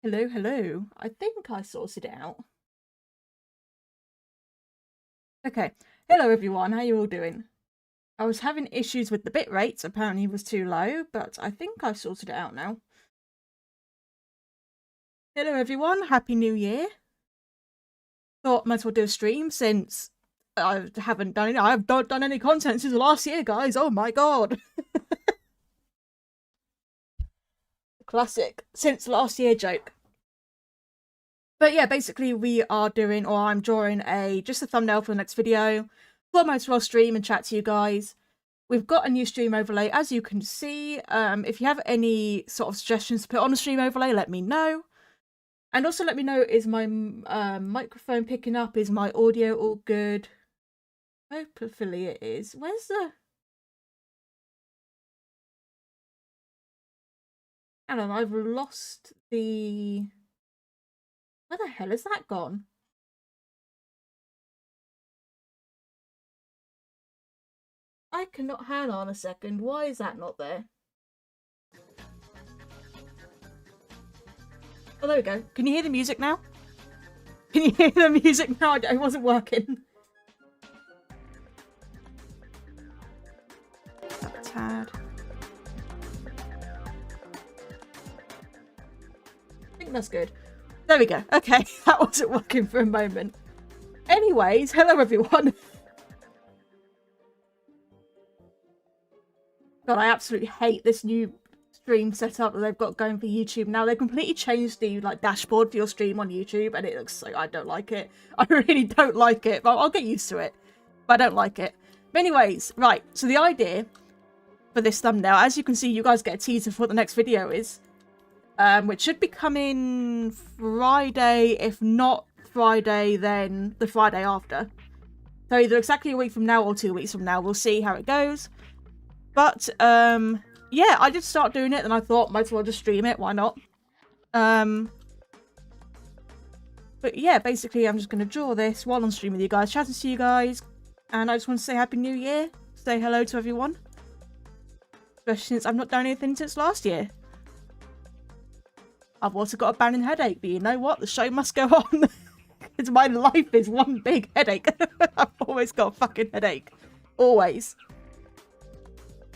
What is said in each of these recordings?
Hello, hello. I think I sorted it out. Okay. Hello, everyone. How you all doing? I was having issues with the bit rates. Apparently it was too low, but I think I've sorted it out now. Hello, everyone. Happy New Year. Thought might as well do a stream since I haven't done any. I've not done any content since last year, guys. Oh my god. Classic. Since last year joke. But yeah, basically we are doing, or I'm drawing just a thumbnail for the next video. Thought might as well stream and chat to you guys. We've got a new stream overlay, as you can see. If you have any sort of suggestions to put on the stream overlay, let me know. And also let me know, is my microphone picking up? Is my audio all good? Hopefully it is. Where's the... Hang on, I've lost the... Where the hell has that gone? I cannot... Hang on a second. Why is that not there? Oh, there we go. Can you hear the music now? Can you hear the music now? It wasn't working. That's hard. I think that's good. There we go. Okay, that wasn't working for a moment. Anyways, hello everyone. God, I absolutely hate this new stream setup that they've got going for YouTube now. They've completely changed the dashboard for your stream on YouTube, and it looks so... I don't like it. I really don't like it, but I'll get used to it. But I don't like it. But anyways, right. So the idea for this thumbnail, as you can see, you guys get a teaser for what the next video is, which should be coming Friday. If not Friday, then the Friday after. So either exactly a week from now or 2 weeks from now. We'll see how it goes. But yeah, I did start doing it, and I thought might as well just stream it. Why not? But yeah, basically I'm just going to draw this while I'm streaming with you guys, chatting to you guys, and I just want to say Happy New Year, say hello to everyone, especially since I've not done anything since last year. I've also got a banning headache, but you know what? The show must go on. Because my life is one big headache. I've always got a fucking headache. Always.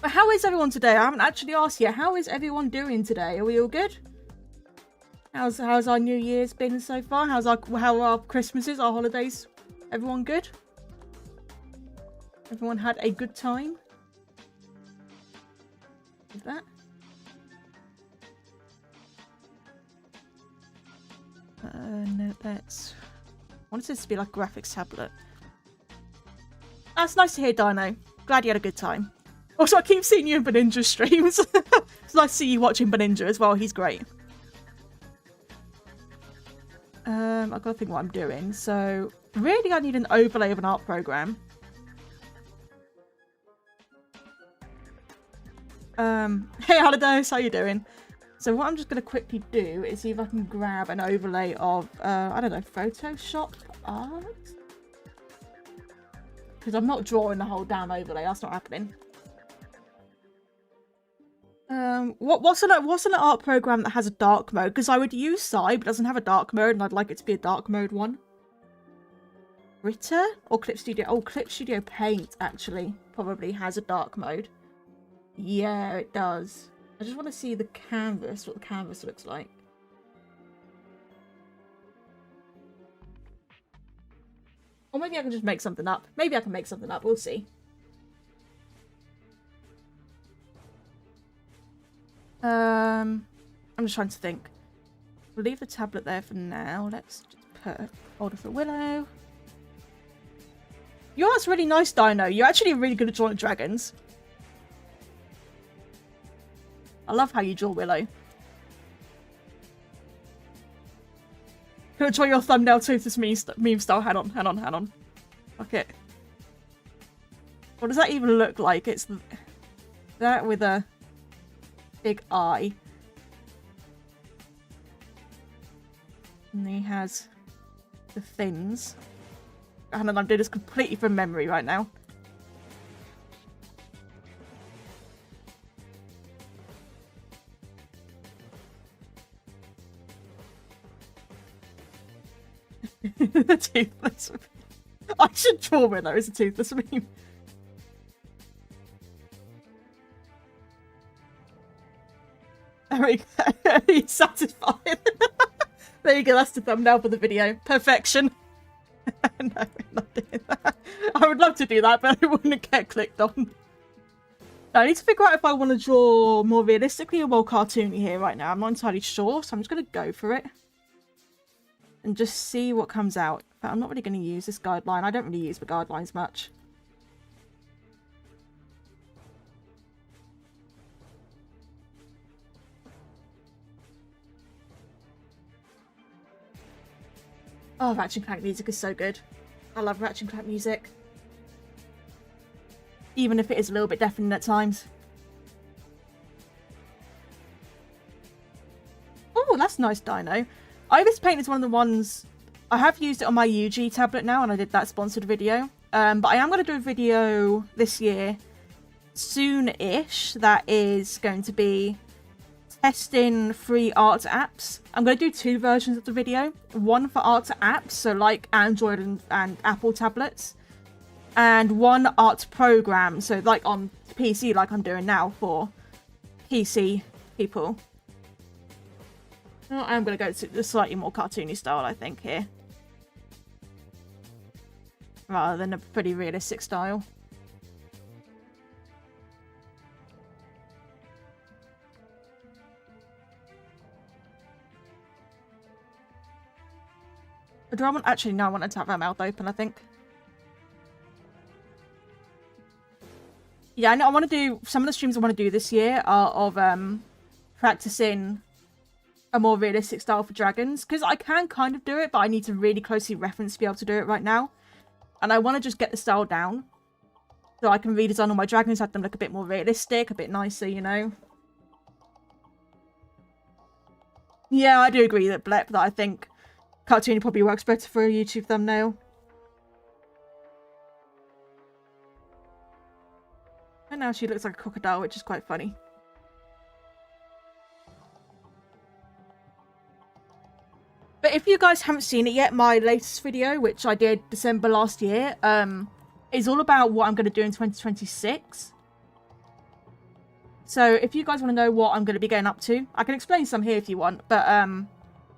But how is everyone today? I haven't actually asked yet. How is everyone doing today? Are we all good? How's our New Year's been so far? How are our Christmases, our holidays? Everyone good? Everyone had a good time? Is that? No, that's... I wanted this to be like a graphics tablet. That's nice to hear, Dino. Glad you had a good time. Also, I keep seeing you in Beninja streams. It's nice to see you watching Beninja as well. He's great. I've got to think what I'm doing. So, really, I need an overlay of an art program. Hey, Holidays, how you doing? So, what I'm just going to quickly do is see if I can grab an overlay of, I don't know, Photoshop art? Because I'm not drawing the whole damn overlay. That's not happening. What's an art program that has a dark mode? Because I would use Psy, but doesn't have a dark mode, and I'd like it to be a dark mode one. Ritter or Clip Studio? Oh, Clip Studio Paint actually probably has a dark mode. Yeah, it does. I just want to see the canvas, what the canvas looks like. Or maybe I can just make something up. Maybe I can make something up. We'll see. I'm just trying to think. We'll leave the tablet there for now. Let's just put a folder for Willow. Your art's really nice, Dino. You're actually really good at drawing dragons. I love how you draw Willow. Gonna draw your thumbnail too, this meme style. Hang on. Okay. What does that even look like? It's that with a big eye. And he has the fins. And I'm doing this completely from memory right now. toothless meme. I should draw it though, it's a toothless meme. There we go. He's satisfied. There you go, that's the thumbnail for the video. Perfection. No, we're not doing that. I would love to do that, but it wouldn't get clicked on. I need to figure out if I want to draw more realistically or more cartoony here right now. I'm not entirely sure, so I'm just going to go for it. And just see what comes out. But I'm not really going to use this guideline. I don't really use the guidelines much. Oh, Ratchet & Clank music is so good. I love Ratchet & Clank music. Even if it is a little bit deafening at times. Oh, that's nice, Dino. Ibis Paint is one of the ones... I have used it on my UG tablet now, and I did that sponsored video. But I am going to do a video this year, soon-ish, that is going to be testing free art apps. I'm going to do 2 versions of the video. One for art apps, so like Android and Apple tablets. And one art program, so like on PC, like I'm doing now for PC people. Well, I'm going to go to the slightly more cartoony style, I think, here. Rather than a pretty realistic style. But do I want... Actually, no, I want to have my mouth open, I think. Yeah, I know I want to do... Some of the streams I want to do this year are of practicing a more realistic style for dragons. Because I can kind of do it, but I need to really closely reference to be able to do it right now. And I want to just get the style down. So I can redesign all my dragons, have them look a bit more realistic, a bit nicer, you know. Yeah, I do agree that that I think cartoony probably works better for a YouTube thumbnail. And now she looks like a crocodile, which is quite funny. But if you guys haven't seen it yet, my latest video, which I did December last year, is all about what I'm going to do in 2026. So if you guys want to know what I'm going to be getting up to, I can explain some here if you want. But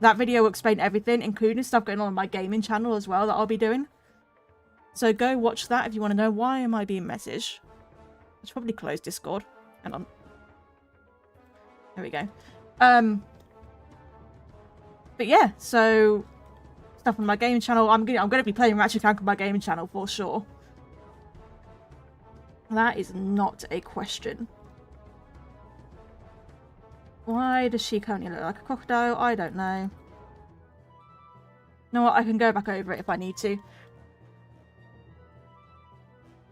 that video will explain everything, including stuff going on my gaming channel as well that I'll be doing. So go watch that if you want to know why am I being messaged. I should probably close Discord. Hang on. There we go. But yeah, so stuff on my gaming channel. I'm gonna be playing Ratchet & Clank on my gaming channel for sure. That is not a question. Why does she currently look like a crocodile? I don't know. You know what? I can go back over it if I need to.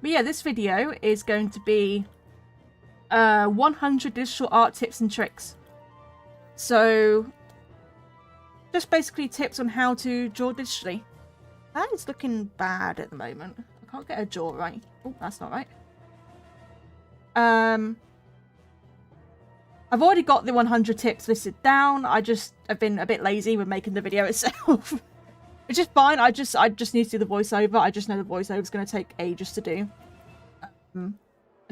But yeah, this video is going to be 100 digital art tips and tricks. So just basically tips on how to draw digitally. That is looking bad at the moment. I can't get a jaw right. Oh, that's not right. I've already got the 100 tips listed down. I've been a bit lazy with making the video itself. Which is fine. I just need to do the voiceover. I just know the voiceover is going to take ages to do. And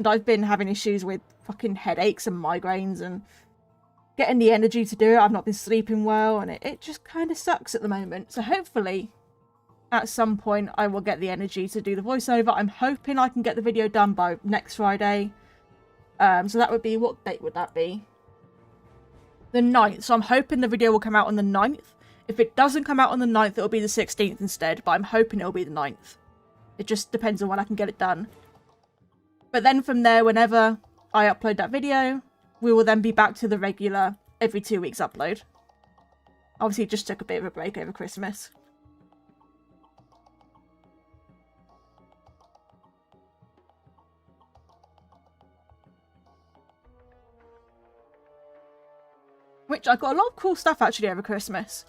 I've been having issues with fucking headaches and migraines and getting the energy to do it. I've not been sleeping well and it just kind of sucks at the moment. So hopefully at some point I will get the energy to do the voiceover. I'm hoping I can get the video done by next Friday. So that would be, what date would that be? The 9th. So I'm hoping the video will come out on the 9th. If it doesn't come out on the 9th, it'll be the 16th instead. But I'm hoping it'll be the 9th. It just depends on when I can get it done. But then from there, whenever I upload that video, we will then be back to the regular every 2 weeks upload. Obviously, just took a bit of a break over Christmas. Which, I got a lot of cool stuff actually over Christmas.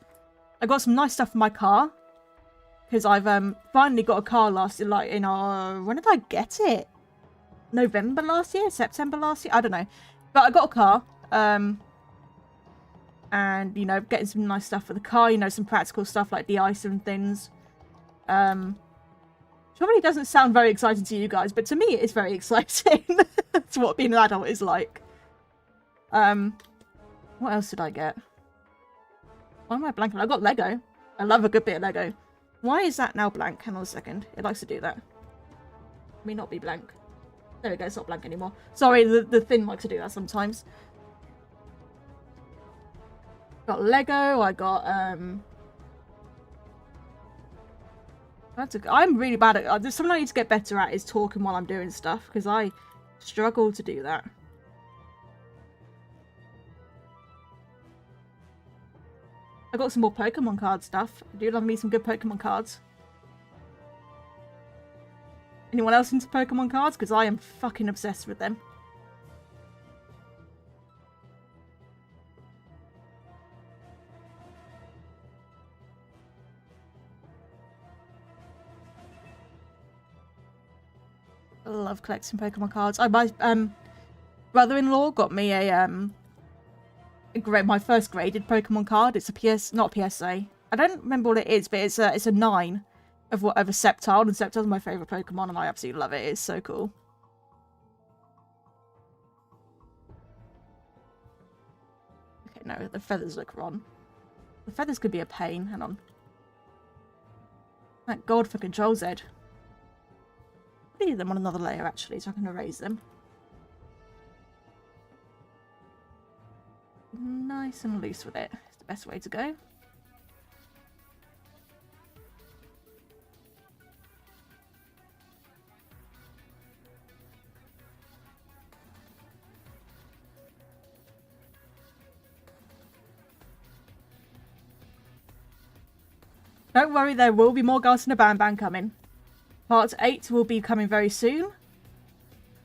I got some nice stuff for my car. Because I've finally got a car when did I get it? November last year? September last year? I don't know. But I got a car. And, you know, getting some nice stuff for the car. You know, some practical stuff like de-icer and things. Probably doesn't sound very exciting to you guys, but to me it is very exciting. That's what being an adult is like. What else did I get? Why am I blanking? I got Lego. I love a good bit of Lego. Why is that now blank? Hang on a second. It likes to do that. Let me not be blank. There we go, it's not blank anymore. Sorry, the thing likes to do that sometimes. Got Lego, I got, I'm really bad at... There's something I need to get better at is talking while I'm doing stuff, because I struggle to do that. I got some more Pokemon card stuff. I do love me some good Pokemon cards. Anyone else into Pokemon cards? Because I am fucking obsessed with them. I love collecting Pokemon cards. My brother-in-law got me my first graded Pokemon card. It's a not a PSA. I don't remember what it is, but it's a 9 of a Sceptile, and Sceptile's my favourite Pokemon, and I absolutely love it. It's so cool. Okay, no, the feathers look wrong. The feathers could be a pain. Hang on. Thank God for Control Z. I need them on another layer actually, so I can erase them. Nice and loose with it. It's the best way to go. Don't worry, there will be more Girls in a Band coming. Part 8 will be coming very soon.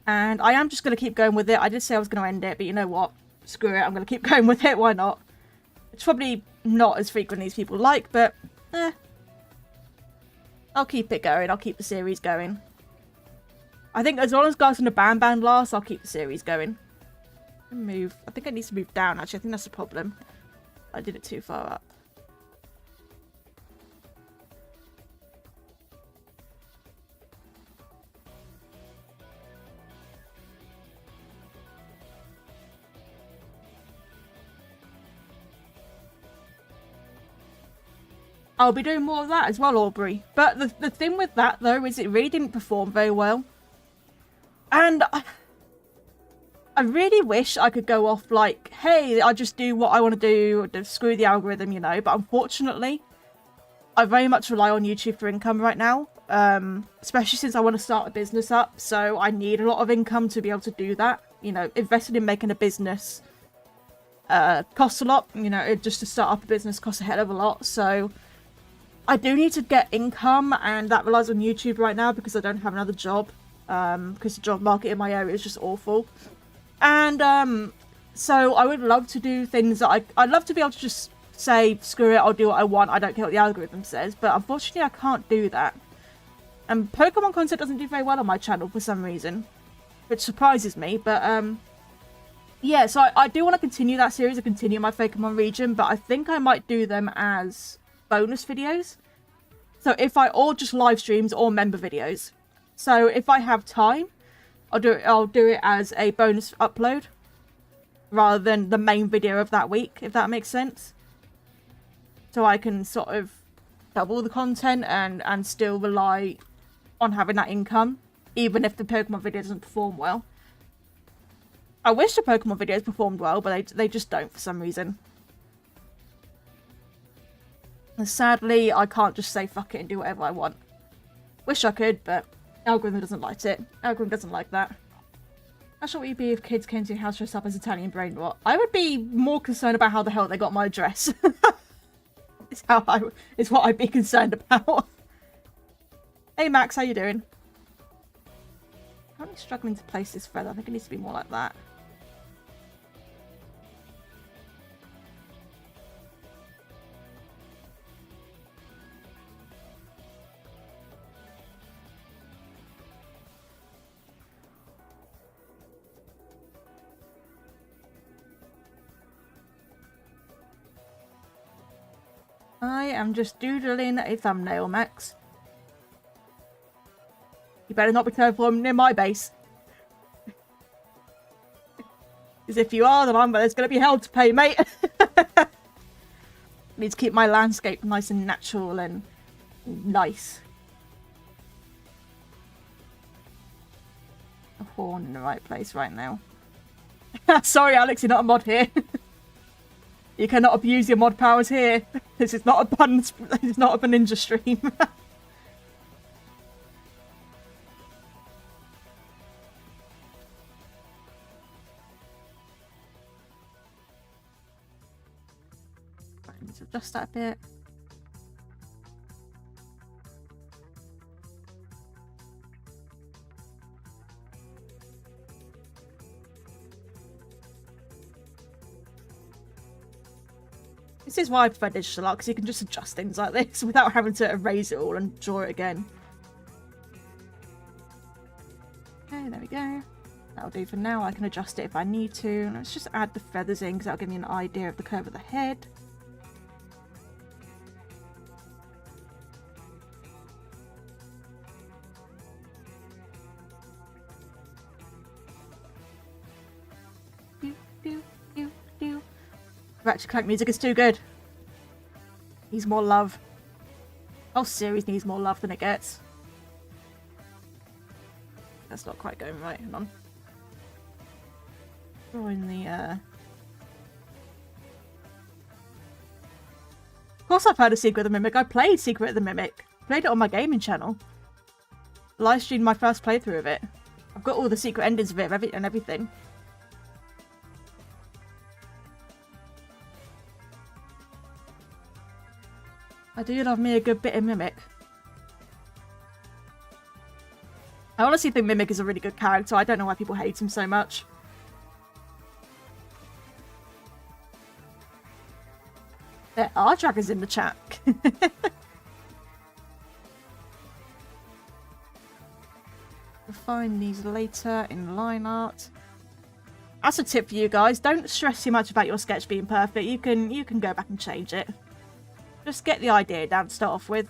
And I am just going to keep going with it. I did say I was going to end it, but you know what? Screw it, I'm going to keep going with it. Why not? It's probably not as frequently as people like, but I'll keep it going. I'll keep the series going. I think as long as Girls in a Band lasts, I'll keep the series going. Move. I think it needs to move down, actually. I think that's the problem. I did it too far up. I'll be doing more of that as well, Aubrey. But the thing with that, though, is it really didn't perform very well. And I really wish I could go off like, hey, I just do what I want to do, screw the algorithm, you know. But unfortunately, I very much rely on YouTube for income right now. Especially since I want to start a business up. So I need a lot of income to be able to do that. You know, investing in making a business costs a lot. You know, just to start up a business costs a hell of a lot. So I do need to get income, and that relies on YouTube right now because I don't have another job. Because the job market in my area is just awful. And so I would love to do things that I'd love to be able to just say, screw it, I'll do what I want, I don't care what the algorithm says. But unfortunately I can't do that. And Pokemon content doesn't do very well on my channel for some reason, which surprises me. But yeah, so I do want to continue that series and continue my Pokemon region, but I think I might do them as bonus videos. So or just live streams or member videos. So if I have time, I'll do it as a bonus upload rather than the main video of that week, if that makes sense. So I can sort of double the content and still rely on having that income, even if the Pokemon video doesn't perform well. I wish the Pokemon videos performed well, but they just don't for some reason. And sadly, I can't just say fuck it and do whatever I want. Wish I could, but algorithm doesn't like it. Algorithm doesn't like that. How sure would you be if kids came to your house dressed up as Italian brain rot? I would be more concerned about how the hell they got my address. It's what I'd be concerned about. Hey Max, how you doing? I'm really struggling to place this feather. I think it needs to be more like that. I am just doodling a thumbnail, Max. You better not be teleporting near my base. Because if you are, then there's going to be hell to pay, mate. Need to keep my landscape nice and natural and nice. A horn in the right place right now. Sorry, Alex, you're not a mod here. You cannot abuse your mod powers here. This is not a This is not a ninja stream. I need to adjust that a bit. This is why I prefer digital art, because you can just adjust things like this without having to erase it all and draw it again. Okay, there we go. That'll do for now. I can adjust it if I need to. Let's just add the feathers in, because that'll give me an idea of the curve of the head. Ratchet Clank music is too good. Needs more love. Whole series needs more love than it gets. That's not quite going right. Hang on. Drawing the Of course I've heard of Secret of the Mimic. I played Secret of the Mimic. Played it on my gaming channel. Live streamed my first playthrough of it. I've got all the secret endings of it and everything. I do love me a good bit of Mimic. I honestly think Mimic is a really good character. I don't know why people hate him so much. There are dragons in the chat. Refine these later in line art. That's a tip for you guys. Don't stress too much about your sketch being perfect. You can go back and change it. Just get the idea down to start off with.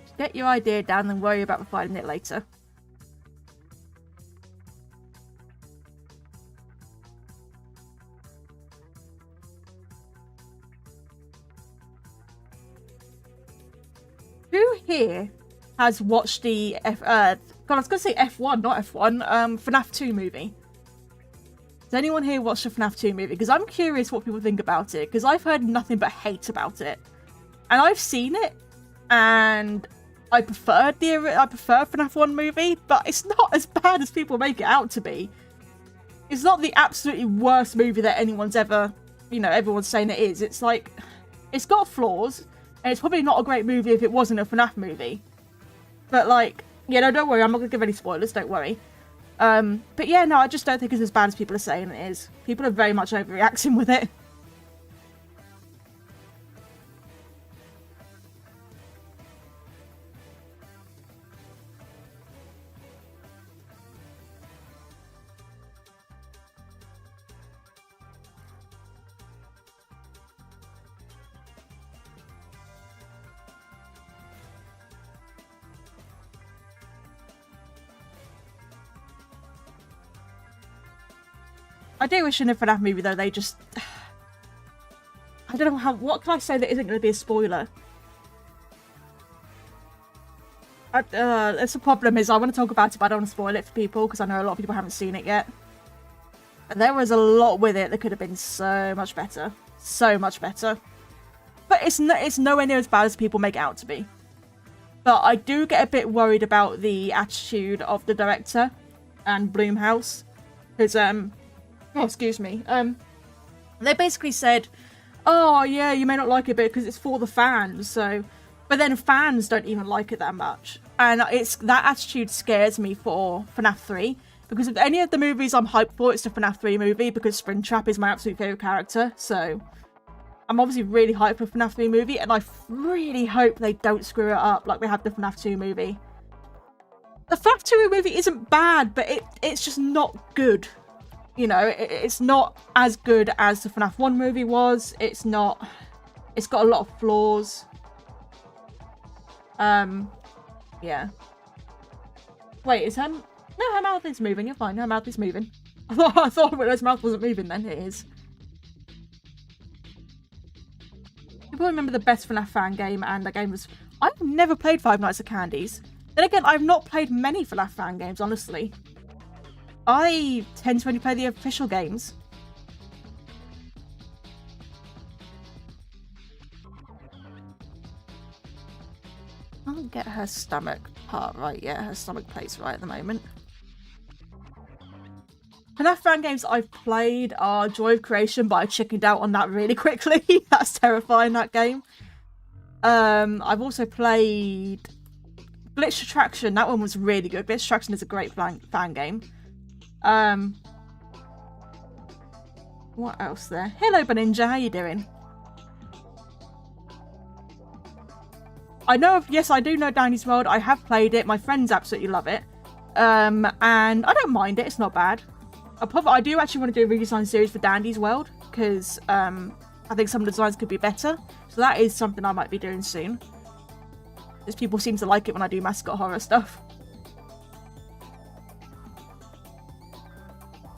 Just get your idea down and worry about refining it later. Who here has watched the God, I was going to say F1, not F1. FNAF 2 movie. Does anyone here watch the FNAF 2 movie? Because I'm curious what people think about it. Because I've heard nothing but hate about it. And I've seen it. And I prefer FNAF 1 movie. But it's not as bad as people make it out to be. It's not the absolutely worst movie that anyone's ever, everyone's saying it is. It's like, it's got flaws. And it's probably not a great movie if it wasn't a FNAF movie. But like, yeah, no, don't worry. I'm not going to give any spoilers. Don't worry. But yeah, no, I just don't think it's as bad as people are saying it is. People are very much overreacting with it. I do wish in a FNAF movie, though, they just... I don't know what can I say that isn't going to be a spoiler? That's the problem is I want to talk about it, but I don't want to spoil it for people, because I know a lot of people haven't seen it yet. And there was a lot with it that could have been so much better. So much better. But it's nowhere near as bad as people make it out to be. But I do get a bit worried about the attitude of the director and Blumhouse. Because, oh, excuse me. They basically said, oh, yeah, you may not like it because it's for the fans, so... But then fans don't even like it that much. And that attitude scares me for FNAF 3. Because if any of the movies I'm hyped for, it's the FNAF 3 movie, because Springtrap is my absolute favourite character, so... I'm obviously really hyped for FNAF 3 movie, and I really hope they don't screw it up like they have the FNAF 2 movie. The FNAF 2 movie isn't bad, but it's just not good. You know, it's not as good as the FNAF 1 movie was. It's not... It's got a lot of flaws. Yeah. Wait, is her... No, her mouth is moving. You're fine. Her mouth is moving. I thought her mouth wasn't moving then. It is. People remember the best FNAF fan game, and the game was... I've never played Five Nights at Candy's. Then again, I've not played many FNAF fan games, honestly. I tend to only play the official games. I don't get her stomach part right. Yeah, her stomach plate's right at the moment. FNAF fan games I've played are Joy of Creation, but I chickened out on that really quickly. That's terrifying, that game. I've also played Glitch Attraction. That one was really good. Glitch Attraction is a great fan game. What else there? Hello, Beninja. How you doing? I know of... Yes, I do know Danny's World. I have played it. My friends absolutely love it. And I don't mind it. It's not bad. I do actually want to do a redesign series for Dandy's World, because I think some of the designs could be better. So that is something I might be doing soon. Because people seem to like it when I do mascot horror stuff.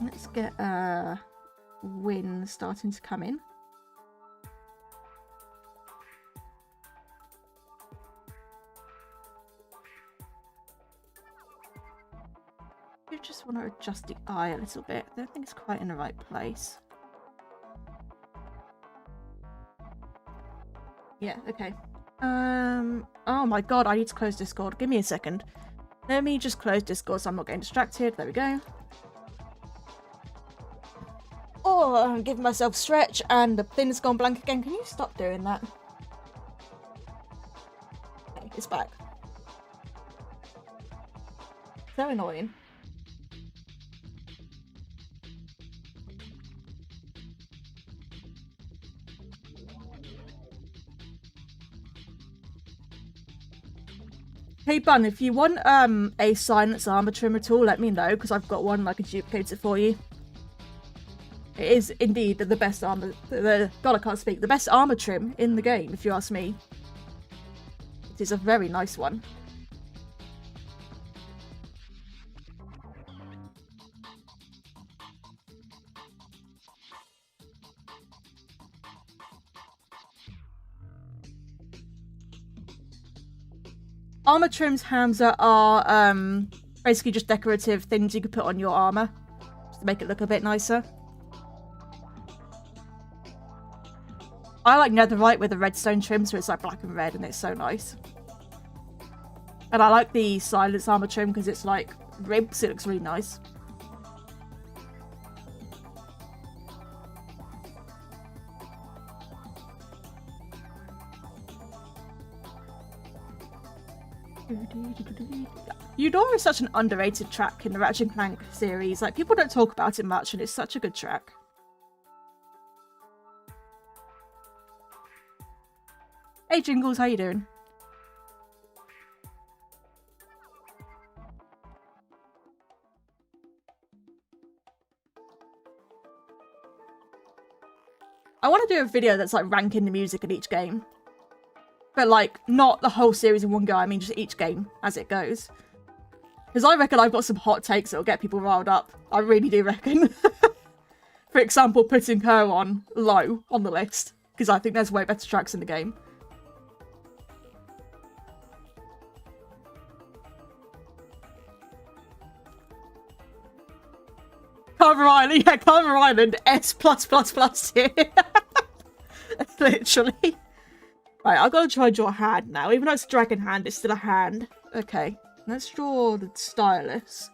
Let's get wind starting to come in. I just want to adjust the eye a little bit. I don't think it's quite in the right place. Yeah, okay. Oh my god, I need to close Discord. Give me a second. Let me just close Discord so I'm not getting distracted. There we go. Oh, I'm giving myself stretch and the thing's gone blank again. Can you stop doing that? Okay, it's back. So annoying. Hey Bun, if you want a silence armor trimmer tool, let me know, because I've got one and I can duplicate it for you. It is indeed the best armor... God, I can't speak. The best armor trim in the game, if you ask me. It is a very nice one. Armor trims, Hamza, are basically just decorative things you could put on your armor just to make it look a bit nicer. I like netherite with a redstone trim, so it's like black and red, and it's so nice. And I like the silence armor trim because it's like ribs. It looks really nice. Eudora is such an underrated track in the Ratchet & Clank series. Like, people don't talk about it much, and it's such a good track. Hey Jingles, how you doing? I want to do a video that's like ranking the music in each game. But like, not the whole series in one go, I mean just each game as it goes. Because I reckon I've got some hot takes that'll get people riled up. I really do reckon. For example, putting her on low on the list. Because I think there's way better tracks in the game. Carver Island, yeah, Carver Island, S+++ here. Literally. Right, I've got to try and draw a hand now. Even though it's a dragon hand, it's still a hand. Okay, let's draw the stylus.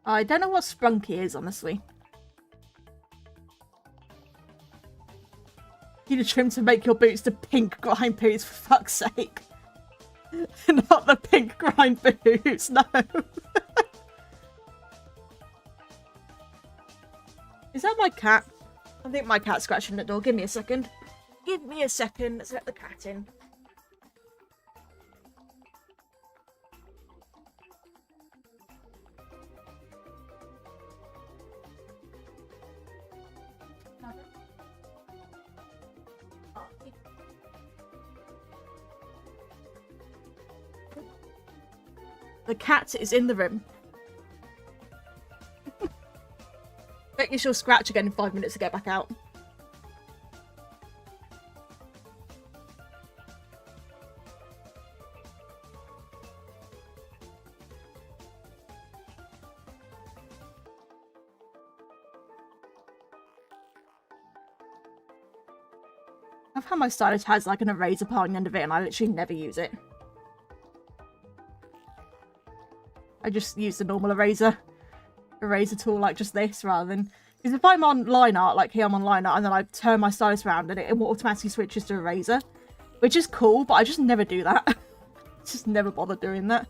I don't know what Sprunky is, honestly. You need a trim to make your boots the pink grind boots, for fuck's sake. Not the pink grind boots, no. Is that my cat? I think my cat's scratching the door. Give me a second. Give me a second. Let's let the cat in. The cat is in the room. Bet you she'll scratch again in 5 minutes to get back out. I've had my stylus has like an eraser part on the end of it and I literally never use it. I just use the normal eraser tool like just this rather than... Because if I'm on line art, like here I'm on line art, and then I turn my stylus around and it automatically switches to eraser. Which is cool, but I just never do that. Just never bother doing that.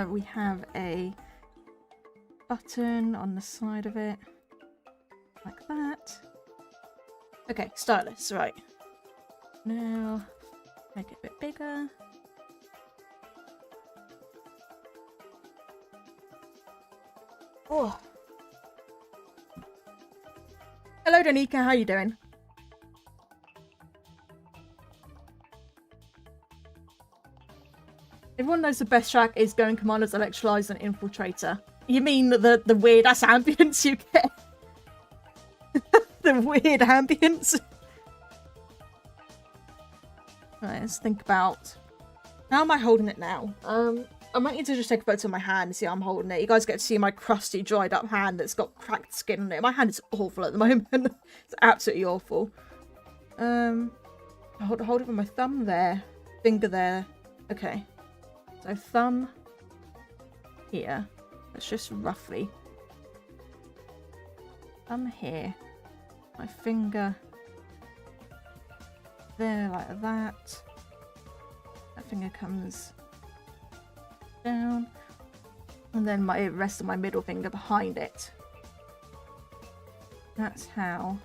We have a button on the side of it. Like that. Okay, stylus, right. Now, make it a bit bigger. Oh. Hello, Danica, how you doing? Everyone knows the best track is Going Commanders, Electrolyze, and Infiltrator. You mean the weird-ass ambience you get? The weird ambience. Right, let's think about... How am I holding it now? I might need to just take a photo of my hand and see how I'm holding it. You guys get to see my crusty, dried up hand that's got cracked skin on it. My hand is awful at the moment. It's absolutely awful. Hold it with my thumb there. Finger there. Okay. So thumb here. That's just roughly. Thumb here. My finger there like that. That finger comes down. And then my rest of my middle finger behind it. That's how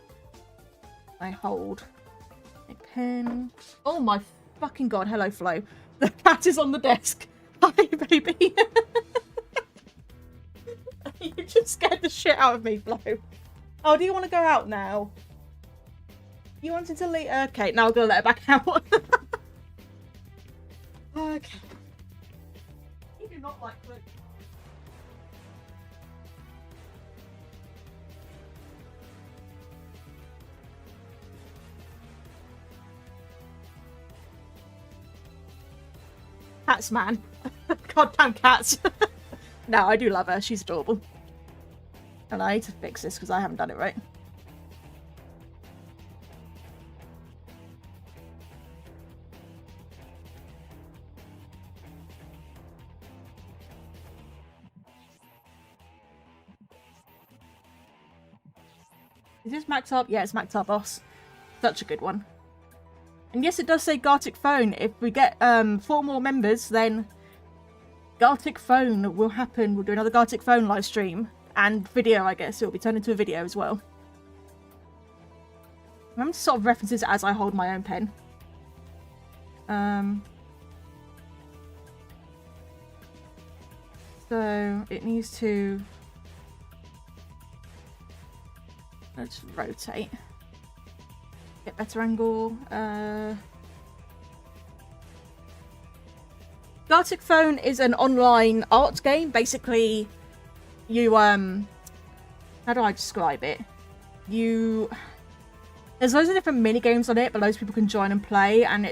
I hold a pen. Oh my fucking god, hello Flo. The cat is on the desk. Hi baby. You just scared the shit out of me, Flo. Oh, do you want to go out now? You wanted to leave? Okay, now I'm going to let her back out. Okay. You do not like food. Cats, man. Goddamn cats. No, I do love her. She's adorable. And I need to fix this because I haven't done it right. Is this maxed up? Yeah, it's maxed up, boss. Such a good one. And yes, it does say Gartic Phone. If we get 4 more members, then Gartic Phone will happen. We'll do another Gartic Phone live stream. And video, I guess. It'll be turned into a video as well. I'm having to sort of reference this as I hold my own pen. So it needs to... Let's rotate. Get better angle. Gartic Phone is an online art game. Basically, you how do I describe it? There's loads of different mini games on it, but loads of people can join and play. And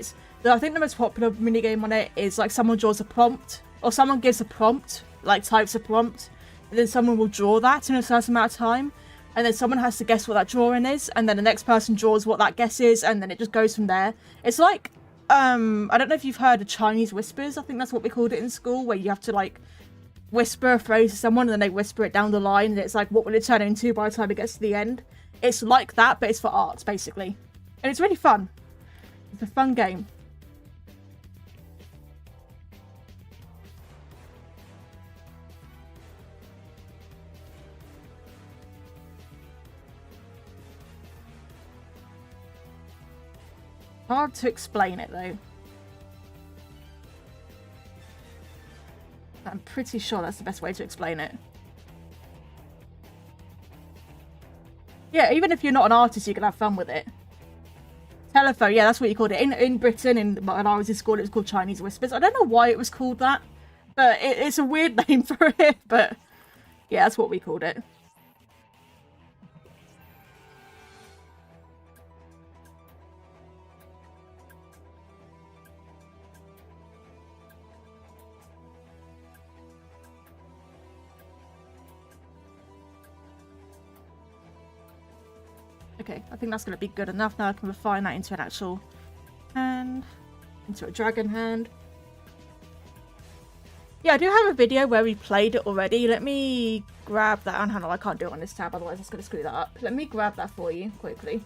I think the most popular mini game on it is like someone draws a prompt, or someone gives a prompt, like types a prompt, and then someone will draw that in a certain amount of time. And then someone has to guess what that drawing is, and then the next person draws what that guess is, and then it just goes from there. It's like, I don't know if you've heard of Chinese whispers, I think that's what we called it in school, where you have to, like, whisper a phrase to someone, and then they whisper it down the line, and it's like, what will it turn into by the time it gets to the end? It's like that, but it's for art, basically. And it's really fun. It's a fun game. Hard to explain it though. I'm pretty sure that's the best way to explain it. Yeah, even if you're not an artist, you can have fun with it. Telephone, yeah, that's what you called it. In Britain, when I was in school, it was called Chinese Whispers. I don't know why it was called that, but it's a weird name for it. But yeah, that's what we called it. Okay, I think that's going to be good enough. Now I can refine that into an actual hand, into a dragon hand. Yeah, I do have a video where we played it already. Let me grab that. And I can't do it on this tab, otherwise it's going to screw that up. Let me grab that for you quickly,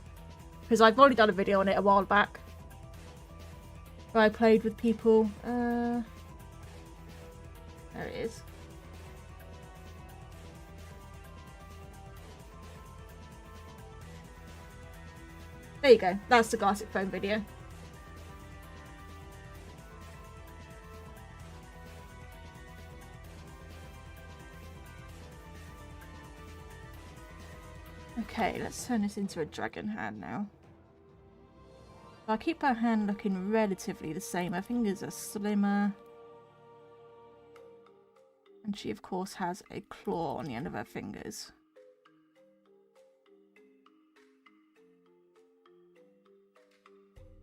because I've already done a video on it a while back where I played with people. There it is. There you go. That's the Gartic Phone video. Okay, let's turn this into a dragon hand now. I'll keep her hand looking relatively the same. Her fingers are slimmer. And she, of course, has a claw on the end of her fingers.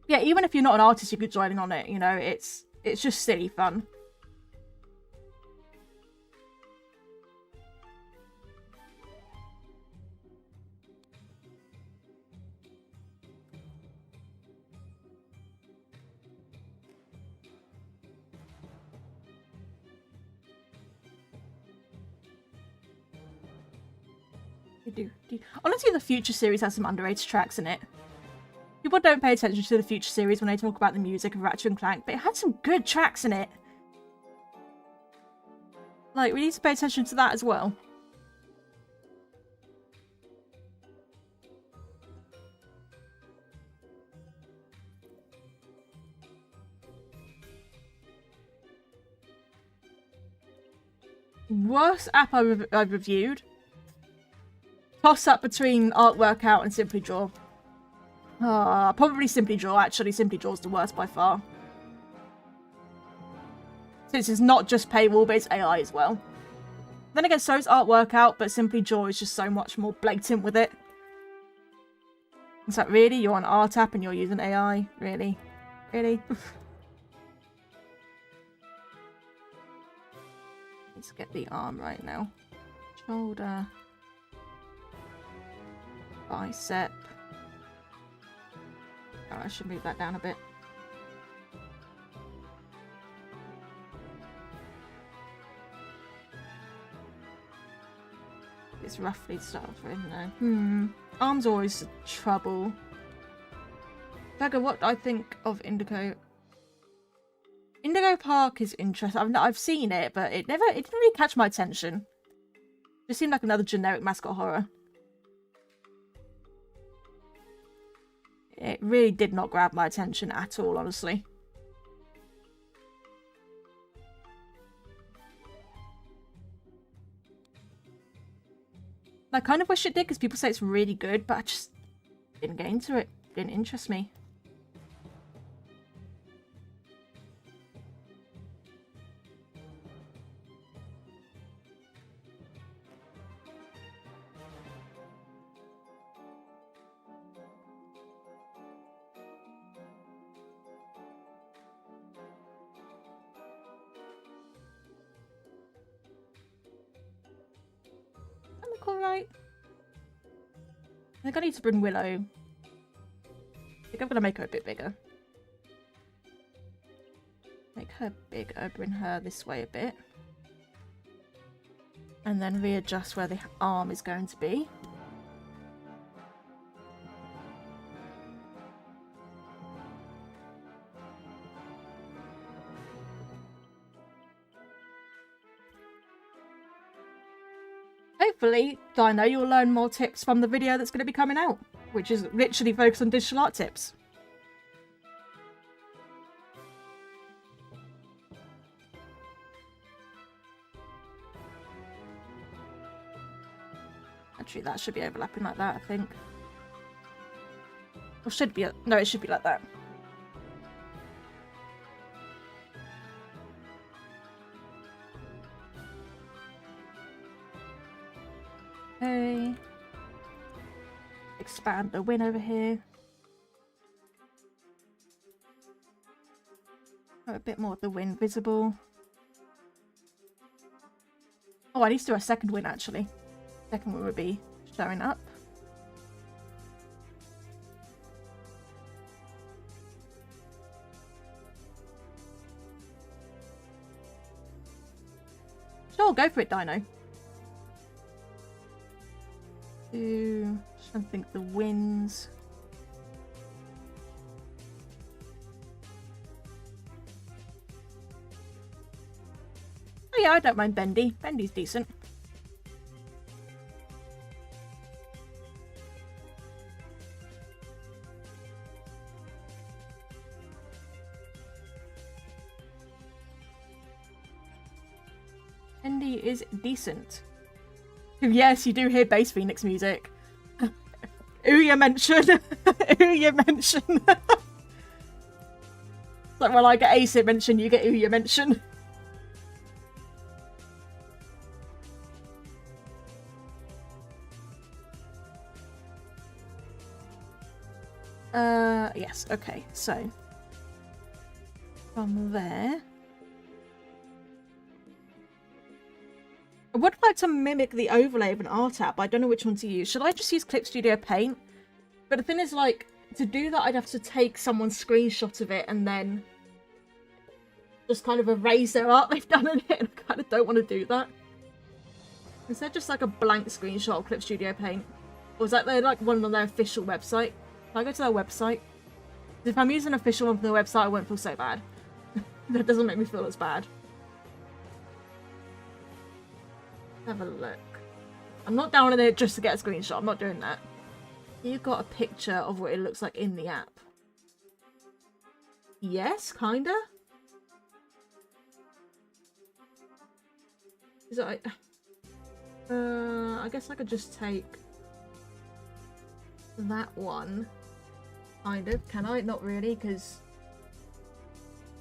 Yeah, even if you're not an artist, you could join in on it, you know, it's just silly fun. Honestly, the Future series has some underrated tracks in it. People don't pay attention to the Future series when they talk about the music of Ratchet and Clank, but it had some good tracks in it. Like, we need to pay attention to that as well. Worst app I've reviewed. Toss up between Art Workout and Simply Draw. Probably Simply Draw, actually. Simply Draw's the worst by far. Since it's not just paywall, but it's AI as well. Then again, so is Art Workout, but Simply Draw is just so much more blatant with it. It's like, really? You're on Art app and you're using AI? Really? Really? Let's get the arm right now. Shoulder. Bicep. Oh, I should move that down a bit. It's roughly to start off with, isn't it? Arm's always trouble. Beggar, what I think of Indigo. Indigo Park is interesting. I've seen it, but it didn't really catch my attention. It just seemed like another generic mascot horror. It really did not grab my attention at all, honestly. I kind of wish it did, because people say it's really good, but I just didn't get into it. Didn't interest me. Alright. I think I need to bring Willow. I think I'm going to make her a bit bigger. Make her bigger, bring her this way a bit. And then readjust where the arm is going to be. Hopefully, Dino, you'll learn more tips from the video that's going to be coming out, which is literally focused on digital art tips. Literally, that should be overlapping like that, I think. Or should be... No, it should be like that. Okay. Expand the win over here. Oh, a bit more of the win visible. Oh, I need to do a second win, actually. Second win would be showing up. Sure, go for it, Dino. I think the wins. Oh yeah, I don't mind Bendy. Bendy's decent. Bendy is decent. Yes, you do hear Bass Phoenix music. Ouya mention. Ouya mention. It's like, well, I get ASIP mention, you get Ouya mention. Yes, okay, so from there. I would like to mimic the overlay of an art app, but I don't know which one to use. Should I just use Clip Studio Paint? But the thing is, like, to do that, I'd have to take someone's screenshot of it and then just kind of erase their art they've done in it, and I kind of don't want to do that. Instead, just like a blank screenshot of Clip Studio Paint. Or is that like one on their official website? Can I go to their website? If I'm using an official one from the website, I won't feel so bad. That doesn't make me feel as bad. Have a look. I'm not downloading it just to get a screenshot. I'm not doing that. You've got a picture of what it looks like in the app. Yes, kinda. Is it like... I guess I could just take that one. Kind of. Can I? Not really, because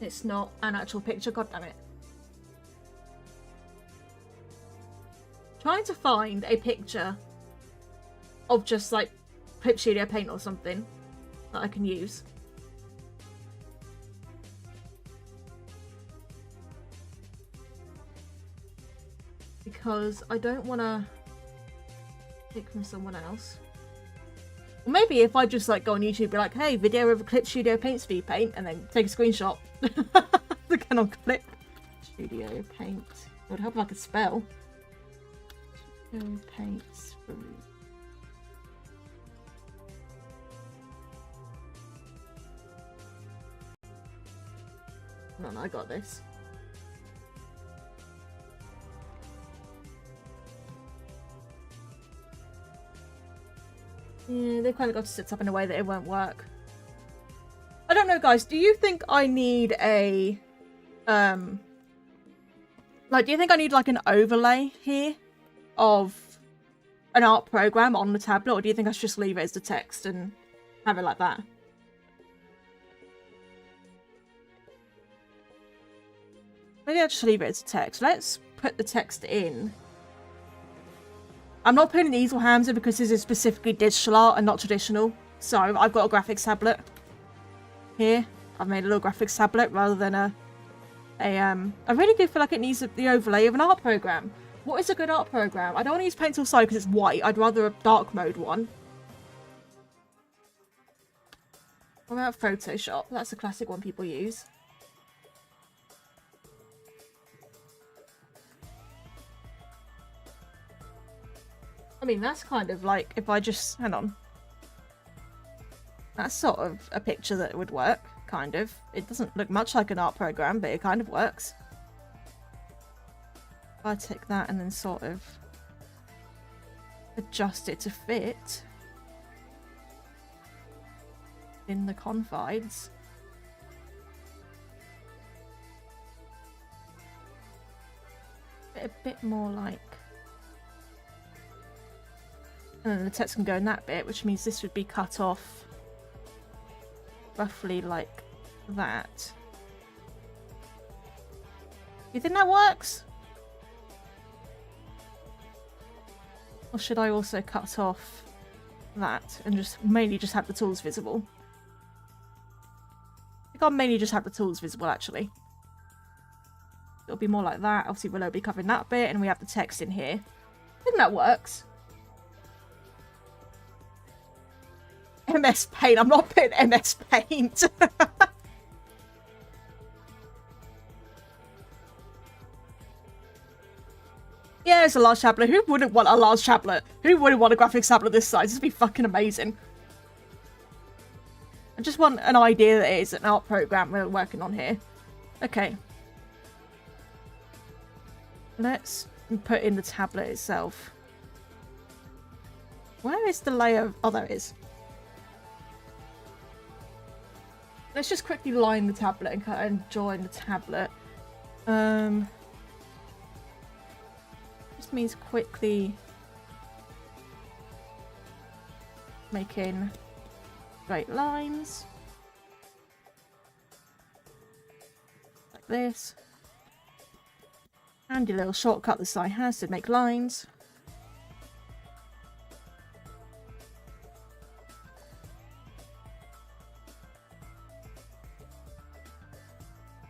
it's not an actual picture. God damn it. Trying to find a picture of just like Clip Studio Paint or something that I can use. Because I don't want to take from someone else. Or maybe if I just like go on YouTube and be like, hey, video of a Clip Studio Paint speed paint, and then take a screenshot. Again on Clip Studio Paint. It would help if I could spell. Paints through. No, I got this. Yeah, they've kind of got to set up in a way that it won't work. I don't know, guys. Do you think I need a like, do you think I need like an overlay here of an art program on the tablet, or do you think I should just leave it as the text and have it like that? Maybe I'll just leave it as a text. Let's put the text in. I'm not putting easel hands in because this is specifically digital art and not traditional. So I've got a graphics tablet here. I've made a little graphics tablet rather than I really do feel like it needs the overlay of an art program. What is a good art program? I don't want to use Paint Tool Side because it's white. I'd rather a dark mode one. What about Photoshop? That's a classic one people use. I mean, that's kind of like, if I just... Hang on. That's sort of a picture that would work, kind of. It doesn't look much like an art program, but it kind of works. If I take that and then sort of adjust it to fit in the confines. A bit more like And then the text can go in that bit, which means this would be cut off roughly like that. You think that works? Or should I also cut off that and just mainly just have the tools visible? I think I'll mainly just have the tools visible actually. It'll be more like that. Obviously we'll be covering that bit and we have the text in here. I think that works. MS Paint. I'm not putting MS Paint. Yeah, it's a large tablet. Who wouldn't want a large tablet? Who wouldn't want a graphics tablet this size? This would be fucking amazing. I just want an idea that it is an art program we're working on here. Okay. Let's put in the tablet itself. Where is the layer? Oh, there it is. Let's just quickly line the tablet and join the tablet. Just means quickly making straight lines. Like this. Handy little shortcut this side has to make lines.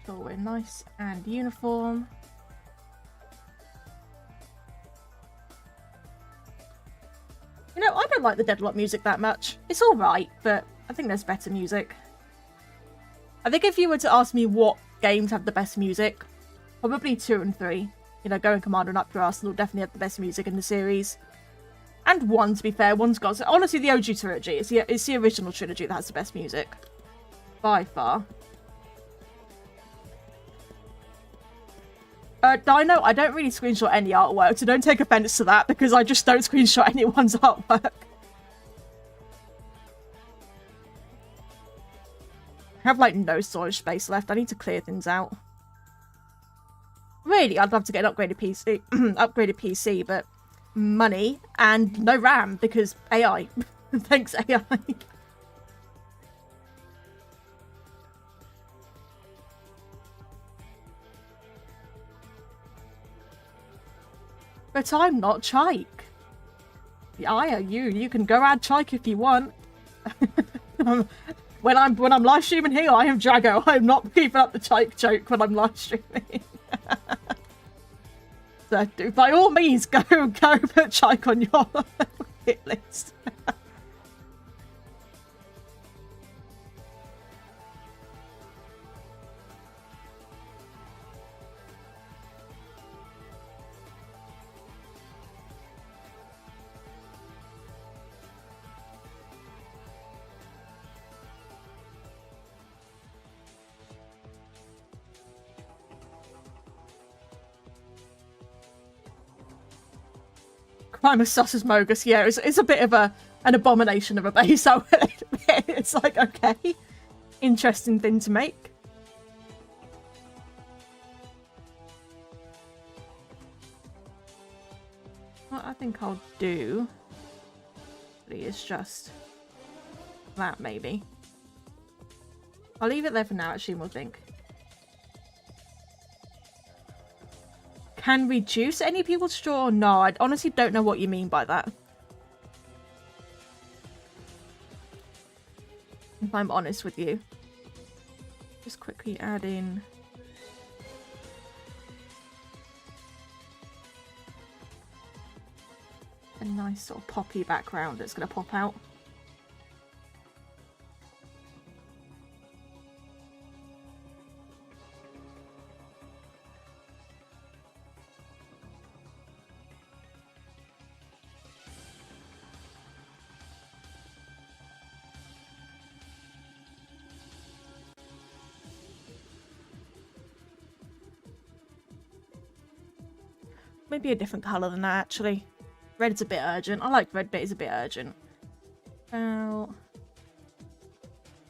So we're nice and uniform. You know, I don't like the Deadlock music that much. It's alright, but I think there's better music. I think if you were to ask me what games have the best music, probably 2 and 3. You know, Going Commander and Up Your Arsenal definitely have the best music in the series. And 1, to be fair. 1's got... So honestly, the OG trilogy. It's the original trilogy that has the best music. By far. Dino, I don't really screenshot any artwork, so don't take offense to that, because I just don't screenshot anyone's artwork. I have, like, no storage space left. I need to clear things out. Really, I'd love to get an upgraded PC, but money and no RAM, because AI. Thanks, AI. But I'm not Chike. You can go add Chike if you want. when I'm live streaming here, I am Jago. I'm not keeping up the Chike joke when I'm live streaming. So do by all means go put Chike on your hit list. I'm a sus as Mogus. Yeah, it's a bit of an abomination of a base. It's like, okay, interesting thing to make. What I think I'll do is just that, maybe. I'll leave it there for now, actually, and we'll think. Can reduce any people's straw? No, I honestly don't know what you mean by that. If I'm honest with you. Just quickly add in... a nice sort of poppy background that's going to pop out. Maybe a different colour than that, actually. Red's a bit urgent. I like red, but it's a bit urgent.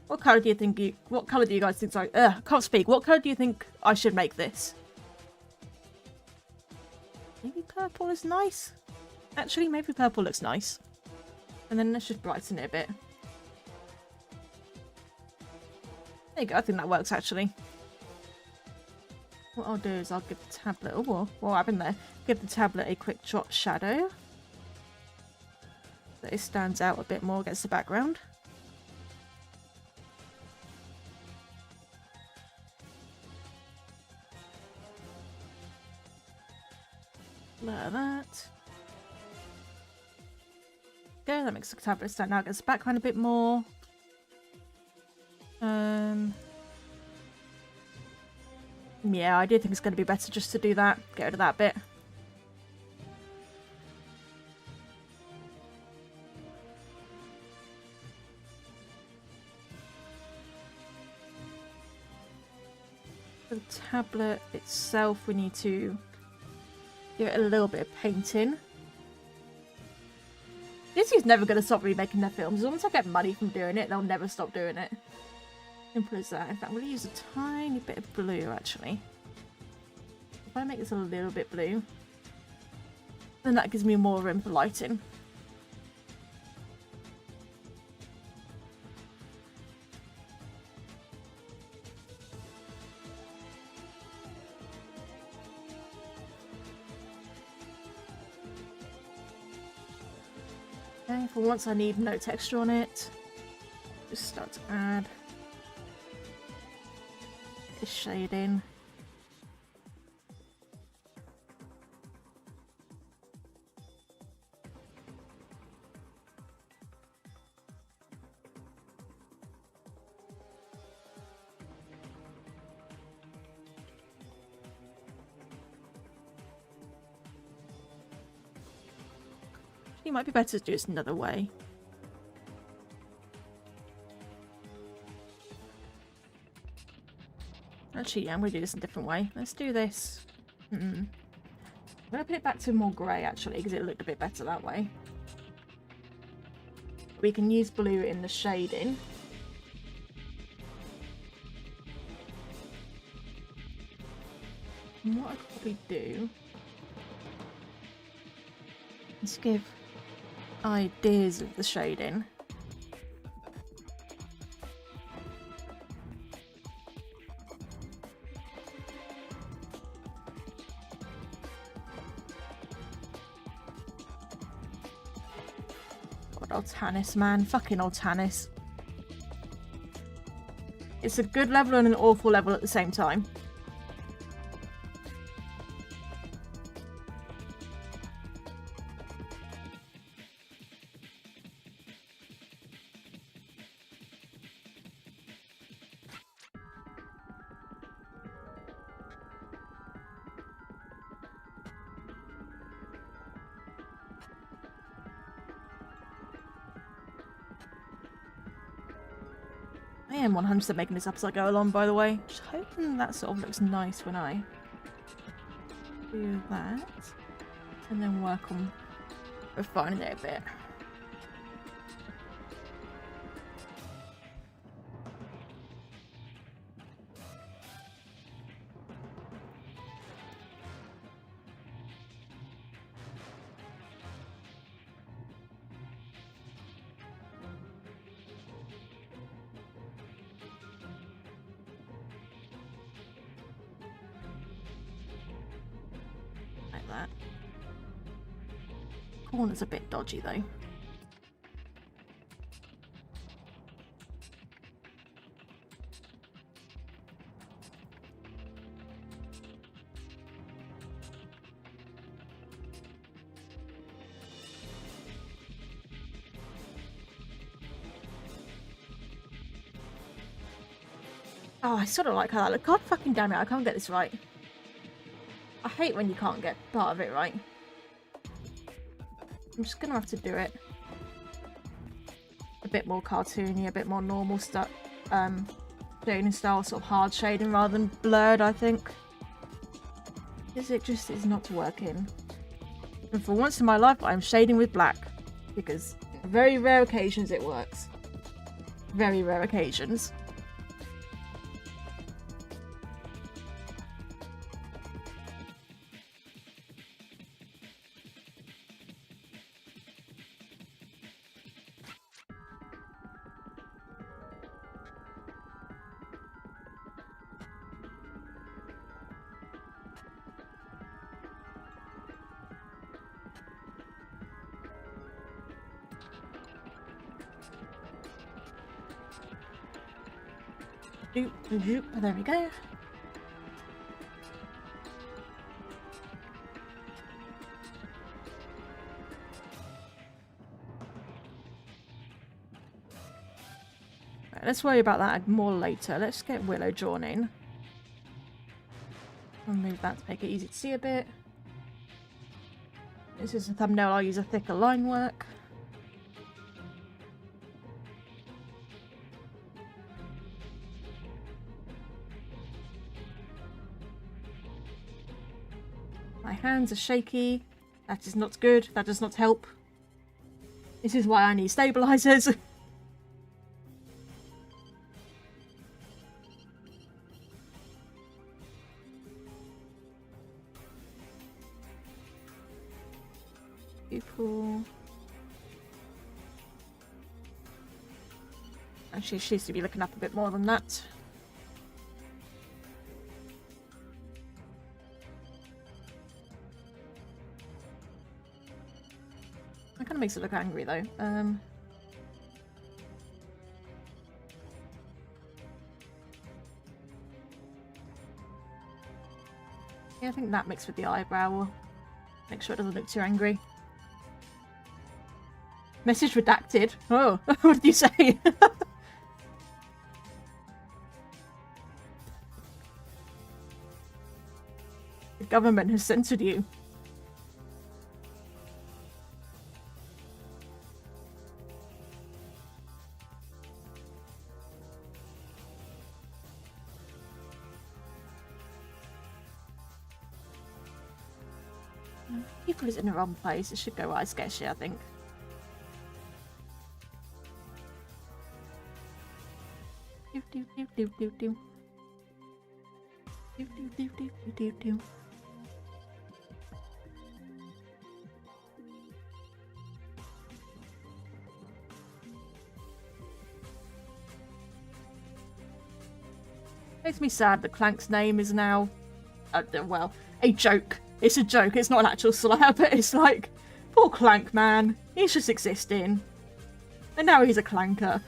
What colour do you think what colour do you guys think... Sorry, can't speak. What colour do you think I should make this? Maybe purple is nice. Actually, maybe purple looks nice. And then let's just brighten it a bit. There you go, I think that works actually. What I'll do is I'll give the tablet, oh, what happened there? Give the tablet a quick drop shadow. So it stands out a bit more against the background. Like that. Okay, that makes the tablet stand out against the background a bit more. Yeah, I do think it's going to be better just to do that. Get rid of that bit. For the tablet itself, we need to give it a little bit of painting. Disney's never going to stop remaking their films. As long as I get money from doing it, they'll never stop doing it. Simple as that. In fact, I'm going to use a tiny bit of blue, actually. If I make this a little bit blue, then that gives me more room for lighting. Okay, for once I need no texture on it. Just start to add this shade in. It might be better to do this another way. Actually, yeah, I'm going to do this in a different way. Let's do this. I'm going to put it back to more grey, actually, because it looked a bit better that way. We can use blue in the shading. And what I'd probably do is give ideas of the shading. God, old Tannis, man. Fucking old Tannis. It's a good level and an awful level at the same time. I am 100% making this up as I go along, by the way. Just hoping that sort of looks nice when I do that. And then work on refining it a bit. That corner's a bit dodgy though. Oh, I sort of like how that looks. God fucking damn it, I can't get this right. I hate when you can't get part of it right. I'm just gonna have to do it a bit more cartoony, a bit more normal stuff, shading style, sort of hard shading rather than blurred, I think. Because it just is not working. And for once in my life, I'm shading with black. Because on very rare occasions it works. Very rare occasions. There we go. Right, let's worry about that more later. Let's get Willow drawn in. I'll move that to make it easy to see a bit. This is a thumbnail. I'll use a thicker line work. My hands are shaky. That is not good. That does not help. This is why I need stabilizers. People. Actually, she needs to be looking up a bit more than that. That kind of makes it look angry, though. Yeah, I think that mixed with the eyebrow will make sure it doesn't look too angry. Message redacted. Oh, what did you say? The government has censored you. People is in the wrong place. It should go right sketchy, I think. Makes me sad that Clank's name is now, well, a joke. It's a joke. It's not an actual slur, but it's like, poor Clank, man. He's just existing. And now he's a clanker.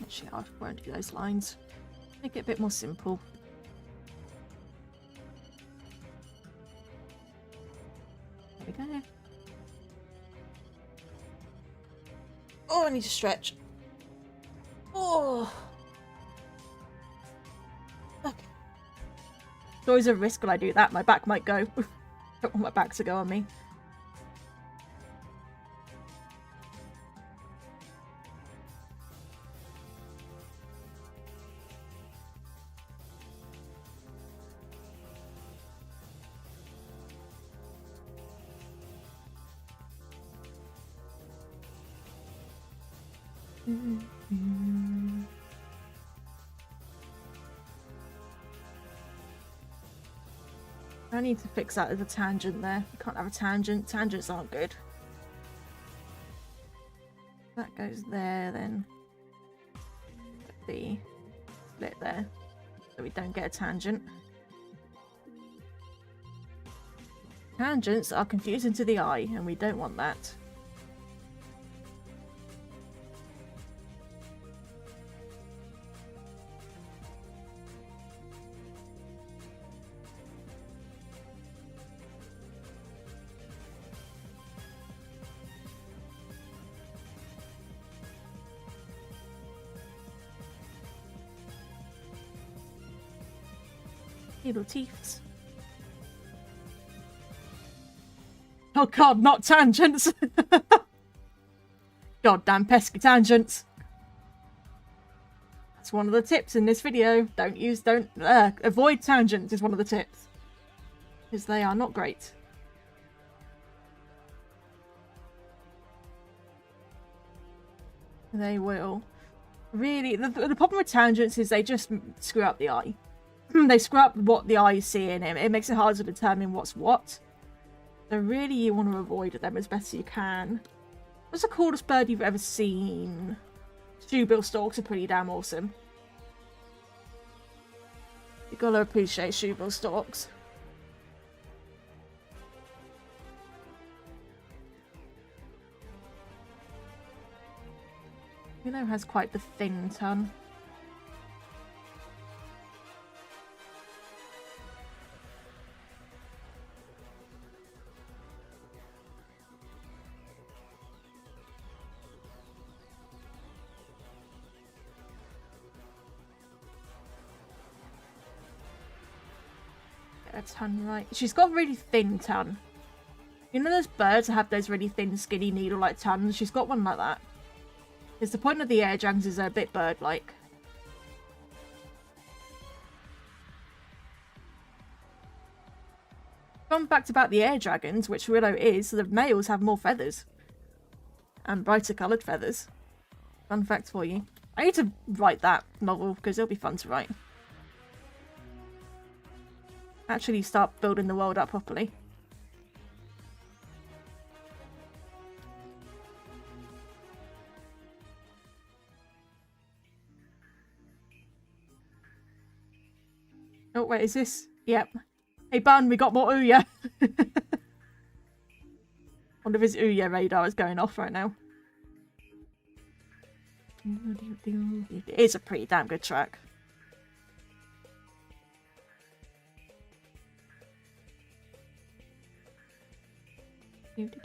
Actually, I won't do those lines. Make it a bit more simple. There we go. Oh, I need to stretch. Oh. Okay. There's always a risk when I do that. My back might go. Don't want my back to go on me. I need to fix that as a tangent there. You can't have a tangent. Tangents aren't good. That goes there, then the split there, so we don't get a tangent. Tangents are confusing to the eye, and we don't want that. Little teeth. Oh god, not tangents! Goddamn pesky tangents. That's one of the tips in this video. Avoid tangents is one of the tips. Because they are not great. They will. Really, the problem with tangents is they just screw up the eye. They screw up what the eye is seeing. It makes it hard to determine what's what. So really you want to avoid them as best you can. What's the coolest bird you've ever seen? Shoebill storks are pretty damn awesome. You gotta appreciate shoebill storks. Willow has quite the thin tongue. Get her tongue right. She's got a really thin tongue. You know those birds that have those really thin, skinny, needle-like tongues? She's got one like that. Because the point of the air dragons is they're a bit bird-like. Fun fact about the air dragons, which Willow is, the males have more feathers. And brighter coloured feathers. Fun fact for you. I need to write that novel, because it'll be fun to write. Actually start building the world up properly. Oh, wait, is this? Yep. Hey, Bun, we got more Ouya. One of his Ouya radar is going off right now. It is a pretty damn good track. It's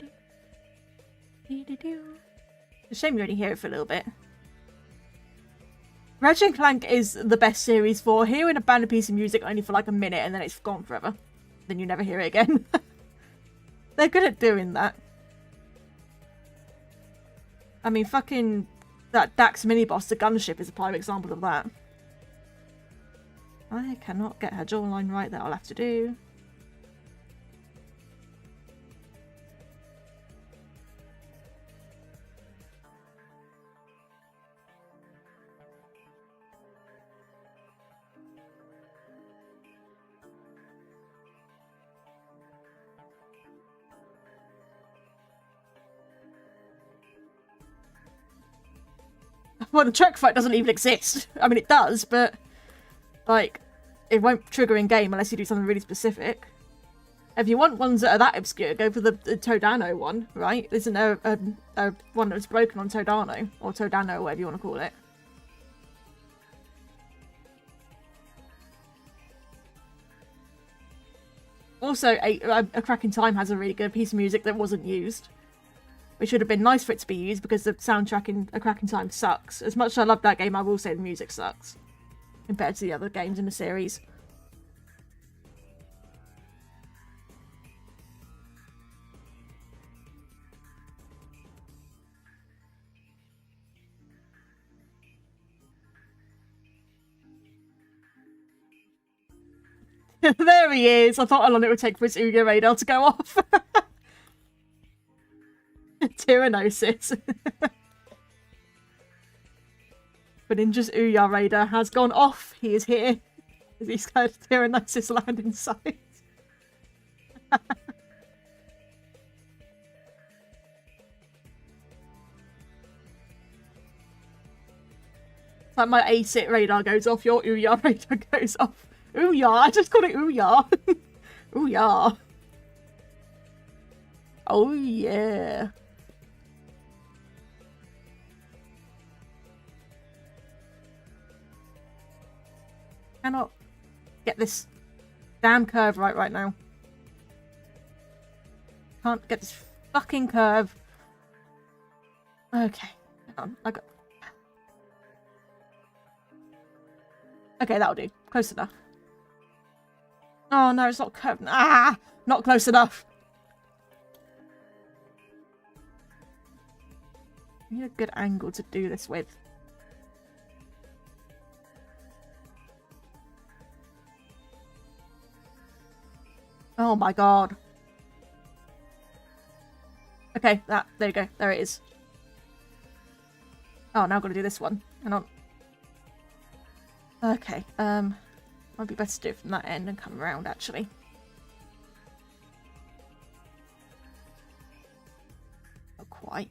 a shame you only hear it for a little bit. Ratchet & Clank is the best series for hearing a band piece of music only for like a minute and then it's gone forever. Then you never hear it again. They're good at doing that. I mean, fucking that Dax mini-boss, the gunship, is a prime example of that. I cannot get her jawline right, that I'll have to do. Well, the track fight doesn't even exist. I mean, it does, but, like, it won't trigger in-game unless you do something really specific. If you want ones that are that obscure, go for the Todano one, right? Isn't there a one that was broken on Todano? Or Todano, or whatever you want to call it. Also, A Crack in Time has a really good piece of music that wasn't used. It should have been nice for it to be used because the soundtrack in A Crack in Time sucks. As much as I love that game, I will say the music sucks compared to the other games in the series. There he is! I thought how long it would take for his Ouya radar to go off. Tyrannosis. But Ninja's Ouya radar has gone off. He is here. He's got Tyrannosis land in sight. It's like my ASIT radar goes off, your Ouya radar goes off. Ouya! I just called it Ouya. Ouya. Oh yeah. Cannot get this damn curve right now. Can't get this fucking curve. Okay, hang on. I got. Okay, that'll do. Close enough. Oh no, it's not curved. Ah, not close enough. I need a good angle to do this with. Oh my god. Okay, there you go. There it is. Oh, now I've got to do this one. Hang on. Okay, might be better to do it from that end and come around, actually. Not quite.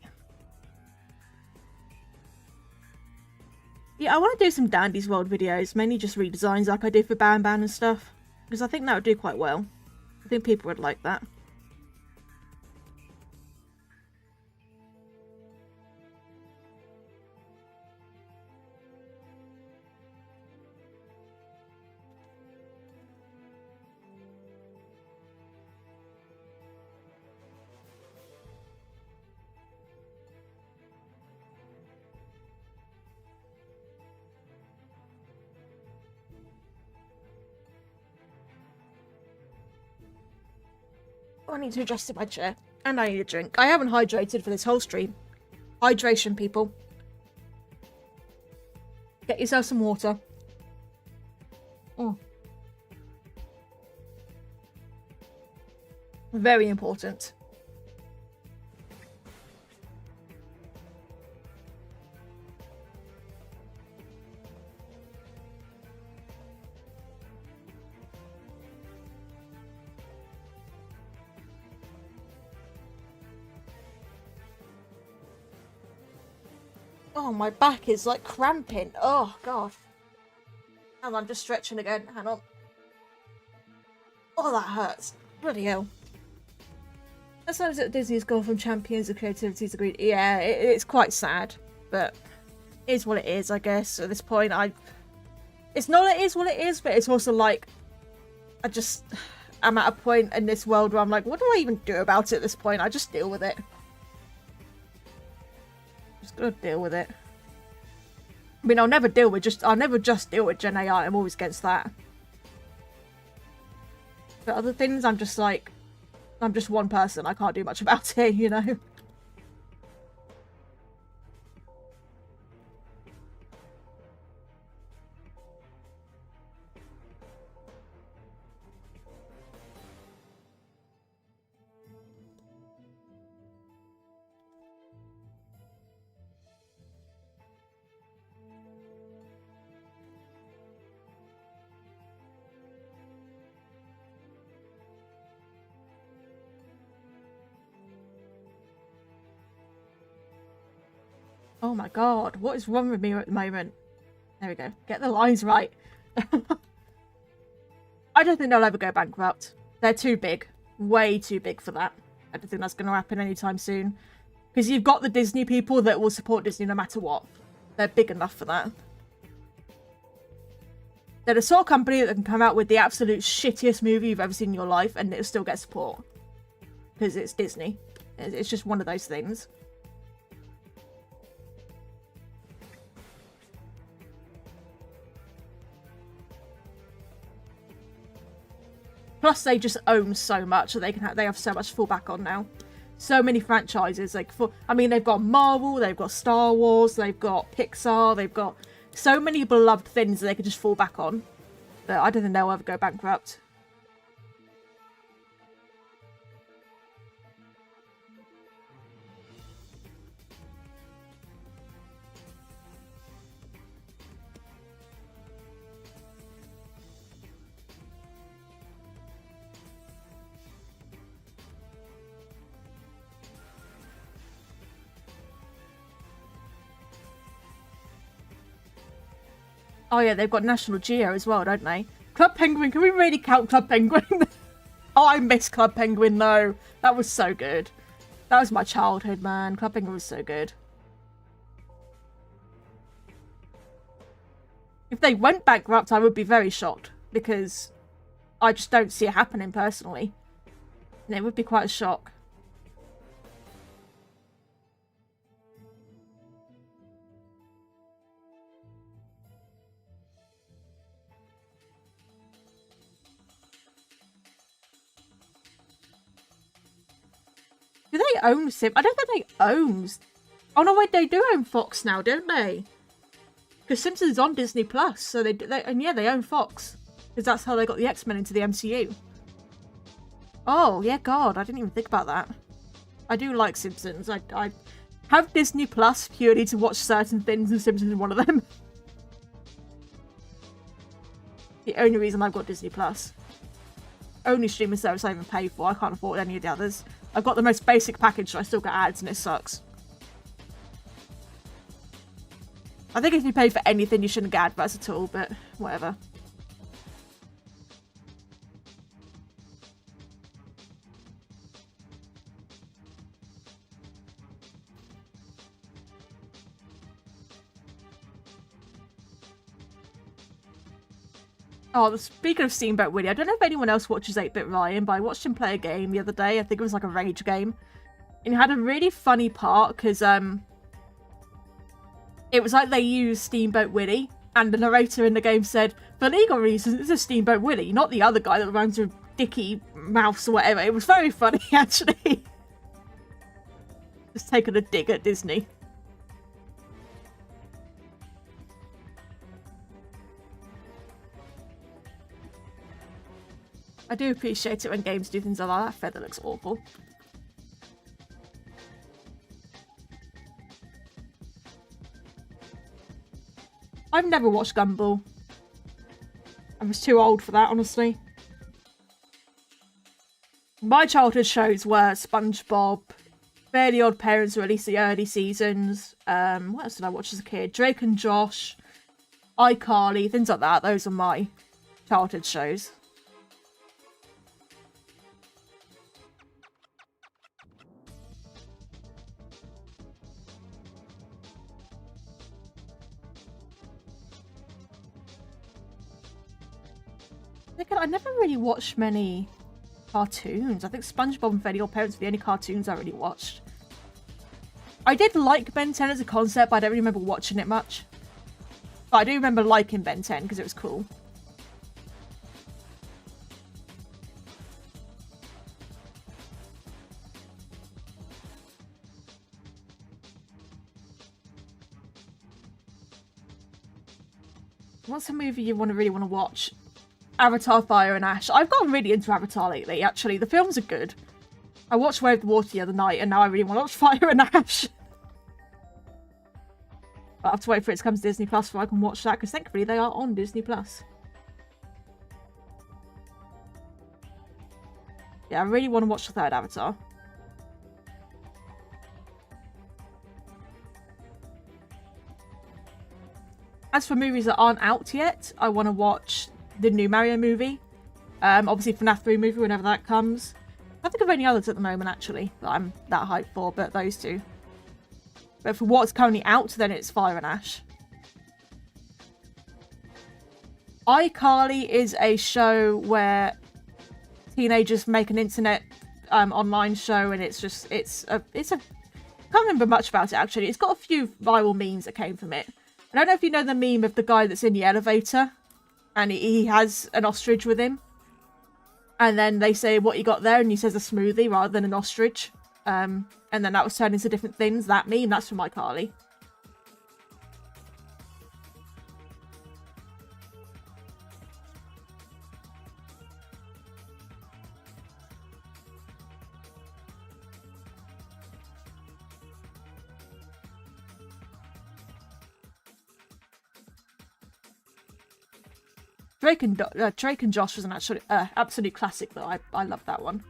Yeah, I want to do some Dandy's World videos, mainly just redesigns like I did for Ban and stuff. Because I think that would do quite well. I think people would like that. I need to adjust my chair. And I need a drink. I haven't hydrated for this whole stream. Hydration, people. Get yourself some water. Very important. Oh, my back is like cramping. Oh, God. Hang on, I'm just stretching again. Hang on. Oh, that hurts. Bloody hell. That sounds like Disney's gone from champions of creativity to greed. Yeah, it's quite sad. But it is what it is, I guess. At this point, it's not it is what it is, but it's also like... I'm at a point in this world where I'm like, what do I even do about it at this point? I just deal with it. Just gotta deal with it. I mean, I'll never just deal with Gen AI. I'm always against that. But other things, I'm just like, I'm just one person. I can't do much about it, you know? Oh my god, what is wrong with me at the moment? There we go. Get the lines right. I don't think they'll ever go bankrupt. They're too big. Way too big for that. I don't think that's going to happen anytime soon. Because you've got the Disney people that will support Disney no matter what. They're big enough for that. They're the sort of company that can come out with the absolute shittiest movie you've ever seen in your life and it'll still get support. Because it's Disney. It's just one of those things. Plus, they just own so much that they have so much to fall back on now. So many franchises. I mean, they've got Marvel, they've got Star Wars, they've got Pixar, they've got so many beloved things that they can just fall back on. But I don't think they'll ever go bankrupt. Oh yeah, they've got National Geo as well, don't they? Club Penguin, can we really count Club Penguin? Oh, I miss Club Penguin though. That was so good. That was my childhood, man. Club Penguin was so good. If they went bankrupt, I would be very shocked. Because I just don't see it happening personally. And it would be quite a shock. Do they own Sim? I don't think they own... Oh no, wait, they do own Fox now, don't they? Because Simpsons is on Disney Plus, so and yeah, they own Fox. Because that's how they got the X-Men into the MCU. Oh, yeah, God, I didn't even think about that. I do like Simpsons. have Disney Plus purely to watch certain things, and Simpsons is one of them. The only reason I've got Disney Plus. Only streaming service I even pay for. I can't afford any of the others. I've got the most basic package, so I still get ads, and it sucks. I think if you pay for anything, you shouldn't get adverts at all, but whatever. Oh, speaking of Steamboat Willie, I don't know if anyone else watches 8-Bit Ryan, but I watched him play a game the other day. I think it was like a rage game. And he had a really funny part, because it was like they used Steamboat Willie, and the narrator in the game said, for legal reasons, this is Steamboat Willie, not the other guy that runs with Dicky Mouse or whatever. It was very funny, actually. Just taking a dig at Disney. I do appreciate it when games do things like that. That feather looks awful. I've never watched Gumball. I was too old for that, honestly. My childhood shows were SpongeBob, Fairly Odd Parents, or at least the early seasons. What else did I watch as a kid? Drake and Josh, iCarly, things like that. Those are my childhood shows. I never really watched many cartoons. I think SpongeBob and Fairly Odd Parents were the only cartoons I really watched. I did like Ben 10 as a concept, but I don't really remember watching it much. But I do remember liking Ben 10 because it was cool. What's a movie you really want to watch? Avatar, Fire and Ash. I've gotten really into Avatar lately, actually. The films are good. I watched Way of the Water the other night, and now I really want to watch Fire and Ash. But I have to wait for it to come to Disney Plus before I can watch that, because thankfully they are on Disney Plus. Yeah, I really want to watch the third Avatar. As for movies that aren't out yet, I want to watch the new Mario movie. Obviously FNAF 3 movie whenever that comes. I don't think of any others at the moment, actually, that I'm that hyped for, but those two. But for what's currently out, then it's Fire and Ash. iCarly is a show where teenagers make an internet online show, and it's a I can't remember much about it, actually. It's got a few viral memes that came from it. I don't know if you know the meme of the guy that's in the elevator and he has an ostrich with him. And then they say what you got there, and he says a smoothie rather than an ostrich. And then that was turned into different things. That meme, that's from iCarly. Drake and Josh was an absolute classic, though. I love that one.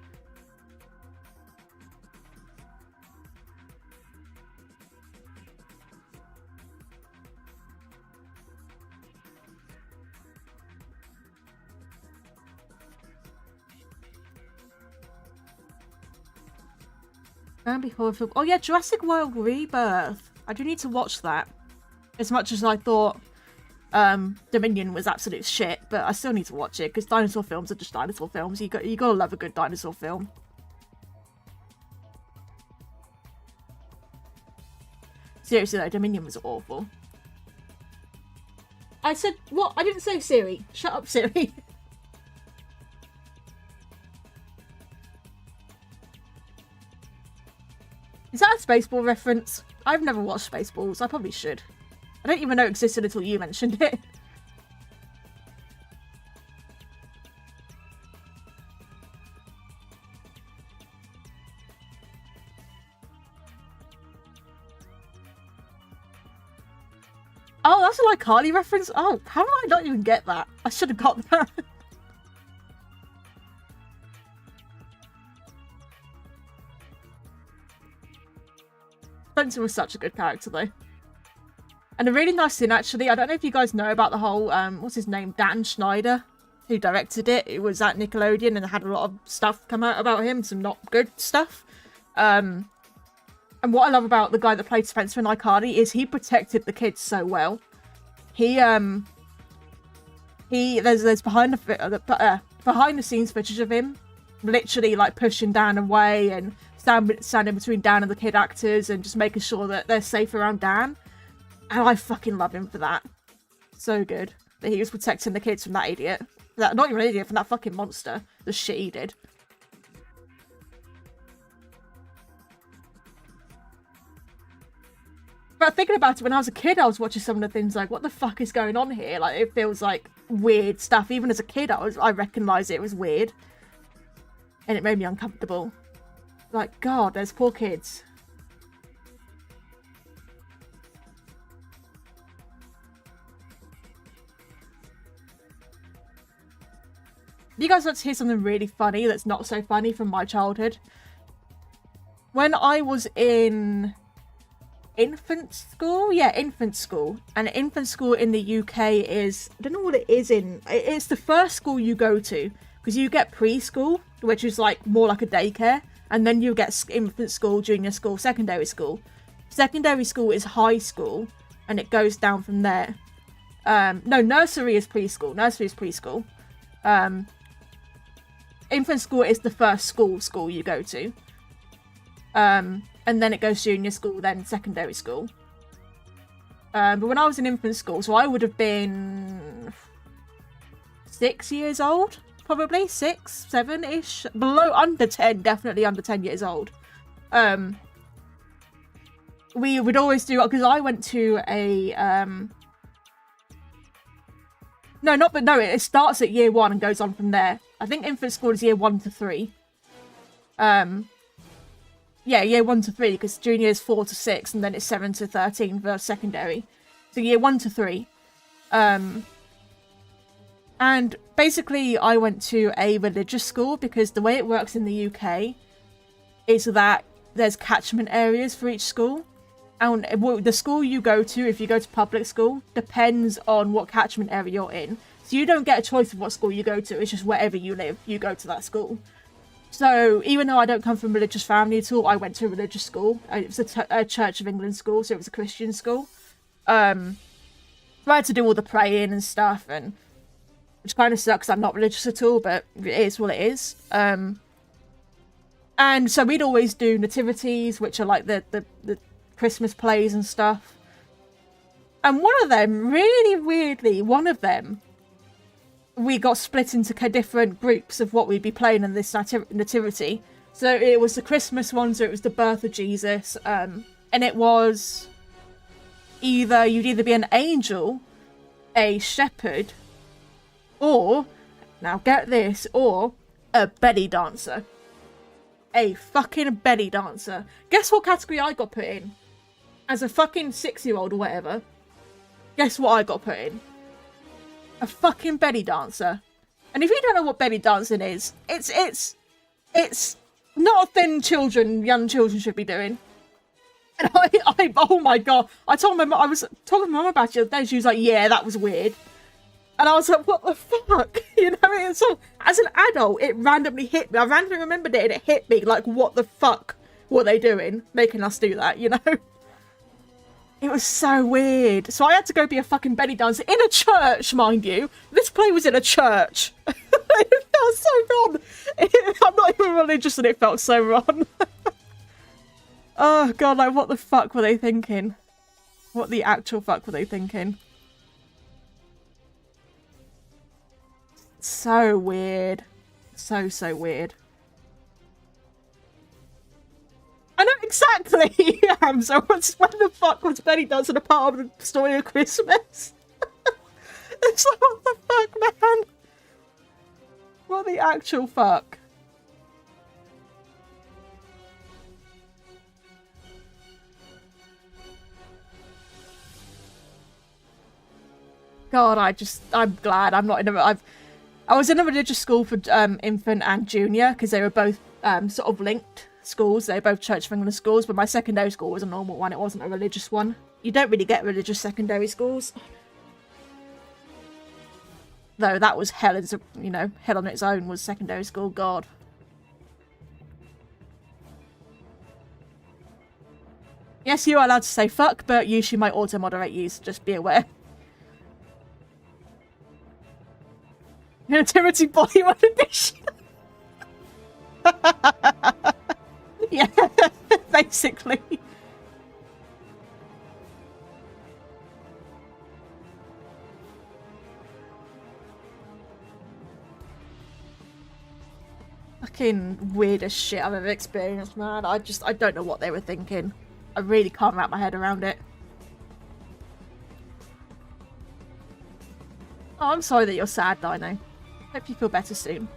Horror film. Oh yeah, Jurassic World Rebirth. I do need to watch that. As much as I thought Dominion was absolute shit, but I still need to watch it because dinosaur films are just dinosaur films. You gotta love a good dinosaur film. Seriously though, Dominion was awful. I said what? I didn't say Siri. Shut up, Siri. Is that a Spaceball reference? I've never watched Spaceballs. I probably should. I don't even know it existed until you mentioned it. Oh, that's a iCarly reference? Oh, how did I not even get that? I should have got that. Spencer was such a good character, though. And a really nice thing, actually, I don't know if you guys know about the whole, what's his name? Dan Schneider, who directed it. It was at Nickelodeon and had a lot of stuff come out about him, some not good stuff. And what I love about the guy that played Spencer in iCarly is he protected the kids so well. There's behind the scenes footage of him literally like pushing Dan away and standing between Dan and the kid actors and just making sure that they're safe around Dan. And I fucking love him for that. So good that he was protecting the kids from that idiot. Not even an idiot, from that fucking monster. The shit he did. But thinking about it, when I was a kid, I was watching some of the things like, what the fuck is going on here? Like, it feels like weird stuff. Even as a kid, I recognised it was weird. And it made me uncomfortable. Like, God, there's poor kids. You guys want to hear something really funny that's not so funny from my childhood? When I was in infant school? Yeah, infant school. And infant school in the UK is... I don't know what it is in... It's the first school you go to. Because you get preschool, which is like more like a daycare. And then you get infant school, junior school, secondary school. Secondary school is high school. And it goes down from there. No, nursery is preschool. Nursery is preschool. Infant school is the first school you go to. And then it goes junior school, then secondary school. But when I was in infant school, so I would have been 6 years old, probably 6, 7-ish, under 10, definitely under 10 years old. We would always do, because I went to a it starts at year 1 and goes on from there. I think infant school is year 1 to 3. Yeah, year 1 to 3, because junior is 4 to 6, and then it's 7 to 13 for secondary. So year 1 to 3. And basically, I went to a religious school, because the way it works in the UK is that there's catchment areas for each school. And the school you go to, if you go to public school, depends on what catchment area you're in. So you don't get a choice of what school you go to. It's just wherever you live, you go to that school. So even though I don't come from a religious family at all, I went to a religious school. It was a Church of England school, so it was a Christian school. So I had to do all the praying and stuff, and which kind of sucks. I'm not religious at all, but it is what it is. And so we'd always do nativities, which are like the Christmas plays and stuff. And one of them, really weirdly, we got split into different groups of what we'd be playing in this nativity. So it was the Christmas one, so it was the birth of Jesus. And it was you'd either be an angel, a shepherd, or, now get this, or a belly dancer. A fucking belly dancer. Guess what category I got put in? As a fucking 6-year-old or whatever. Guess what I got put in? A fucking belly dancer. And if you don't know what belly dancing is, it's not a thing young children should be doing. And I oh my god, I was talking to my mum about it the other day. She was like, "Yeah, that was weird," and I was like, "What the fuck?" You know. And so as an adult, it randomly hit me. I randomly remembered it, and it hit me like, "What the fuck were they doing, making us do that?" You know. It was so weird. So I had to go be a fucking belly dancer in a church, mind you. This play was in a church. It felt so wrong. I'm not even religious and it felt so wrong. Oh god, like what the fuck were they thinking? What the actual fuck were they thinking? So weird. So weird. I know exactly. So when the fuck was belly dancing a part of the story of Christmas? It's like, what the fuck, man? What the actual fuck? God, I'm glad I'm not in a. I was in a religious school for infant and junior because they were both sort of linked schools. They were both Church of England schools, but my secondary school was a normal one. It wasn't a religious one. You don't really get religious secondary schools. Though that was hell, as you know, hell on its own was secondary school. God. Yes, you are allowed to say fuck, but usually might auto-moderate you, so just be aware. Nativity body edition. Yeah, basically. Fucking weirdest shit I've ever experienced, man. I don't know what they were thinking. I really can't wrap my head around it. Oh, I'm sorry that you're sad, Dino. Hope you feel better soon.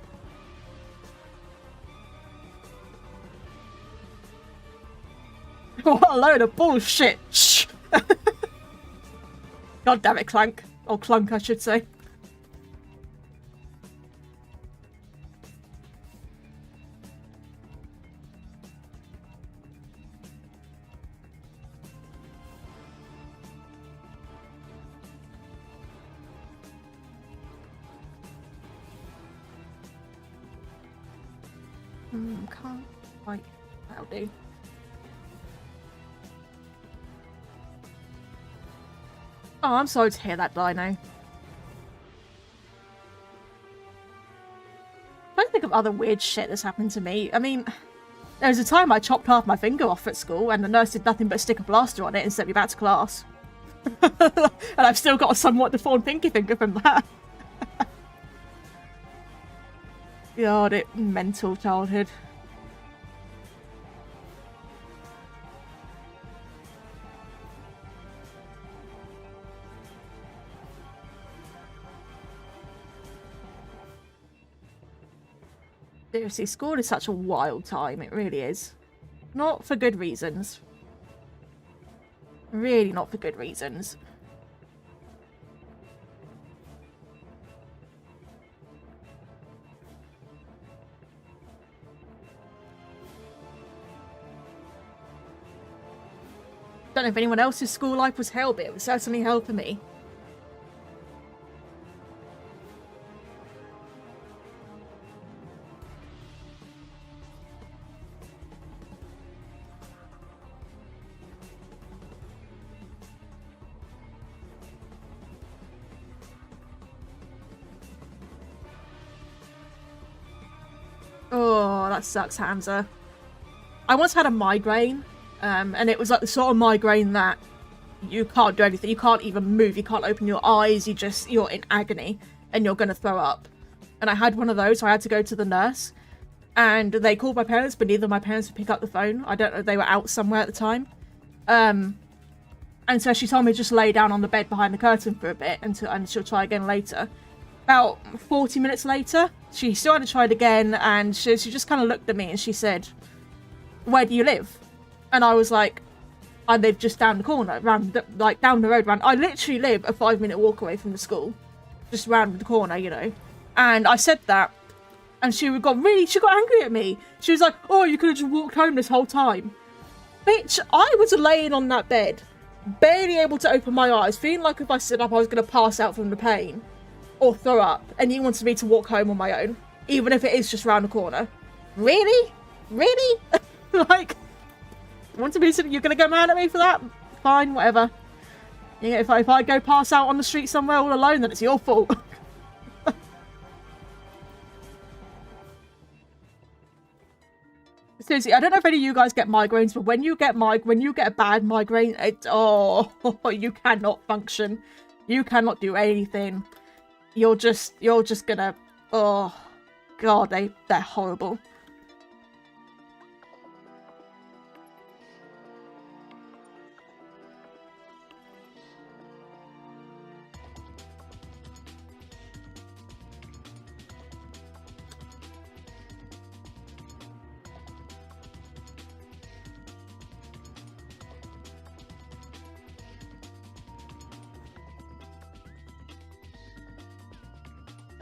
What a load of bullshit! Shh. God damn it, Clank. Or Clunk, I should say. Can't quite. That'll do. Oh, I'm sorry to hear that, Dino. I don't think of other weird shit that's happened to me. I mean, there was a time I chopped half my finger off at school and the nurse did nothing but stick a plaster on it and sent me back to class. And I've still got a somewhat deformed pinky finger from that. God, mental childhood. Seriously, school is such a wild time, it really is. Not for good reasons. Really not for good reasons. Don't know if anyone else's school life was hell, but it was certainly hell for me. Oh, that sucks, Hamza. I once had a migraine. And it was like the sort of migraine that you can't do anything. You can't even move. You can't open your eyes. You're in agony and you're going to throw up. And I had one of those, so I had to go to the nurse. And they called my parents, but neither of my parents would pick up the phone. I don't know, they were out somewhere at the time. And so she told me to just lay down on the bed behind the curtain for a bit and she'll try again later. About 40 minutes later, she still had to try it again, and she just kind of looked at me and she said, "Where do you live?" And I was like, I live just down the corner, down the road. I literally live a 5-minute walk away from the school. Just round the corner, you know. And I said that, and she got angry at me. She was like, "Oh, you could have just walked home this whole time." Bitch, I was laying on that bed, barely able to open my eyes, feeling like if I stood up I was going to pass out from the pain. Or throw up. And you wanted me to walk home on my own. Even if it is just round the corner. Really? Really? Like... Want to be? You're gonna go mad at me for that? Fine, whatever. Yeah, if I go pass out on the street somewhere all alone, then it's your fault. Seriously, I don't know if any of you guys get migraines, but when you get a bad migraine, you cannot function. You cannot do anything. You're just gonna, oh god, they're horrible.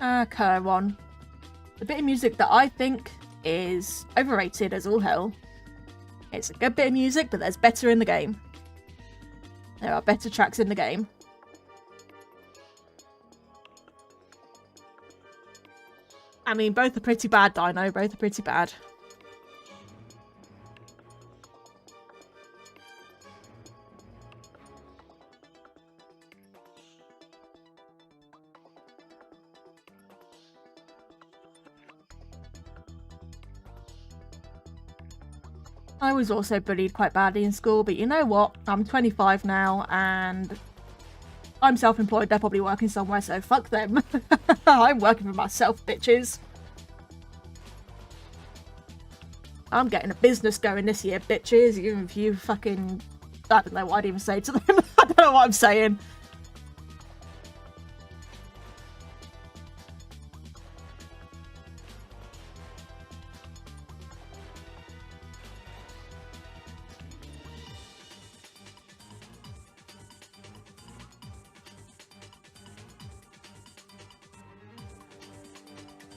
Color one. The bit of music that I think is overrated as all hell. It's a good bit of music, but there's better in the game. There are better tracks in the game. I mean, both are pretty bad, Dino. Both are pretty bad. I was also bullied quite badly in school, but you know what? I'm 25 now, and I'm self-employed. They're probably working somewhere, so fuck them. I'm working for myself, bitches. I'm getting a business going this year, bitches. Even if you fucking... I don't know what I'd even say to them. I don't know what I'm saying.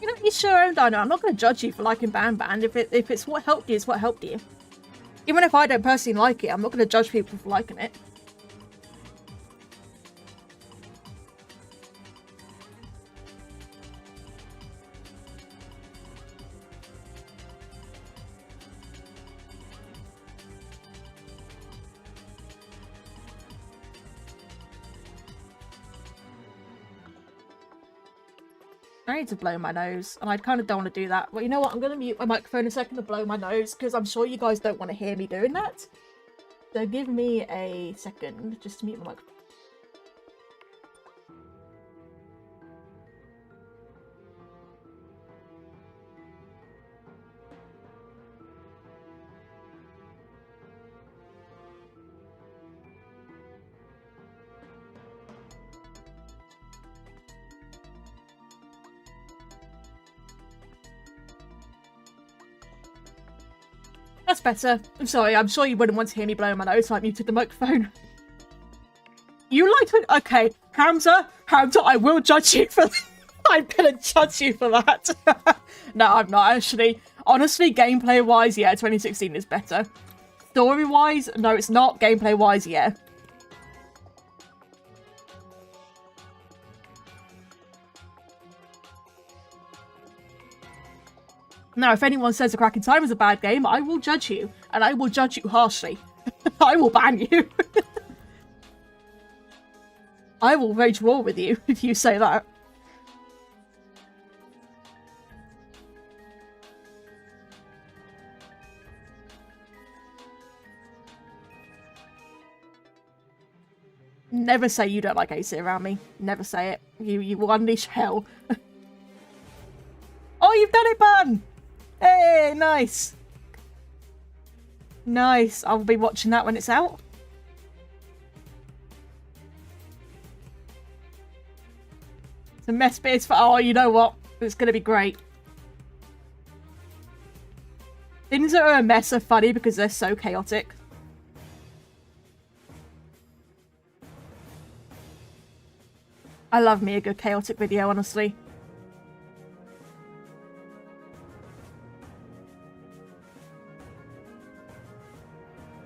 You know, you sure own Dino. I'm not going to judge you for liking Band Band. If it's what helped you, it's what helped you. Even if I don't personally like it, I'm not going to judge people for liking it. I need to blow my nose, and I kind of don't want to do that. Well, you know what? I'm going to mute my microphone a second to blow my nose, because I'm sure you guys don't want to hear me doing that. So give me a second just to mute my microphone. That's better. I'm sorry, I'm sure you wouldn't want to hear me blowing my nose, so I muted the microphone. You liked it? Okay, Hamza, I will judge you for that. I'm gonna judge you for that. No, I'm not actually. Honestly, gameplay-wise, yeah, 2016 is better. Story-wise, no, it's not. Gameplay-wise, yeah. Now, if anyone says A Crack in Time is a bad game, I will judge you. And I will judge you harshly. I will ban you. I will wage war with you if you say that. Never say you don't like AC around me. Never say it. You will unleash hell. Oh, you've done it, Ban! Hey, nice. Nice. I'll be watching that when it's out. It's a mess, but it's for... Oh, you know what? It's going to be great. Things that are a mess are funny because they're so chaotic. I love me a good chaotic video, honestly.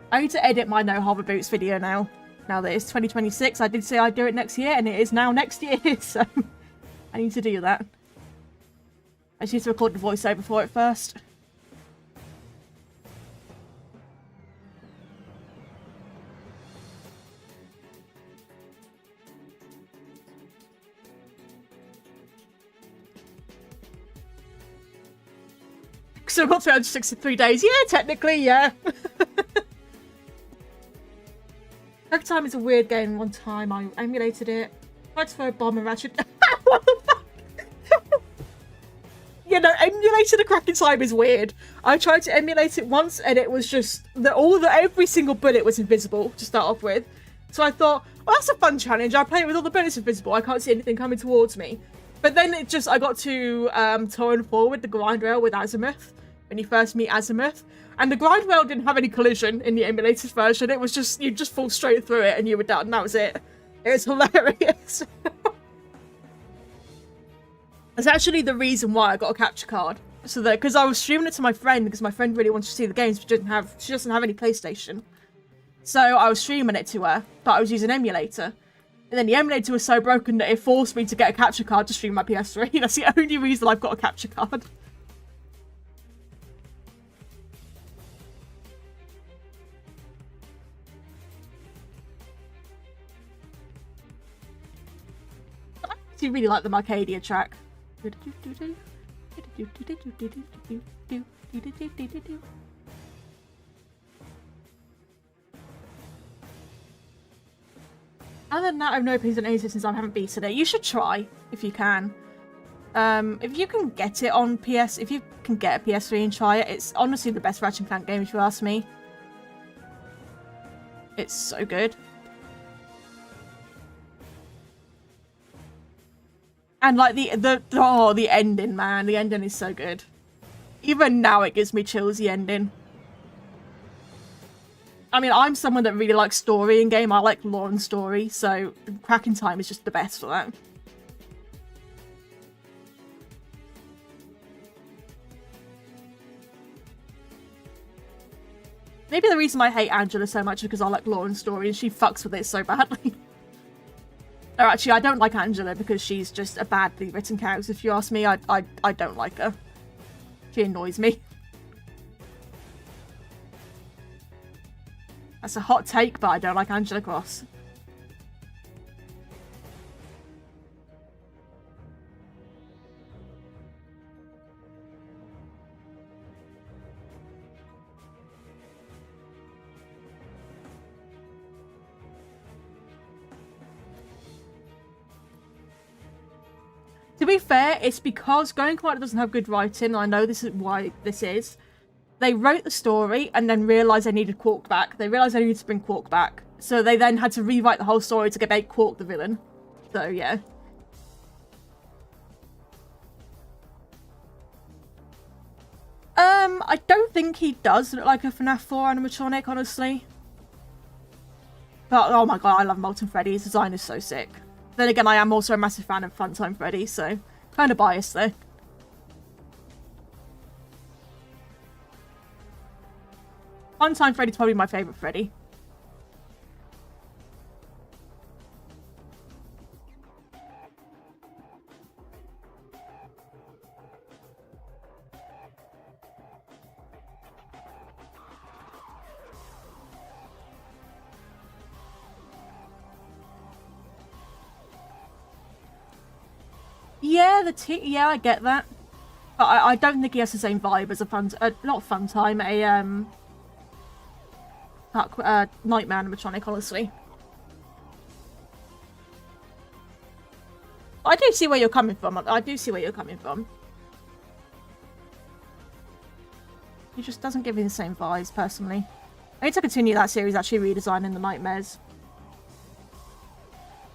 I need to edit my No Hover Boots video now. Now that it's 2026, I did say I'd do it next year, and it is now next year, so I need to do that. I just need to record the voiceover for it first. So I've got 363 days. Yeah, technically, yeah. Every time it's a weird game. One time I emulated it. Tried to throw a bomb and ratchet. What the fuck? You know, emulating A Crack in Time is weird. I tried to emulate it once and it was just every single bullet was invisible to start off with. So I thought, well, that's a fun challenge. I play it with all the bullets invisible. I can't see anything coming towards me. But then I got to Toon forward the grind rail with Azimuth when you first meet Azimuth. And the grind rail didn't have any collision in the emulated version. It was just, you just fall straight through it and you were done. That was it. It was hilarious. That's actually the reason why I got a capture card. So that, because I was streaming it to my friend, because my friend really wanted to see the games, but she doesn't have any PlayStation. So I was streaming it to her, but I was using an emulator. And then the emulator was so broken that it forced me to get a capture card to stream my PS3. That's the only reason I've got a capture card. I actually really like the Arcadia track. Other than that, I've no opinions on any since I haven't beaten it. You should try, if you can. If you can get it on if you can get a PS3 and try it, it's honestly the best Ratchet & Clank game if you ask me. It's so good. And like the ending, man. The ending is so good. Even now it gives me chills, the ending. I mean, I'm someone that really likes story in game. I like lore and story, so Cracking Time is just the best for that. Maybe the reason I hate Angela so much is because I like lore and story, and she fucks with it so badly. Or actually, I don't like Angela because she's just a badly written character. If you ask me, I don't like her. She annoys me. That's a hot take, but I don't like Angela Cross. To be fair, it's because Going Quiet doesn't have good writing. I know this is why this is. They wrote the story and then realised they needed Quark back. They realised they needed to bring Quark back. So they then had to rewrite the whole story to make Quark the villain. So, yeah. I don't think he does look like a FNAF 4 animatronic, honestly. But, oh my god, I love Molten Freddy. His design is so sick. Then again, I am also a massive fan of Funtime Freddy, so kind of biased there. Funtime Freddy's probably my favourite Freddy. Yeah, yeah, I get that. But I don't think he has the same vibe as a not Funtime, Nightmare animatronic, honestly. I do see where you're coming from. I do see where you're coming from. He just doesn't give me the same vibes, personally. I need to continue that series, actually redesigning the nightmares.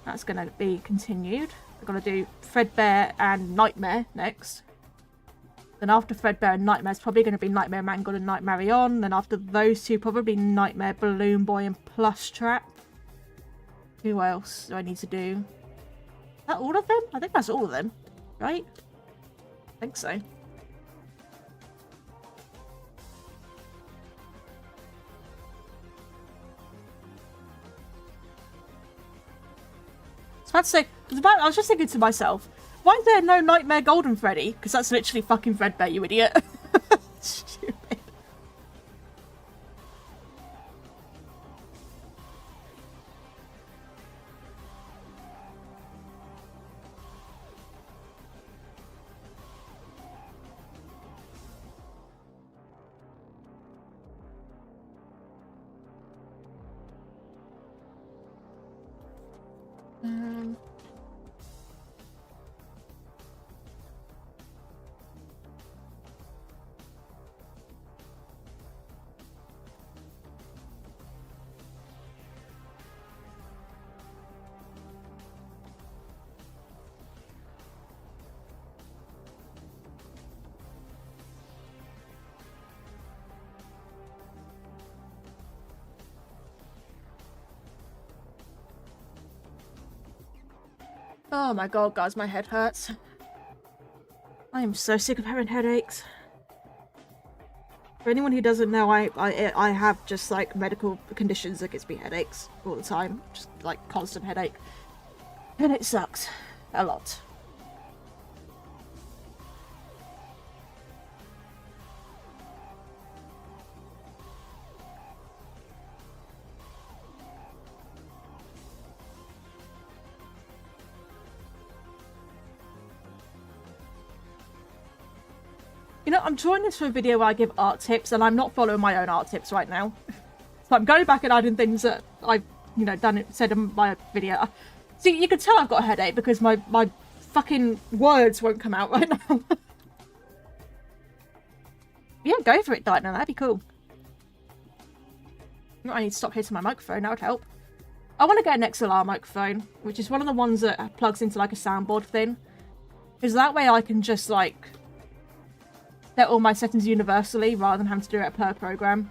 That's going to be continued. We're going to do Fredbear and Nightmare next. Then after Fredbear and Nightmare, it's probably going to be Nightmare Mangle and Nightmare On. Then after those two, probably Nightmare Balloon Boy and Plush Trap. Who else do I need to do? Is that all of them? I think that's all of them, right? I think so. I was just thinking to myself, why is there no Nightmare Golden Freddy? Because that's literally fucking Fredbear, you idiot. Stupid. Oh my god, guys, my head hurts. I am so sick of having headaches. For anyone who doesn't know, I have just like medical conditions that gives me headaches all the time. Just like constant headache. And it sucks. A lot. You know, I'm drawing this for a video where I give art tips, and I'm not following my own art tips right now. So I'm going back and adding things that I've, you know, said in my video. See, you can tell I've got a headache because my fucking words won't come out right now. Yeah, go for it, Dinah. That'd be cool. I need to stop hitting my microphone. That would help. I want to get an XLR microphone, which is one of the ones that plugs into like a soundboard thing. Because that way I can just like set all my settings universally rather than having to do it per program.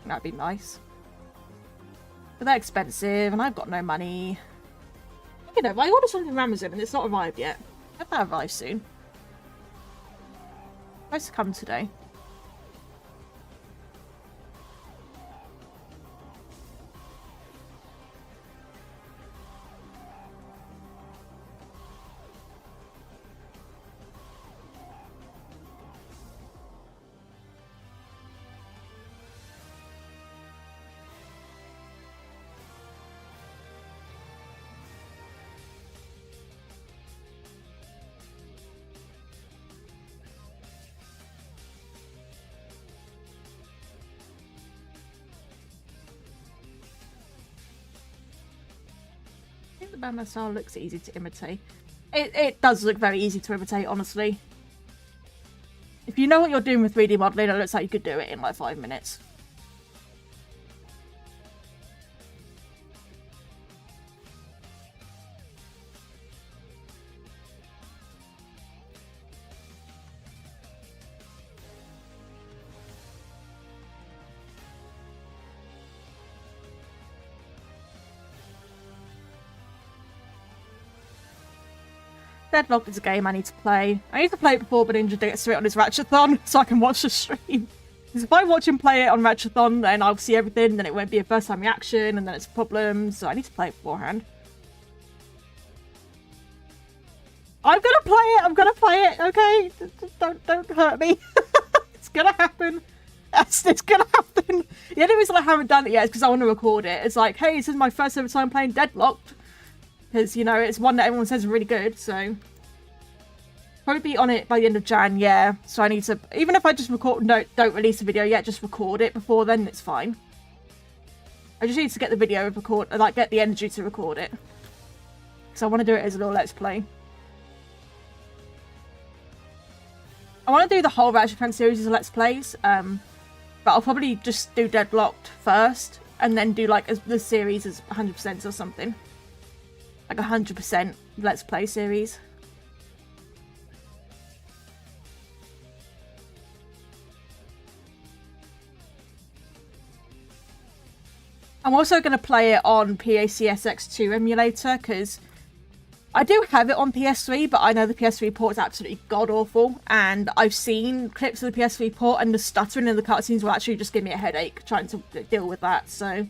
That'd be nice. But they're expensive and I've got no money. You know, I ordered something from Amazon and it's not arrived yet. Hope that arrives soon. Supposed to come today. The Batman style looks easy to imitate. It does look very easy to imitate, honestly. If you know what you're doing with 3D modelling, it looks like you could do it in like 5 minutes. Deadlocked is a game I need to play. I need to play it before Ninja gets to it on his Ratchathon so I can watch the stream. Because if I watch him play it on Ratchathon, then I'll see everything, then it won't be a first time reaction, and then it's a problem, so I need to play it beforehand. I'm gonna play it! I'm gonna play it, okay? Don't hurt me. It's gonna happen. It's gonna happen. The only reason I haven't done it yet is because I want to record it. It's like, hey, this is my first ever time playing Deadlocked. Because, you know, it's one that everyone says is really good, so... Probably be on it by the end of Jan, yeah. So I need to... Even if I just record... No, don't release the video yet, just record it before then, it's fine. I just need to get the video record... Like, get the energy to record it. Because I want to do it as a little Let's Play. I want to do the whole Ratchet Clank series as a Let's Plays, but I'll probably just do Deadlocked first, and then do, like, the series as 100% or something. Like 100% Let's Play series. I'm also going to play it on PACSX2 emulator, because I do have it on PS3, but I know the PS3 port is absolutely god-awful, and I've seen clips of the PS3 port, and the stuttering in the cutscenes will actually just give me a headache trying to deal with that, so...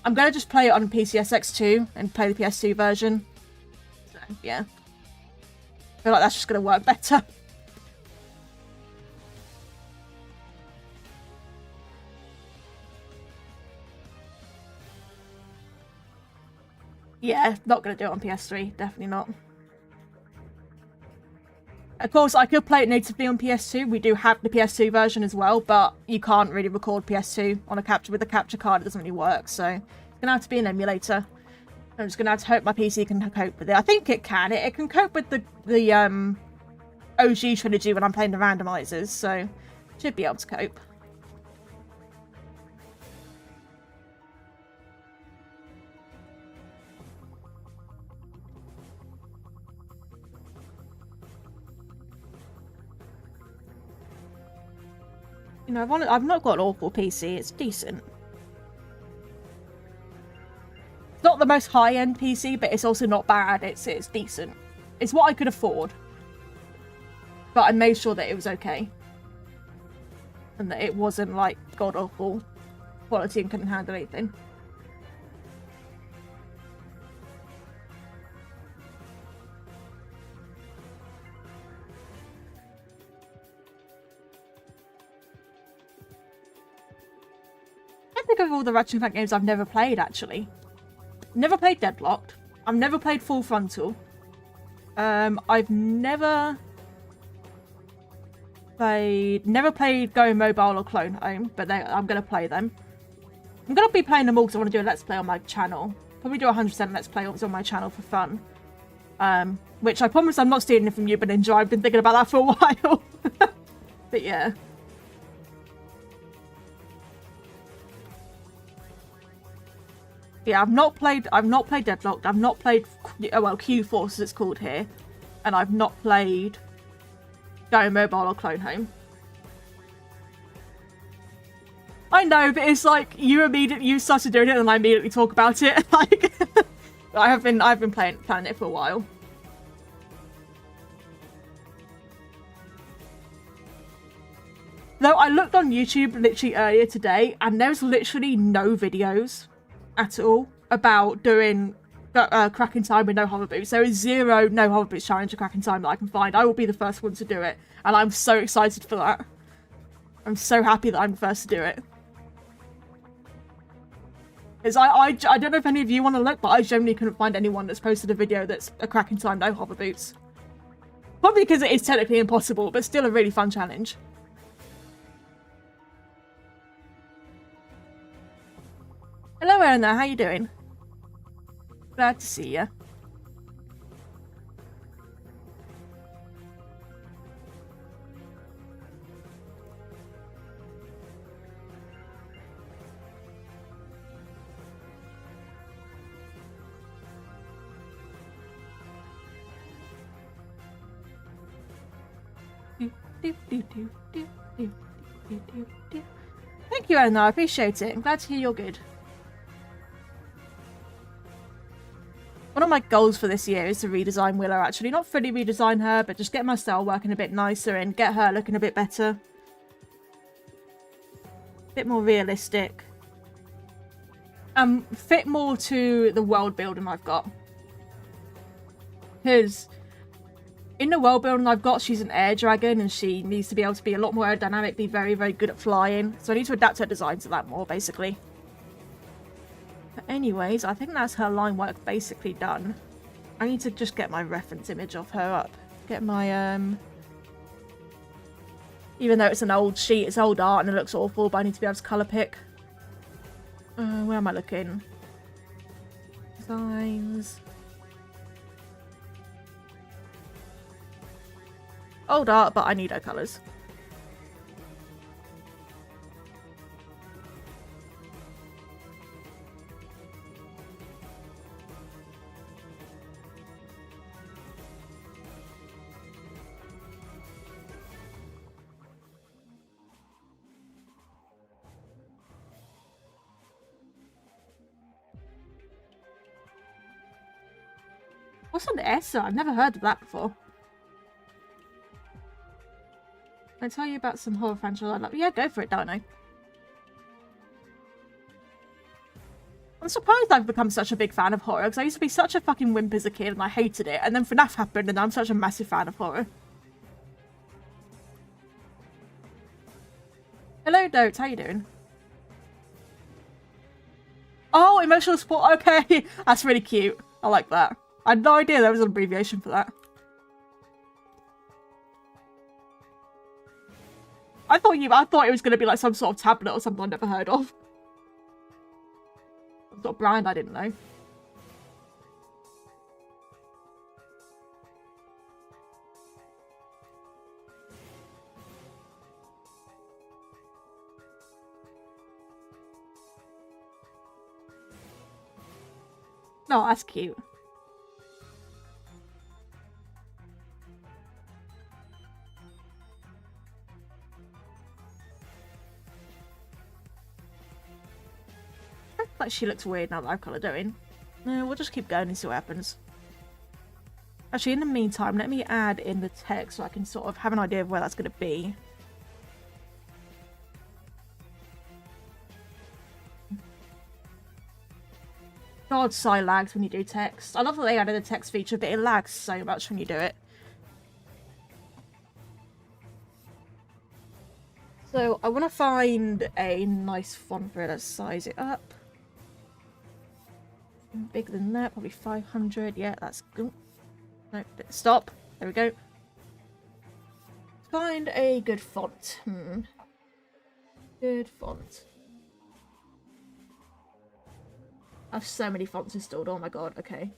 I'm going to just play it on PCSX2 and play the PS2 version. So, yeah. I feel like that's just going to work better. Yeah, not going to do it on PS3. Definitely not. Of course, I could play it natively on PS2. We do have the PS2 version as well, but you can't really record PS2 on a capture with a capture card. It doesn't really work, so it's going to have to be an emulator. I'm just going to have to hope my PC can cope with it. I think it can. It can cope with the OG trilogy when I'm playing the randomizers, so should be able to cope. You know, I've not got an awful PC. It's decent. It's not the most high-end PC, but it's also not bad. It's decent. It's what I could afford. but I made sure that it was okay. And that it wasn't, like, god-awful quality and couldn't handle anything. I think of all the Ratchet & Clank games I've never played, actually. Never played Deadlocked. I've never played Full Frontal. I've never played Going Mobile or Clone Home, but I'm going to play them. I'm going to be playing them all because I want to do a Let's Play on my channel. Probably do 100% Let's Play on my channel for fun. Which I promise I'm not stealing it from you, but enjoy. I've been thinking about that for a while. But yeah. Yeah, I've not played Deadlocked. I've not played, well, Q-Force as it's called here. And I've not played Going Mobile or Clone Home. I know, but it's like you started doing it and I immediately talk about it. Like I've been planning it for a while. Though I looked on YouTube literally earlier today and there's literally no videos at all about doing cracking time with no hover boots. There is zero no hover boots challenge or cracking time that I can find. I will be the first one to do it, and I'm so excited for that. I'm so happy that I'm the first to do it. Because I don't know if any of you want to look, but I genuinely couldn't find anyone that's posted a video that's a cracking time no hover boots. Probably because it is technically impossible, but still a really fun challenge. Hello, Erna. How you doing? Glad to see you. Thank you, Erna. I appreciate it. I'm glad to hear you're good. One of my goals for this year is to redesign Willow, actually. Not fully redesign her, but just get my style working a bit nicer and get her looking a bit better. A bit more realistic. Fit more to the world building I've got. Because in the world building I've got, she's an air dragon and she needs to be able to be a lot more aerodynamic, be very, very good at flying. So I need to adapt her design to that more, basically. But anyways, I think that's her line work basically done. I need to just get my reference image of her up. Get my, even though it's an old sheet, it's old art and it looks awful, but I need to be able to colour pick. Where am I looking? Designs. Old art, but I need her colours. What's an ESSA? I've never heard of that before. Can I tell you about some horror franchise I love? Yeah, go for it, don't I? I'm surprised I've become such a big fan of horror, because I used to be such a fucking wimp as a kid and I hated it, and then FNAF happened and I'm such a massive fan of horror. Hello, Dotes, how you doing? Oh, emotional support, okay. That's really cute. I like that. I had no idea there was an abbreviation for that. I thought it was going to be like some sort of tablet or something I'd never heard of. Some sort of brand I didn't know. No, that's cute. Like she looks weird now that I've colored her in. No, we'll just keep going and see what happens. Actually, in the meantime, let me add in the text so I can sort of have an idea of where that's going to be. God, so lags when you do text. I love that they added a text feature, but it lags so much when you do it. So I want to find a nice font for it. Let's size it up. Bigger than that, probably 500. Yeah, that's good. No, stop. There we go. Find a good font. Good font. I have so many fonts installed. Oh my god. Okay.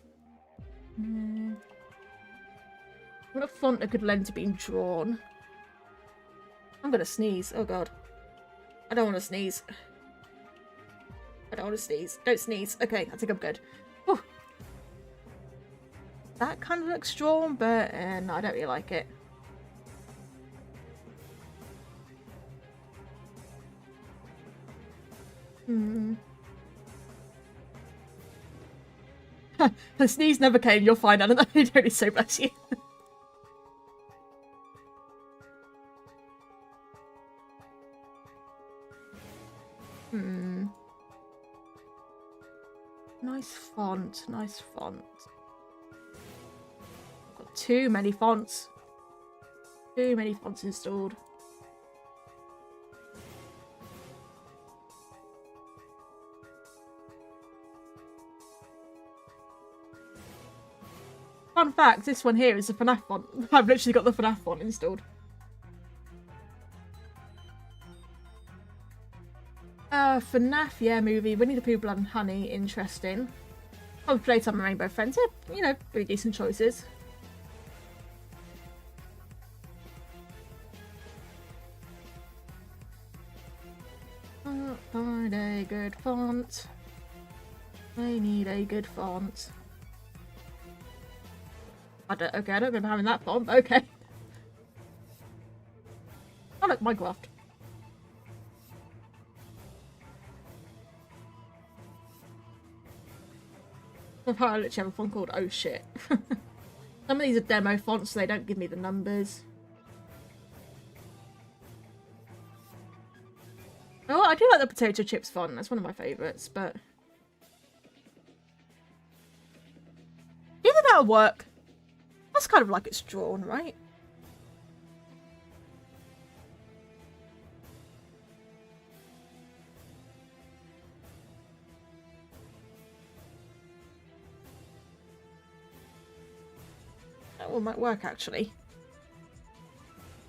What a font that could lend to being drawn. I'm gonna sneeze. Oh god. I don't want to sneeze. I don't want to sneeze. Don't sneeze. Okay, I think I'm good. Whew. That kind of looks drawn, but no, I don't really like it. The sneeze never came. You're fine, Alan. I don't need so bless you. Nice font. Nice font. I've got too many fonts. Too many fonts installed. Fun fact, this one here is a FNAF font. I've literally got the FNAF font installed. FNAF, yeah, movie. Winnie the Pooh, Blood and Honey, interesting. I've played some Rainbow Friends. Yeah, you know, pretty decent choices. Find a good font. I need a good font. Okay, I don't remember having that font, but okay. Oh look, Minecraft. I literally have a font called Oh Shit. Some of these are demo fonts, so they don't give me the numbers. Oh, I do like the potato chips font. That's one of my favourites, but either that'll work. That's kind of like it's drawn, right? That one might work, actually.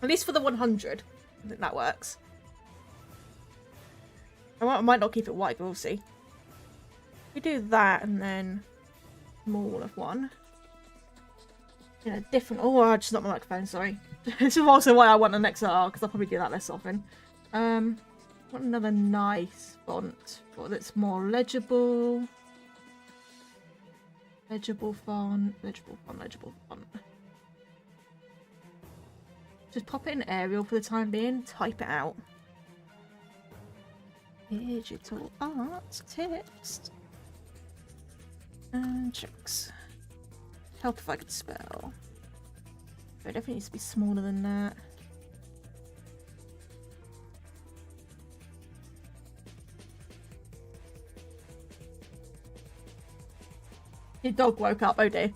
At least for the 100. I think that works. I might not keep it white, but we'll see. We do that and then small of one. In a different... Oh, I just not my microphone, sorry. This is also why I want an XLR, because I'll probably do that less often. Want another nice font that's more legible. Legible font, legible font, legible font. Just pop it in Arial for the time being. Type it out. Digital art text. And tricks. Help if I could spell. It definitely needs to be smaller than that. Your dog woke up, oh dear.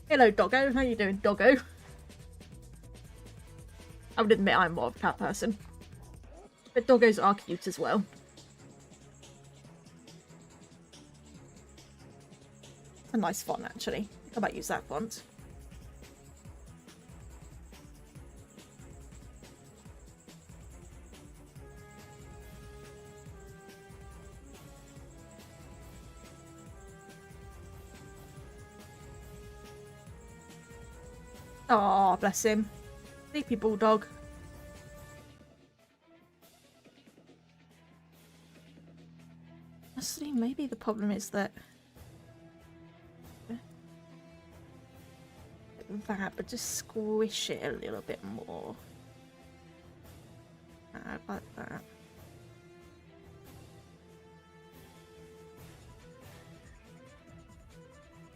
Hello, doggo. How you doing, doggo? I would admit I'm more of a cat person. But doggos are cute as well. A nice font, actually. I might use that font. Oh, bless him. Sleepy bulldog. Honestly, maybe the problem is that but just squish it a little bit more. Like that.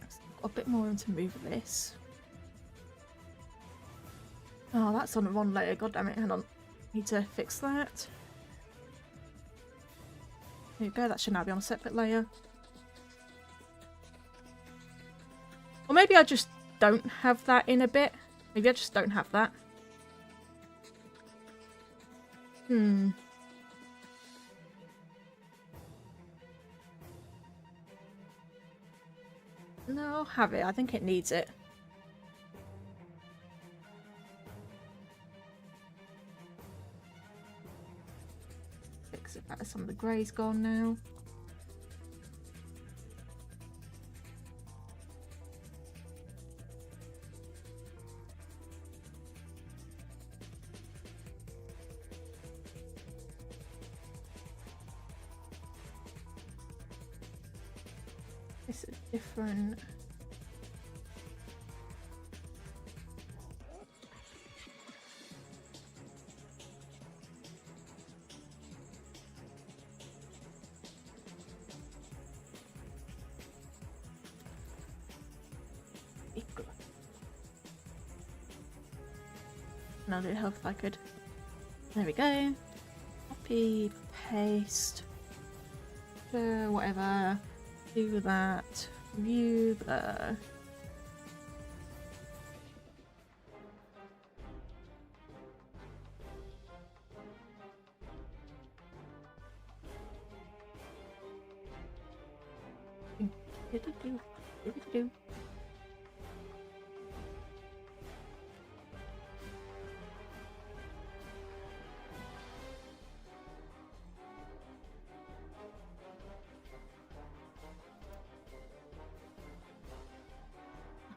That's not a bit more room to move this. Oh, that's on one layer. God damn it. Hang on. Need to fix that. There you go. That should now be on a separate layer. Or maybe I just don't have that in a bit. Maybe I just don't have that. No, I'll have it. I think it needs it. Fix it better. Some of the grey's gone now. This is different. Now do help if I could. There we go. Copy, paste, whatever. Do that. View the.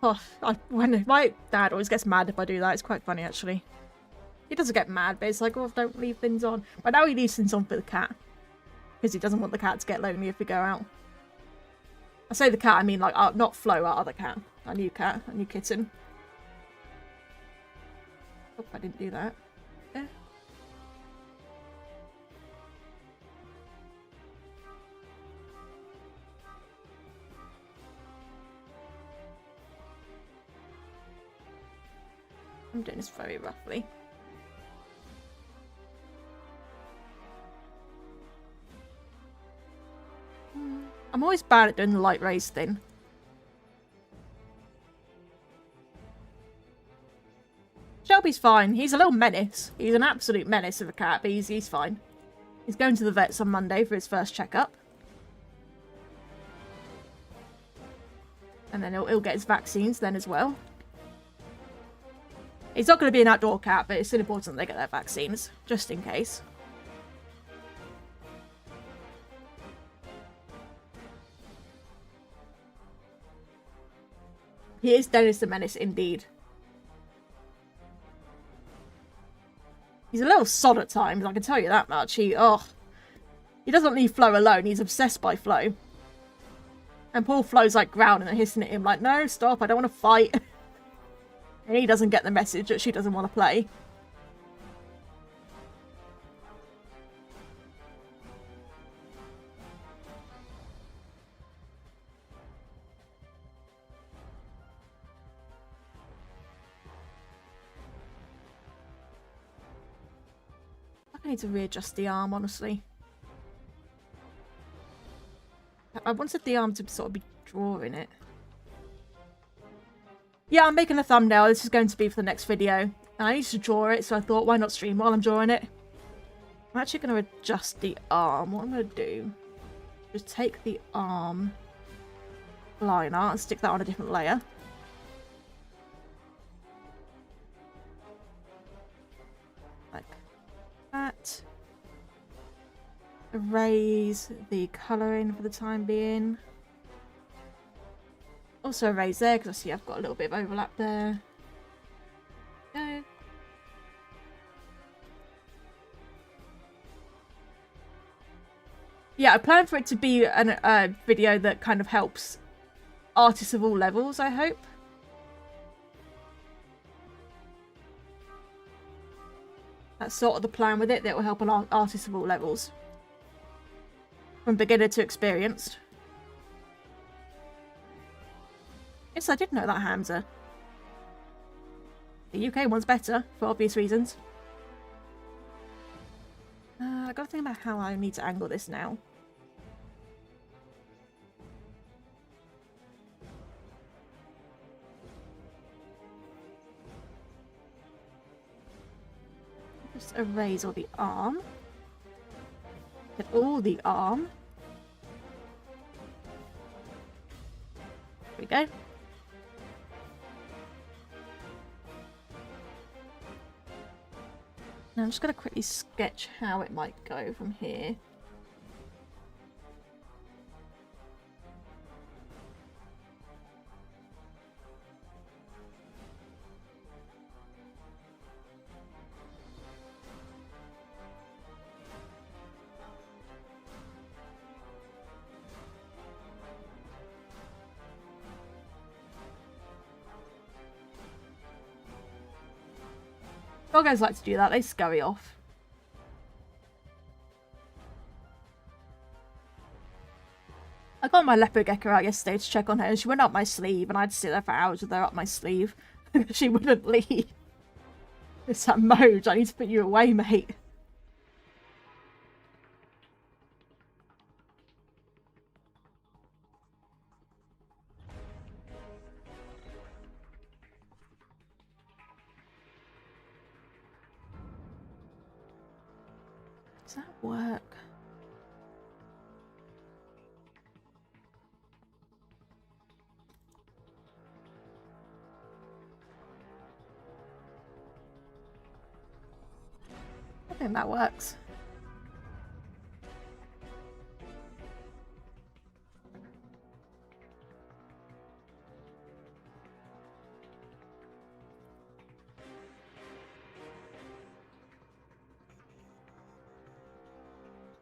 Oh, when my dad always gets mad if I do that. It's quite funny, actually. He doesn't get mad, but it's like, oh, don't leave things on. But now he leaves things on for the cat. Because he doesn't want the cat to get lonely if we go out. I say the cat, I mean, like, not Flo, our other cat. Our new cat, our new kitten. Hope I didn't do that. Yeah. I'm doing this very roughly. I'm always bad at doing the light rays thing. Shelby's fine. He's a little menace. He's an absolute menace of a cat, but he's fine. He's going to the vets on Monday for his first checkup. And then he'll get his vaccines then as well. He's not going to be an outdoor cat, but it's still important they get their vaccines, just in case. He is Dennis the Menace, indeed. He's a little sod at times, I can tell you that much. He doesn't leave Flo alone. He's obsessed by Flo. And poor Flo's like growling and hissing at him like, no, stop, I don't want to fight. And he doesn't get the message that she doesn't want to play. I need to readjust the arm, honestly. I wanted the arm to sort of be drawing it. Yeah, I'm making a thumbnail. This is going to be for the next video. And I need to draw it, so I thought, why not stream while I'm drawing it? I'm actually going to adjust the arm. What I'm going to do is take the arm liner and stick that on a different layer. Like that. Erase the colouring for the time being. Also erase there because I see I've got a little bit of overlap there. Go. Yeah, I plan for it to be a video that kind of helps artists of all levels, I hope. That's sort of the plan with it, that will help an artist of all levels. From beginner to experienced. Yes, I did know that, Hamza. The UK one's better, for obvious reasons. I gotta think about how I need to angle this now. Just erase all the arm. Get all the arm. There we go. Now I'm just going to quickly sketch how it might go from here. Doggos like to do that, they scurry off. I got my leopard gecko out yesterday to check on her and she went up my sleeve and I had to sit there for hours with her up my sleeve. She wouldn't leave. It's that mode, I need to put you away, mate. Does that work? I think that works.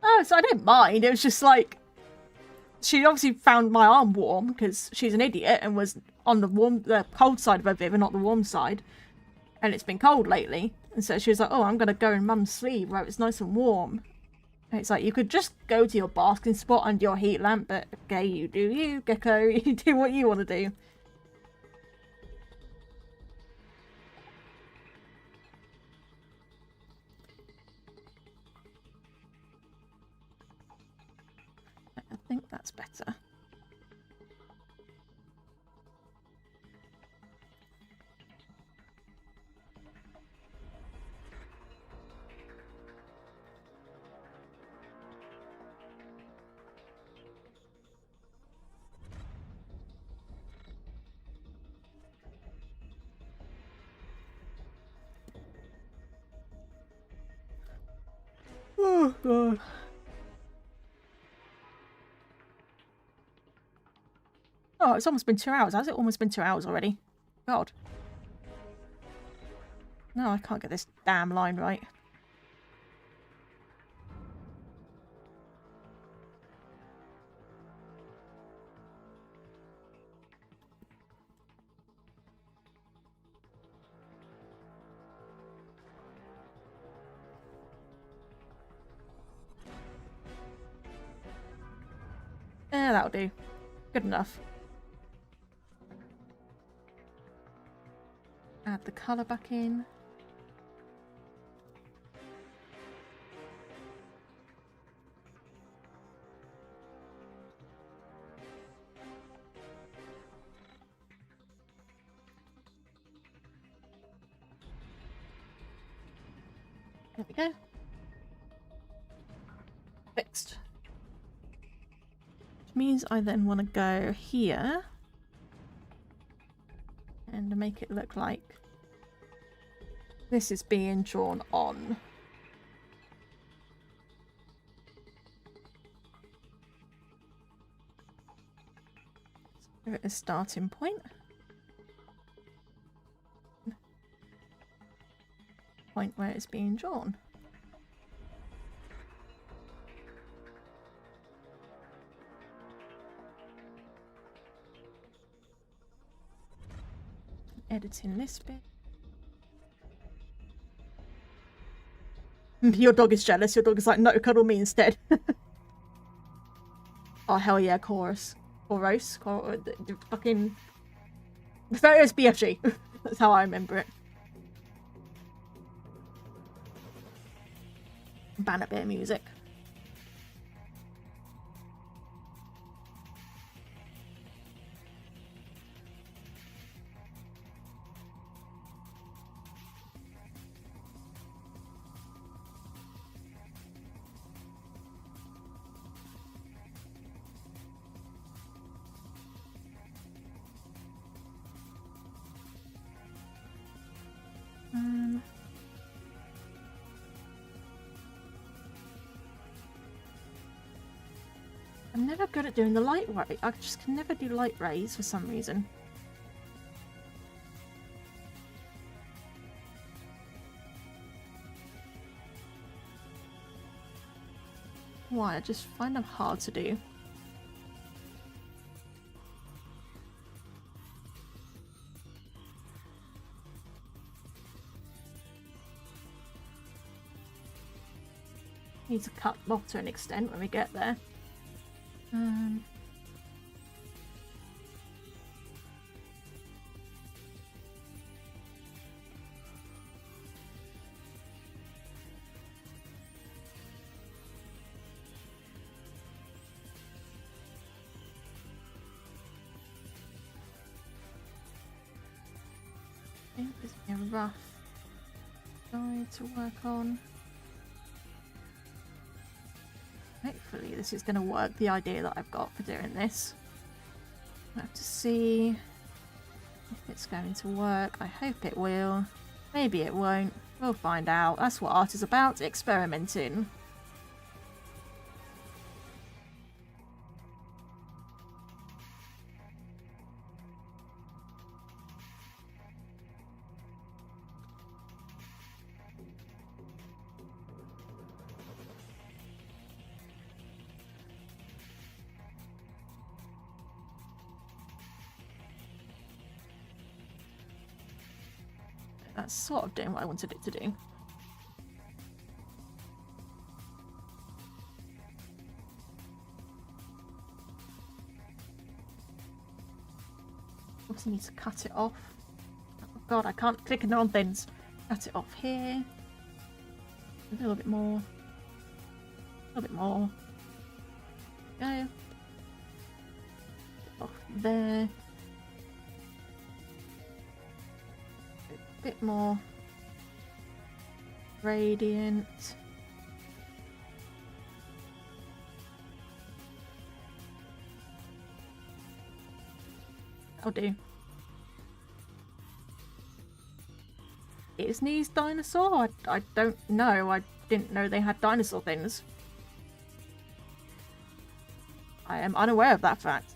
Oh, so I didn't mind. It was just like, she obviously found my arm warm because she's an idiot and was on the cold side of her viv and not the warm side. And it's been cold lately. And so she was like, oh, I'm going to go in mum's sleeve where it's nice and warm. And it's like, you could just go to your basking spot under your heat lamp, but okay, you do you, Gecko. You do what you want to do. I think that's better. Oh, God. Oh, it's almost been 2 hours. Has it almost been 2 hours already? God. No, I can't get this damn line right. Yeah, that'll do. Good enough. Add the colour back in. There we go. Fixed. Which means I then want to go here and make it look like this is being drawn on. So give it a starting point. Point where it's being drawn. Editing this bit. Your dog is jealous. Your dog is like, no, cuddle me instead. Oh, hell yeah, chorus. Fucking prefer it as BFG. That's how I remember it. Ban a bit of music. I'm never good at doing the light ray. I just can never do light rays for some reason. Why? I just find them hard to do. Need to cut off to an extent when we get there. I think this is a rough guide to work on. Hopefully this is going to work, the idea that I've got for doing this. I have to see if it's going to work. I hope it will. Maybe it won't. We'll find out. That's what art is about, experimenting. That's sort of doing what I wanted it to do. Also need to cut it off. Oh god, I can't click on things. Cut it off here. A little bit more. A little bit more. Go. Off there. Bit more gradient. That'll do. Is Knees dinosaur? I don't know. I didn't know they had dinosaur things. I am unaware of that fact.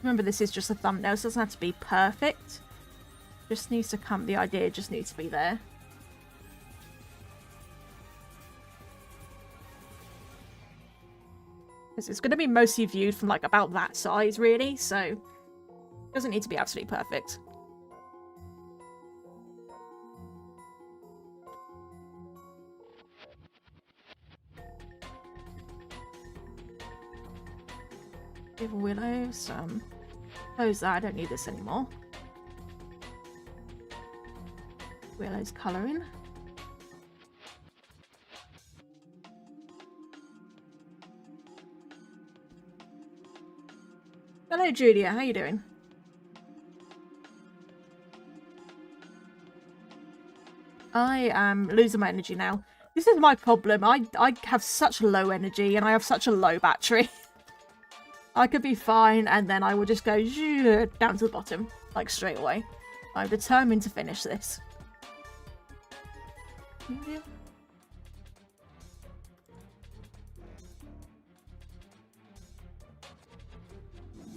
Remember, this is just a thumbnail, so it doesn't have to be perfect. Just needs to come, the idea just needs to be there. Because it's going to be mostly viewed from like about that size, really, so it doesn't need to be absolutely perfect. Give Willow some. Close that, I don't need this anymore. Willow's colouring. Hello Julia, how you doing? I am losing my energy now. This is my problem. I have such low energy and I have such a low battery. I could be fine, and then I will just go down to the bottom, like straight away. I'm determined to finish this. Yeah.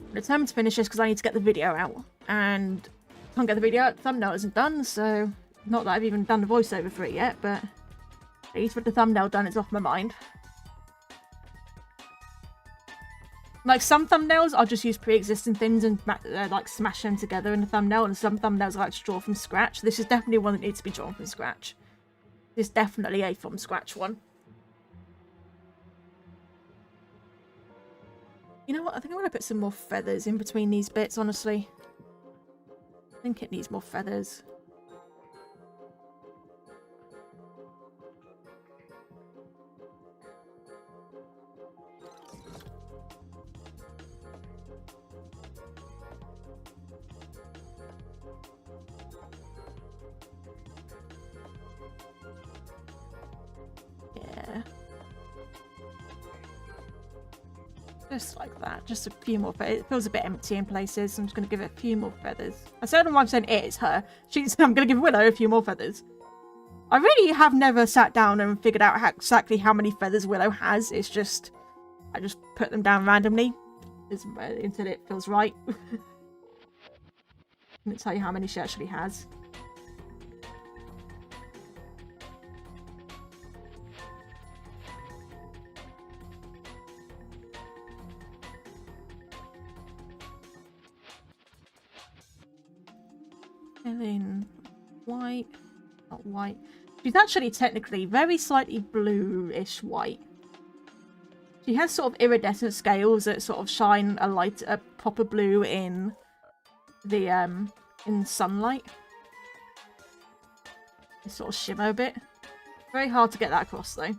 I'm determined to finish this because I need to get the video out. And can't get the video out, the thumbnail isn't done, so not that I've even done the voiceover for it yet, but at least with the thumbnail done, it's off my mind. Like, some thumbnails, I'll just use pre-existing things and like smash them together in the thumbnail, and some thumbnails I like to draw from scratch. This is definitely one that needs to be drawn from scratch. This is definitely a from scratch one. You know what? I think I'm going to put some more feathers in between these bits, honestly. I think it needs more feathers. Yeah. Just like that. Just a few more feathers. It feels a bit empty in places. So I'm just going to give it a few more feathers. I said on 1% it is her. She's, I'm going to give Willow a few more feathers. I really have never sat down and figured out exactly how many feathers Willow has. It's just, I just put them down randomly until it feels right. Let me tell you how many she actually has. And then white, not white. She's actually technically very slightly bluish white. She has sort of iridescent scales that sort of shine a proper blue in the in sunlight. They sort of shimmer a bit. Very hard to get that across though.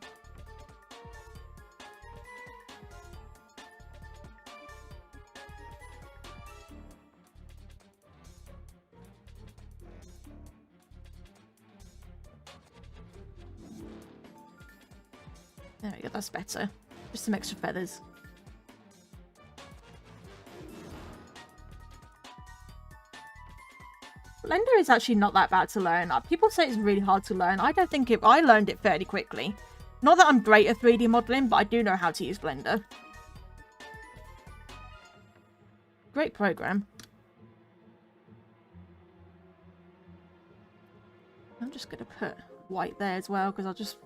There we go, that's better. Just some extra feathers. Blender is actually not that bad to learn. People say it's really hard to learn. I don't think I learned it fairly quickly. Not that I'm great at 3D modeling, but I do know how to use Blender. Great program. I'm just going to put white there as well, because I'll just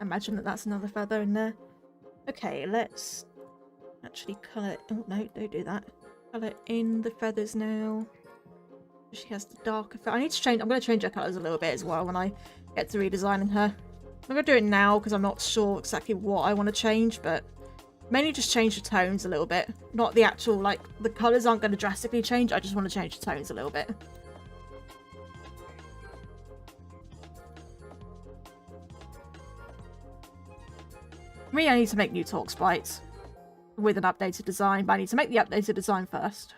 imagine that that's another feather in there. Okay, let's actually colour... Oh, no, don't do that. Colour in the feathers now. She has the darker... I need to change... I'm going to change her colours a little bit as well when I get to redesigning her. I'm going to do it now because I'm not sure exactly what I want to change, but mainly just change the tones a little bit. Not the actual, like, the colours aren't going to drastically change. I just want to change the tones a little bit. Me, I need to make new talk sprites with an updated design, but I need to make the updated design first.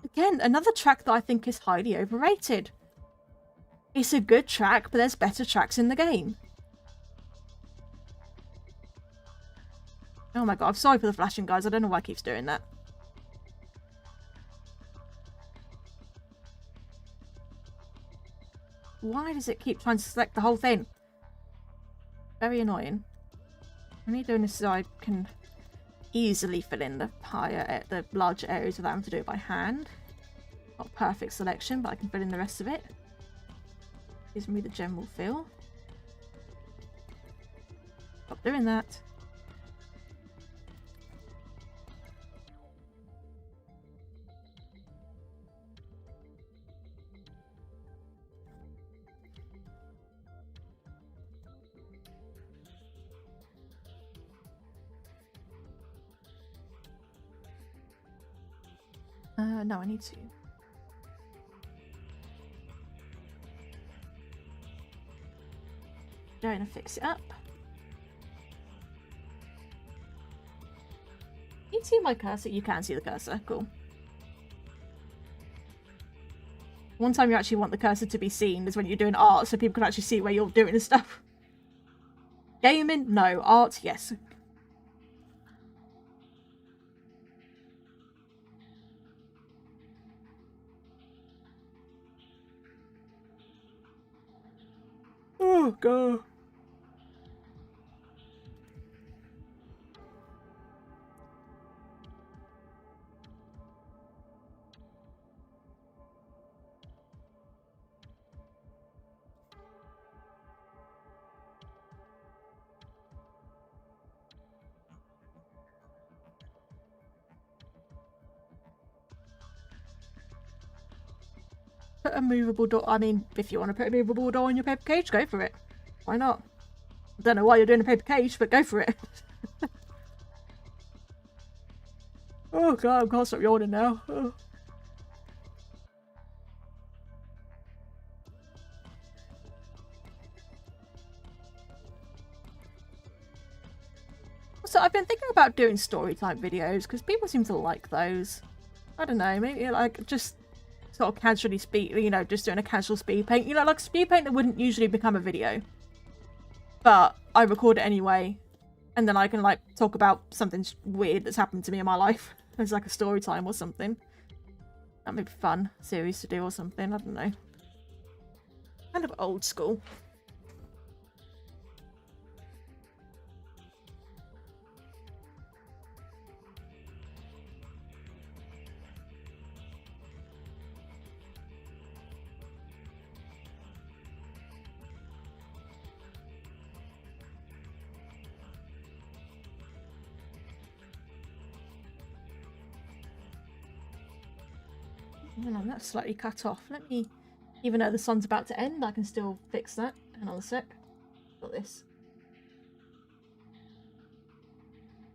Again, another track that I think is highly overrated. It's a good track, but there's better tracks in the game. Oh my god, I'm sorry for the flashing, guys. I don't know why it keeps doing that. Why does it keep trying to select the whole thing? Very annoying. I'm only doing this so I can easily fill in the larger areas without having to do it by hand. Not perfect selection, but I can fill in the rest of it. Gives me the general feel. Stop doing that. No, I need to. Going to fix it up. Can you see my cursor? You can see the cursor. Cool. One time you actually want the cursor to be seen is when you're doing art, so people can actually see where you're doing and stuff. Gaming? No. Art? Yes. Oh god. Put a movable door. I mean, if you want to put a movable door in your paper cage, go for it. Why not? I don't know why you're doing a paper cage, but go for it. Oh god, I can't stop yawning now. Oh. So I've been thinking about doing story time videos because people seem to like those. I don't know, maybe like just sort of casually speak, you know, just doing a casual speed paint. You know, like speed paint that wouldn't usually become a video. But I record it anyway. And then I can like talk about something weird that's happened to me in my life. As like a story time or something. That may be fun series to do or something, I don't know. Kind of old school. That's slightly cut off. Let me, even though the sun's about to end, I can still fix that. Hang on a sec. Got this.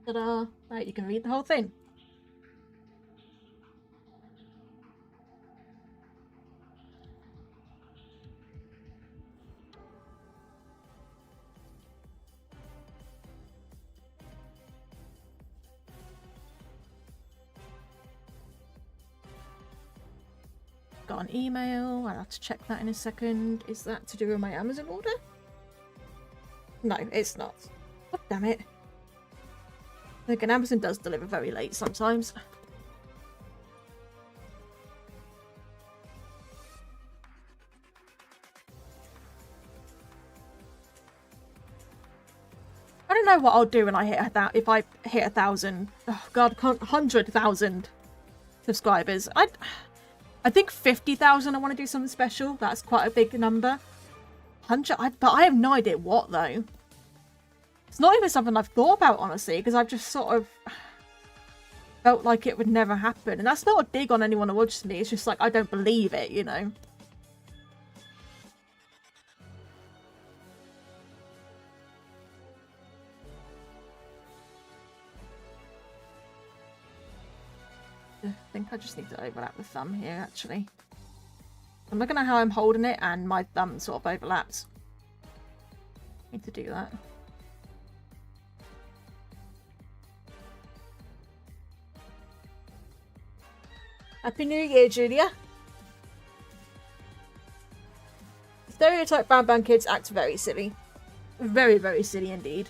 Ta-da! Right, you can read the whole thing. Got an email. I'll have to check that in a second. Is that to do with my Amazon order? No, it's not. God damn it. Again, Amazon does deliver very late sometimes. I don't know what I'll do when I hit that. If I hit 1,000, oh god, 100,000 subscribers. I think 50,000 I want to do something special. That's quite a big number. 100, but I have no idea what though. It's not even something I've thought about, honestly, because I've just sort of felt like it would never happen. And that's not a dig on anyone who watches me. It's just like, I don't believe it, you know? I think I just need to overlap the thumb here, actually. I'm looking at how I'm holding it, and my thumb sort of overlaps. Need to do that. Happy New Year, Julia. Stereotype Bam kids act very silly. Very, very silly indeed.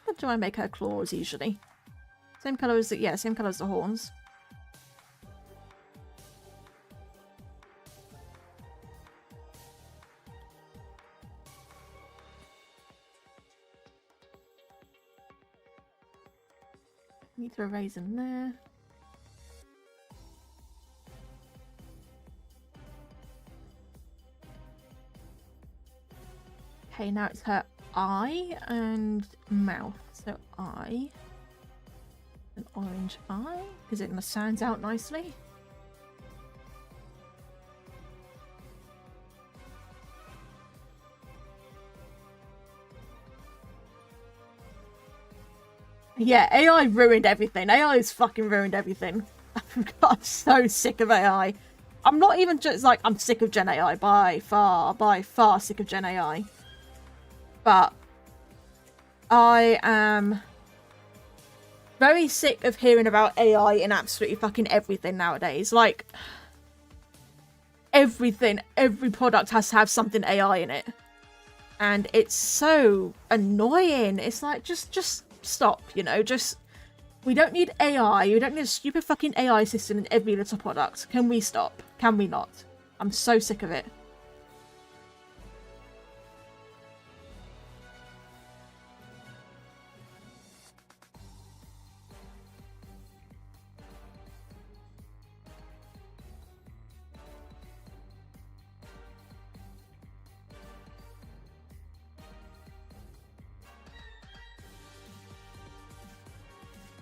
How do I make her claws usually? Same colour as the, yeah, same colour as the horns. Need to erase in there. Okay, now it's her eye and mouth. So eye, an orange eye, because it stands out nicely. Yeah, AI ruined everything. AI has fucking ruined everything. I'm so sick of AI. I'm not even just like, I'm sick of Gen AI by far sick of Gen AI. But I am very sick of hearing about AI in absolutely fucking everything nowadays. Like, everything, every product has to have something AI in it. And it's so annoying. It's like, just stop, you know, just We don't need AI. We don't need a stupid fucking AI system in every little product. Can we stop? Can we not? I'm so sick of it.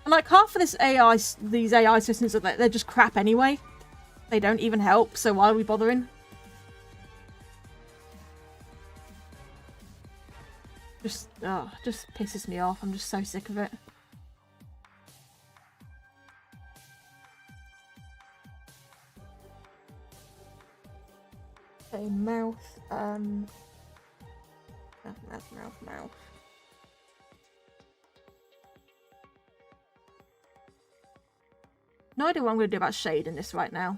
And like half of these AI systems are they're just crap anyway. They don't even help, so why are we bothering? Just pisses me off. I'm just so sick of it. Okay, mouth. Mouth. No idea what I'm going to do about shade in this right now.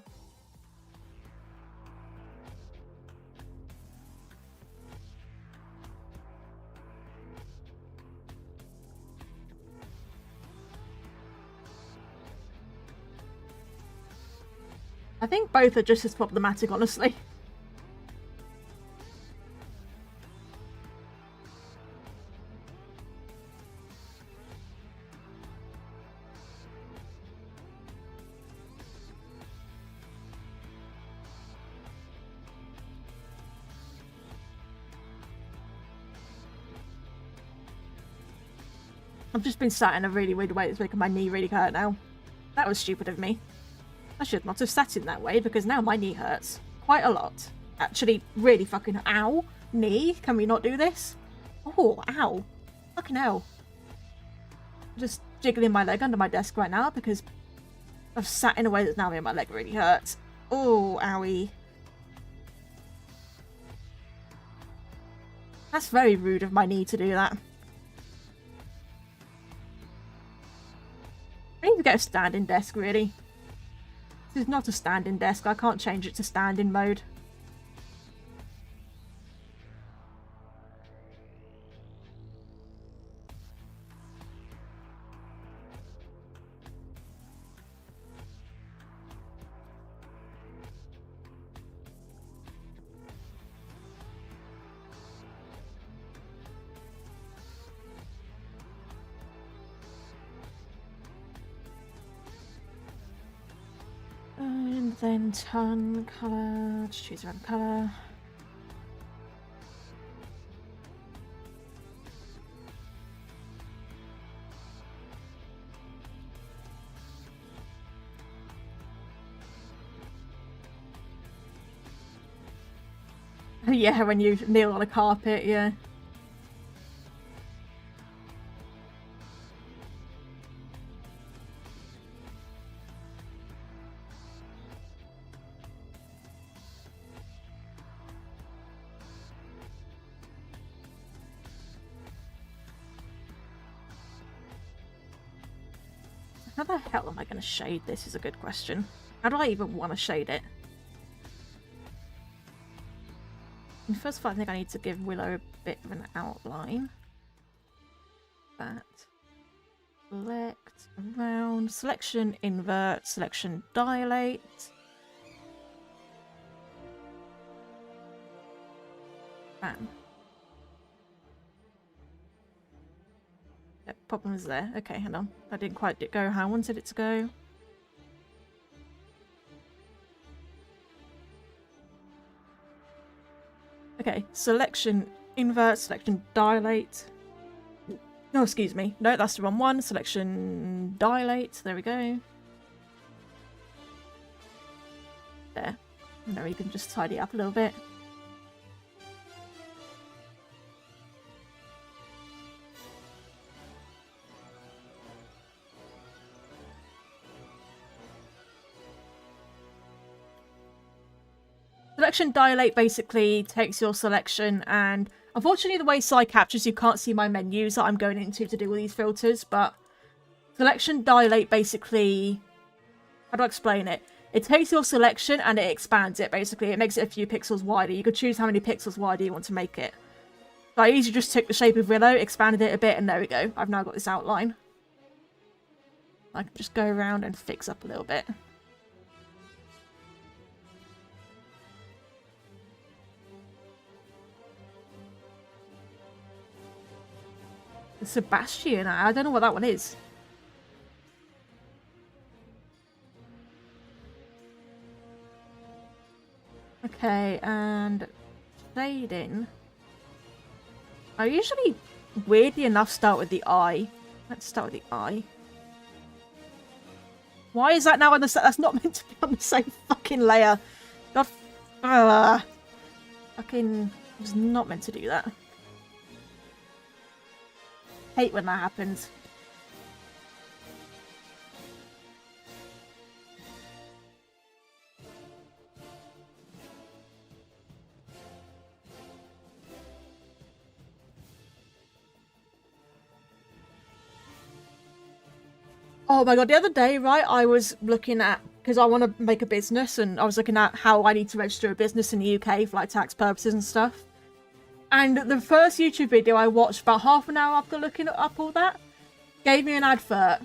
I think both are just as problematic, honestly. I've just been sat in a really weird way that's making my knee really hurt now. That was stupid of me. I should not have sat in that way because now my knee hurts. Quite a lot. Actually, really fucking ow. Knee, can we not do this? Oh, ow. Fucking hell. I'm just jiggling my leg under my desk right now because I've sat in a way that's now made my leg really hurt. Oh, owie. That's very rude of my knee to do that. I need to get a standing desk, really. This is not a standing desk. I can't change it to standing mode. And then tone colour, just choose a random colour. Yeah, when you kneel on a carpet, yeah. How the hell am I going to shade this is a good question. How do I even want to shade it? First of all, I think I need to give Willow a bit of an outline. That. Select, around, selection, invert, selection, dilate. Bam. Yep, problem is there. Okay, hang on. I didn't quite go how I wanted it to go. Okay, selection, invert, selection, dilate. No, excuse me. No, that's the wrong one. Selection, dilate. There we go. There. And there we can just tidy up a little bit. Selection dilate basically takes your selection, and unfortunately the way Side captures you can't see my menus that I'm going into to do all these filters, but selection dilate basically, how do I explain it? It takes your selection and it expands it basically. It makes it a few pixels wider. You could choose how many pixels wider you want to make it. So I easily just took the shape of Willow, expanded it a bit, and there we go. I've now got this outline. I can just go around and fix up a little bit. Sebastian, I don't know what that one is. Okay, and shading. I usually, weirdly enough, start with the eye. Let's start with the eye. Why is that now on the set? That's not meant to be on the same fucking layer. God, fucking, it's not meant to do that. Hate when that happens. Oh my god, the other day, right, I was looking at, because I want to make a business, and I was looking at how I need to register a business in the UK for like tax purposes and stuff. And the first YouTube video I watched about half an hour after looking up all that gave me an advert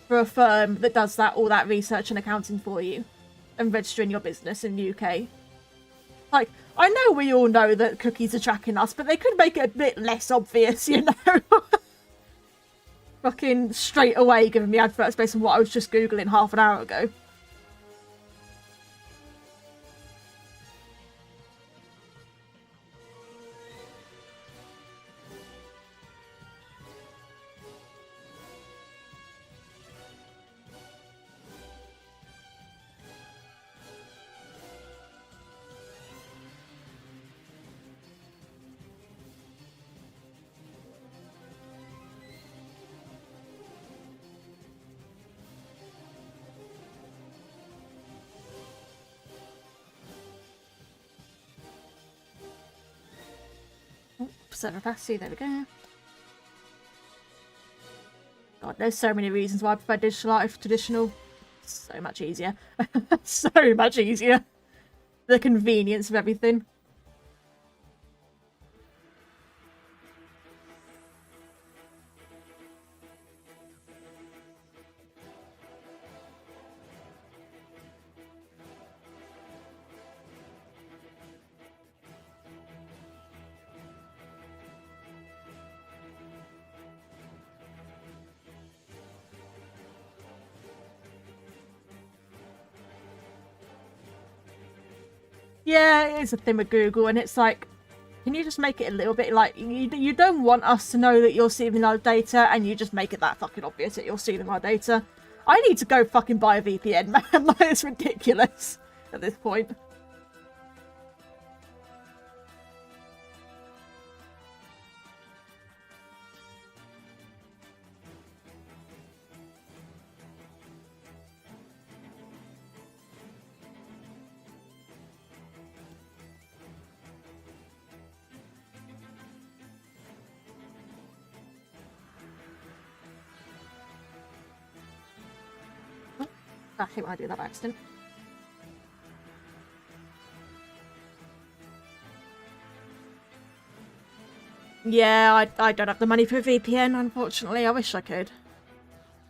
for a firm that does that, all that research and accounting for you and registering your business in the UK. Like, I know we all know that cookies are tracking us, but they could make it a bit less obvious, you know? Fucking straight away giving me adverts based on what I was just Googling half an hour ago. Percent opacity, there we go. God, there's so many reasons why I prefer digital art over traditional. So much easier. So much easier. The convenience of everything. Yeah, it is a thing with Google, and it's like, can you just make it a little bit like, you don't want us to know that you're stealing our data, and you just make it that fucking obvious that you're stealing our data. I need to go fucking buy a VPN, man. Like, it's ridiculous at this point. I hate when I do that by accident. Yeah, I don't have the money for a VPN, unfortunately. I wish I could.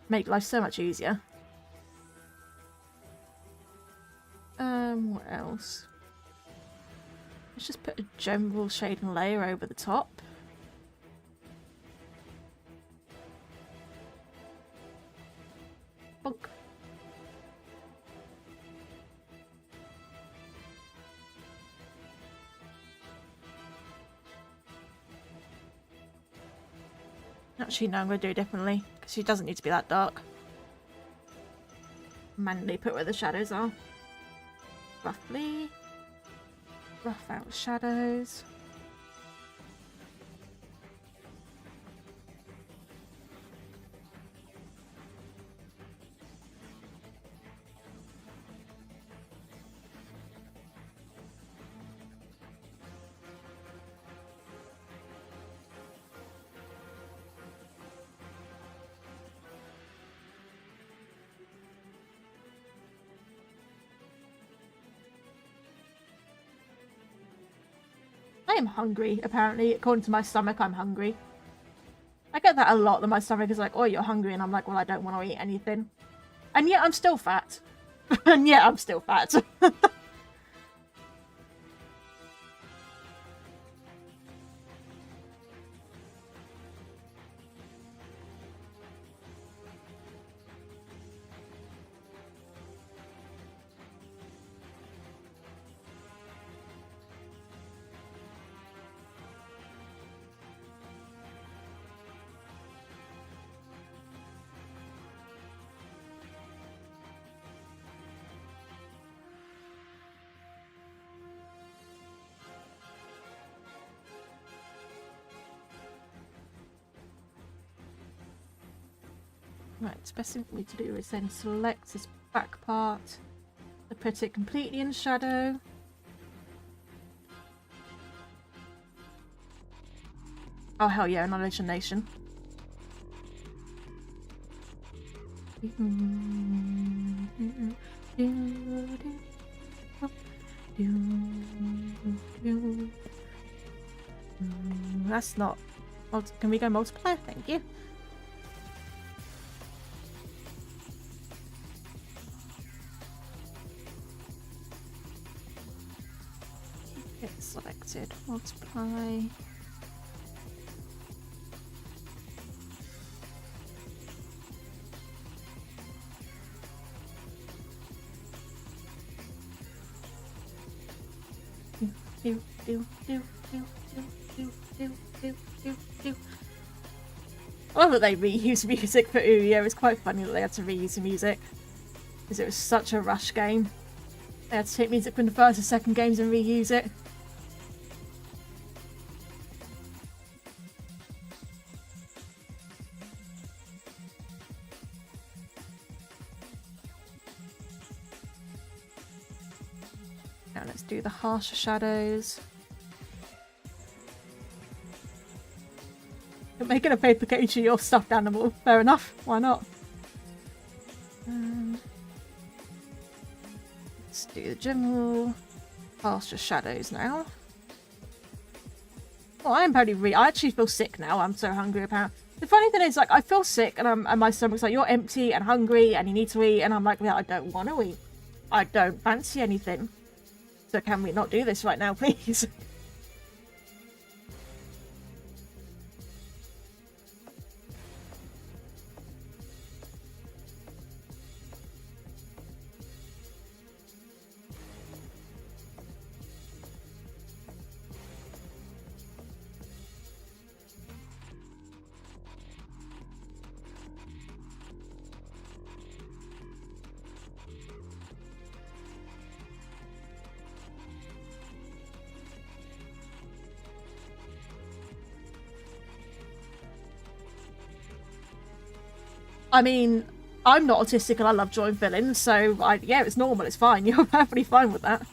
Make life so much easier. What else? Let's just put a general shading layer over the top. Bonk. Actually, no, I'm going to do it differently, because she doesn't need to be that dark. Manually put where the shadows are. Roughly. Rough out shadows. I am hungry, apparently. According to my stomach, I'm hungry. I get that a lot, that my stomach is like, oh, you're hungry, and I'm like, well, I don't want to eat anything. And yet I'm still fat. And yet I'm still fat. Right, the best thing for me to do is then select this back part to put it completely in shadow. Oh hell yeah, an nation. That's not... Can we go multiplayer? Thank you. Get selected. Multiply. I love that they reused music for Ouya. It's quite funny that they had to reuse the music because it was such a rush game. They had to take music from the first and second games and reuse it. Now let's do the harsher shadows. You're making a paper cage of your stuffed animal. Fair enough. Why not? Let's do the general harsher shadows now. Oh, I am probably I actually feel sick now. I'm so hungry apparently. The funny thing is, like, I feel sick and my stomach's like, you're empty and hungry and you need to eat. And I'm like, yeah, I don't want to eat. I don't fancy anything. So can we not do this right now, please? I mean, I'm not autistic and I love drawing villains, so yeah, it's normal, it's fine. You're perfectly fine with that.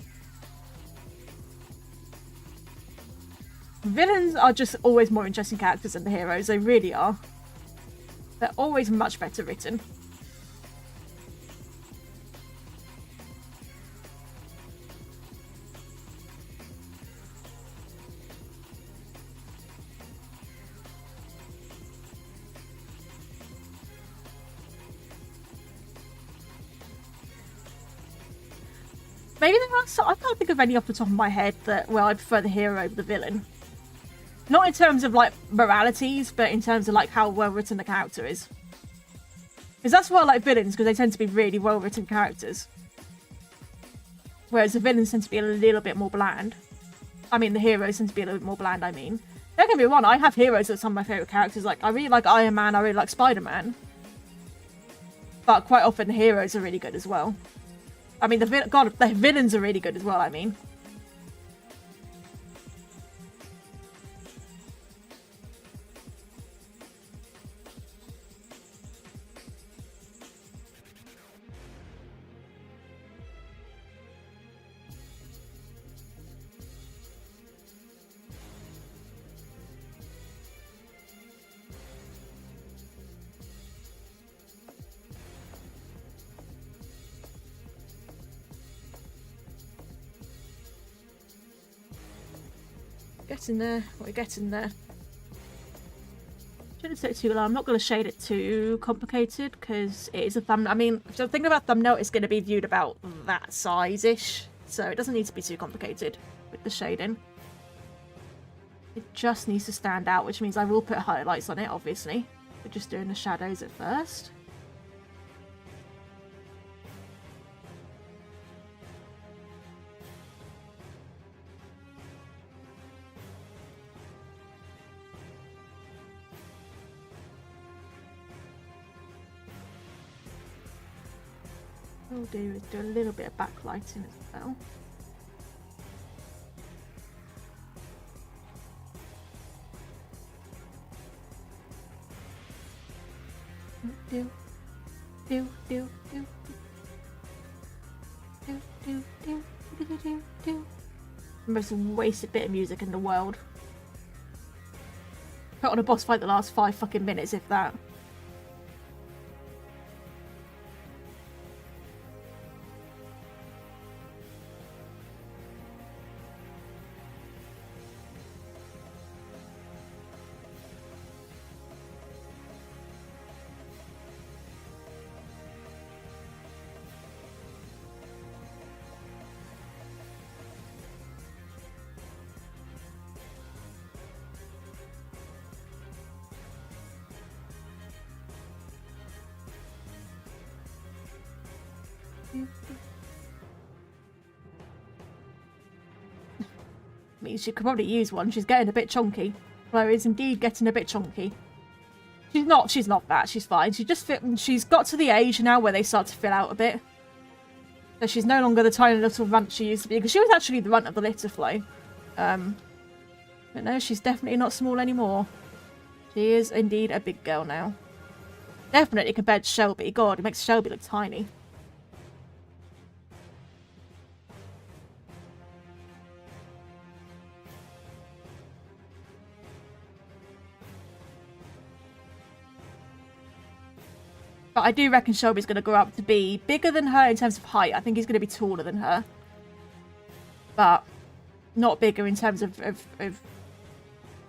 Villains are just always more interesting characters than the heroes, they really are. They're always much better written. Maybe there are I can't think of any off the top of my head that where I prefer the hero over the villain. Not in terms of like moralities, but in terms of like how well written the character is. Because that's why I like villains, because they tend to be really well written characters. Whereas the villains tend to be a little bit more bland. I mean, the heroes tend to be a little bit more bland, I mean. Don't get me wrong, I have heroes that are some of my favourite characters. Like, I really like Iron Man, I really like Spider-Man. But quite often the heroes are really good as well. I mean, the villains are really good as well, I mean. Getting there. We're getting there. Should don't take too long. I'm not going to shade it too complicated because it is a thumbnail. I mean, if you're thinking about thumbnail, it's going to be viewed about that size-ish. So it doesn't need to be too complicated with the shading. It just needs to stand out, which means I will put highlights on it, obviously. We're just doing the shadows at first. What we'll do is do a little bit of backlighting as well. Do, do, do, do, do, do, do, do, do, do, do. The most wasted bit of music in the world. Put on a boss fight the last 5 fucking minutes, if that. Means she could probably use one. She's getting a bit chunky. Chloe is indeed getting a bit chunky. She's not that. She's fine. She's got to the age now where they start to fill out a bit. So she's no longer the tiny little runt she used to be, because she was actually the runt of the litter flow. But no, she's definitely not small anymore. She is indeed a big girl now. Definitely compared to Shelby. God, it makes Shelby look tiny. But I do reckon Shelby's going to grow up to be bigger than her in terms of height. I think he's going to be taller than her. But not bigger in terms of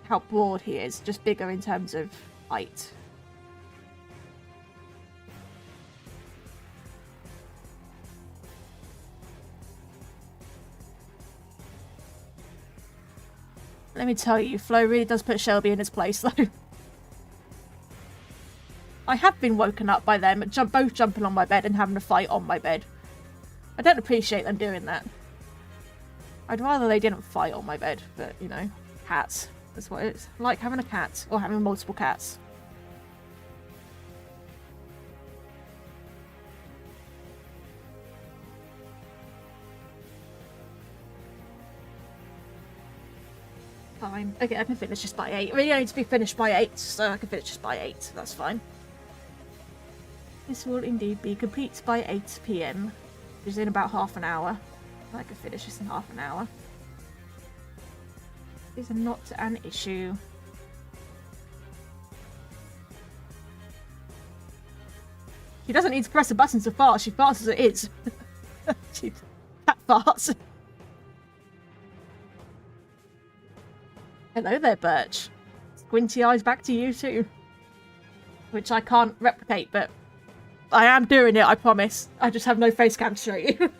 how broad he is. Just bigger in terms of height. Let me tell you, Flo really does put Shelby in his place, though. I have been woken up by them, both jumping on my bed and having a fight on my bed. I don't appreciate them doing that. I'd rather they didn't fight on my bed, but, you know, cats. That's what it's like having a cat, or having multiple cats. Fine. Okay, I can finish this by 8. We need to be finished by 8, so I can finish this by 8. That's fine. This will indeed be complete by 8 PM, which is in about half an hour. I can finish this in half an hour. Is not an issue. She doesn't need to press a button to fart. She farts as it is. She cat farts. Hello there, Birch. Squinty eyes back to you too. Which I can't replicate, but I am doing it, I promise. I just have no face cam to show you.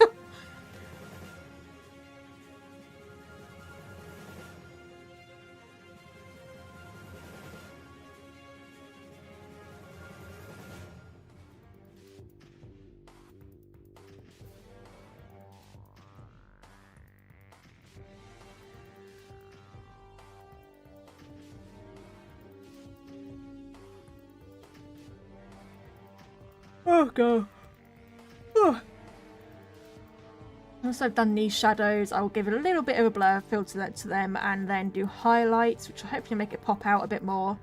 Oh god. Oh. Once I've done these shadows, I will give it a little bit of a blur filter to them and then do highlights, which will hopefully make it pop out a bit more.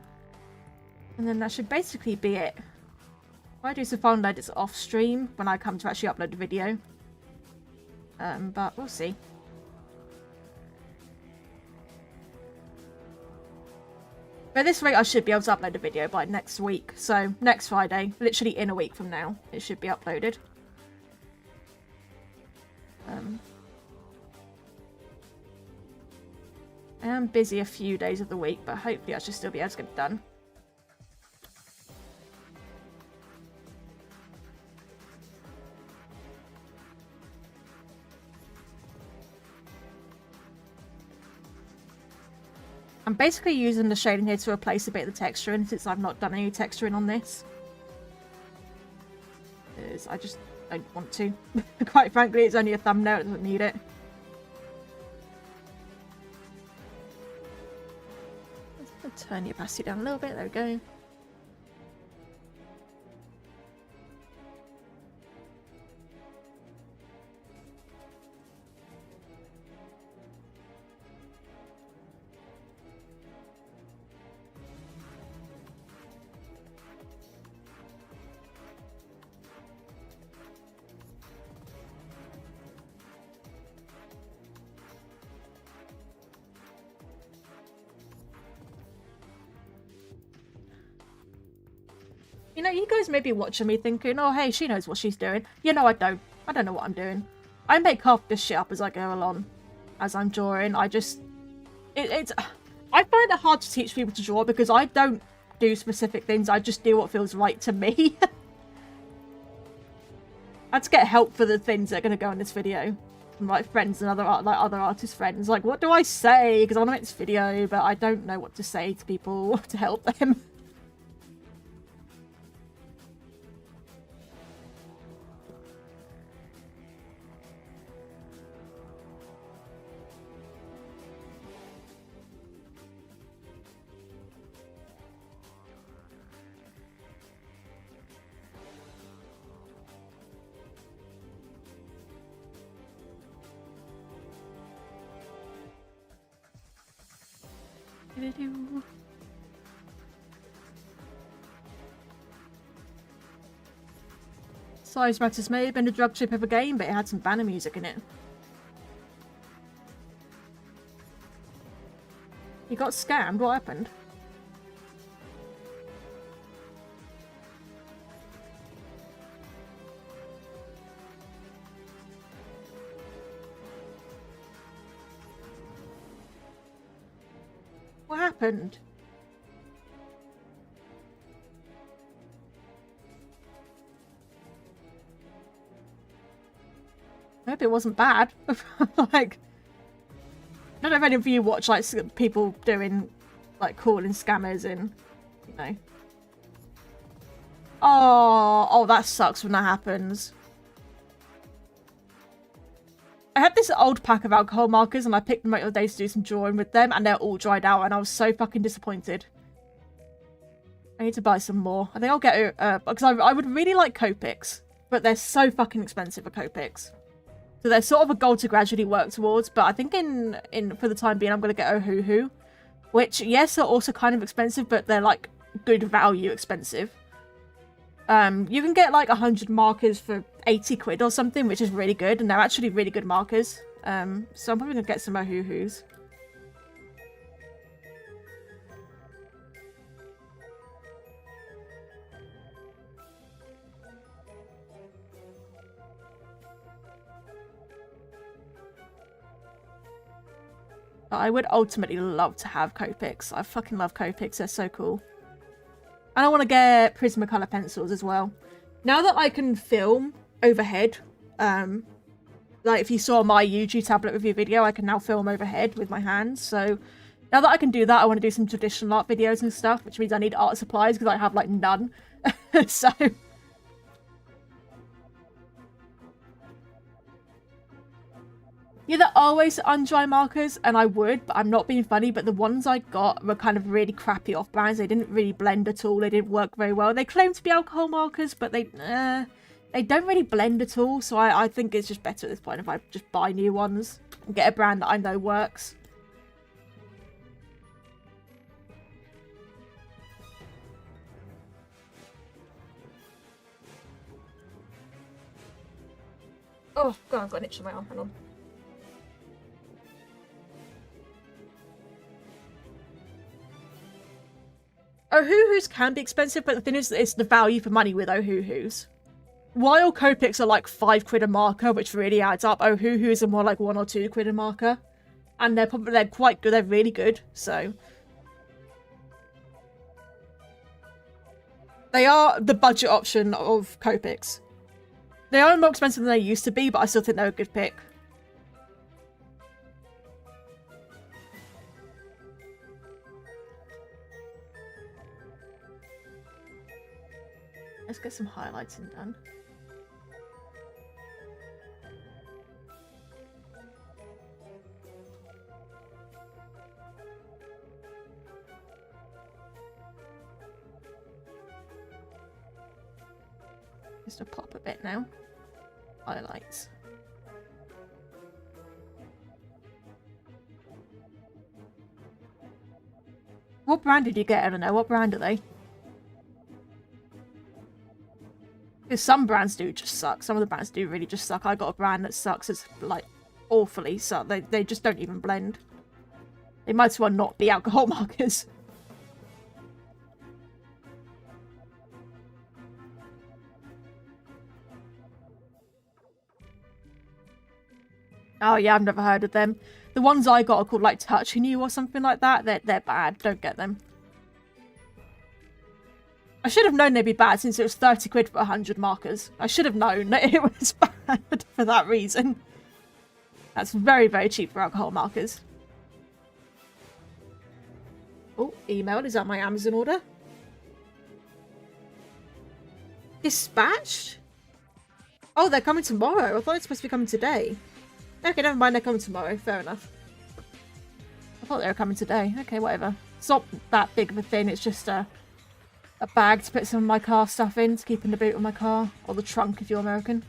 And then that should basically be it. I do some final edits off stream when I come to actually upload the video. But we'll see. At this rate, I should be able to upload a video by next week. So, next Friday, literally in a week from now, it should be uploaded. I am busy a few days of the week, but hopefully I should still be able to get it done. I'm basically using the shading here to replace a bit of the texturing since I've not done any texturing on this. Because I just don't want to. Quite frankly, it's only a thumbnail, it doesn't need it. Let's turn the opacity down a little bit, there we go. You know, you guys may be watching me thinking, oh, hey, she knows what she's doing. You know, I don't. I don't know what I'm doing. I make half this shit up as I go along. As I'm drawing, I just... I find it hard to teach people to draw because I don't do specific things. I just do what feels right to me. I had to get help for the things that are going to go in this video. From, like, friends and other artist friends. Like, what do I say? Because I want to make this video, but I don't know what to say to people to help them. Size Matters may have been a drug trip of a game, but it had some banner music in it. You got scammed? What happened? What happened? I hope it wasn't bad. Like, I don't know if any of you watch, like, people doing, like, calling scammers and, you know. Oh, that sucks when that happens. I had this old pack of alcohol markers and I picked them out the other day to do some drawing with them and they're all dried out and I was so fucking disappointed. I need to buy some more. I think I'll get because I would really like Copics, but they're so fucking expensive for Copics. So they're sort of a goal to gradually work towards, but I think in for the time being I'm going to get Ohuhu, which yes are also kind of expensive, but they're like good value expensive. You can get like 100 markers for 80 quid or something, which is really good, and they're actually really good markers. So I'm probably going to get some Ohuhus. I would ultimately love to have Copics. I fucking love Copics, they're so cool. And I want to get Prismacolor pencils as well. Now that I can film overhead, like if you saw my YouTube tablet review video, I can now film overhead with my hands. So now that I can do that, I want to do some traditional art videos and stuff, which means I need art supplies because I have like none. So... yeah, there are always undry markers, and I would, but I'm not being funny, but the ones I got were kind of really crappy off-brands. They didn't really blend at all. They didn't work very well. They claim to be alcohol markers, but they don't really blend at all, so I think it's just better at this point if I just buy new ones and get a brand that I know works. Oh, God, I've got an itch on my arm. Hang on. Ohuhus can be expensive, but the thing is, it's the value for money with Ohuhus. While Copics are like 5 quid a marker, which really adds up, Ohuhus are more like 1 or 2 quid a marker. And they're quite good, they're really good, so... they are the budget option of Copics. They are more expensive than they used to be, but I still think they're a good pick. let's get some highlighting done. Just to pop a bit now. Highlights. What brand did you get? I don't know. What brand are they? Because some brands do just suck. Some of the brands do really just suck. I got a brand that sucks. It's like awfully suck. They just don't even blend. They might as well not be alcohol markers. Oh yeah, I've never heard of them. The ones I got are called like Touch and You or something like that. They're bad. Don't get them. I should have known they'd be bad since it was 30 quid for 100 markers. I should have known that it was bad for that reason. That's very, very cheap for alcohol markers. Oh, email. Is that my Amazon order? Dispatched? Oh, they're coming tomorrow. I thought it's supposed to be coming today. Okay, never mind. They're coming tomorrow. Fair enough. I thought they were coming today. Okay, whatever. It's not that big of a thing. It's just a bag to put some of my car stuff in to keep in the boot of my car. Or the trunk if you're American.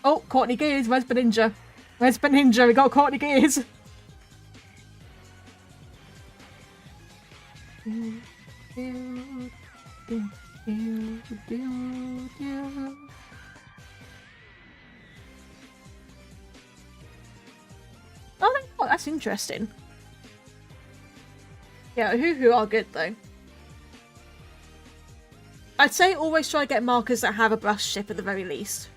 Oh, Courtney Gears. Where's Beninja? Where's Beninja? We got Courtney Gears. Oh, that's interesting. Yeah, who are good though. I'd say always try to get markers that have a brush chip at the very least.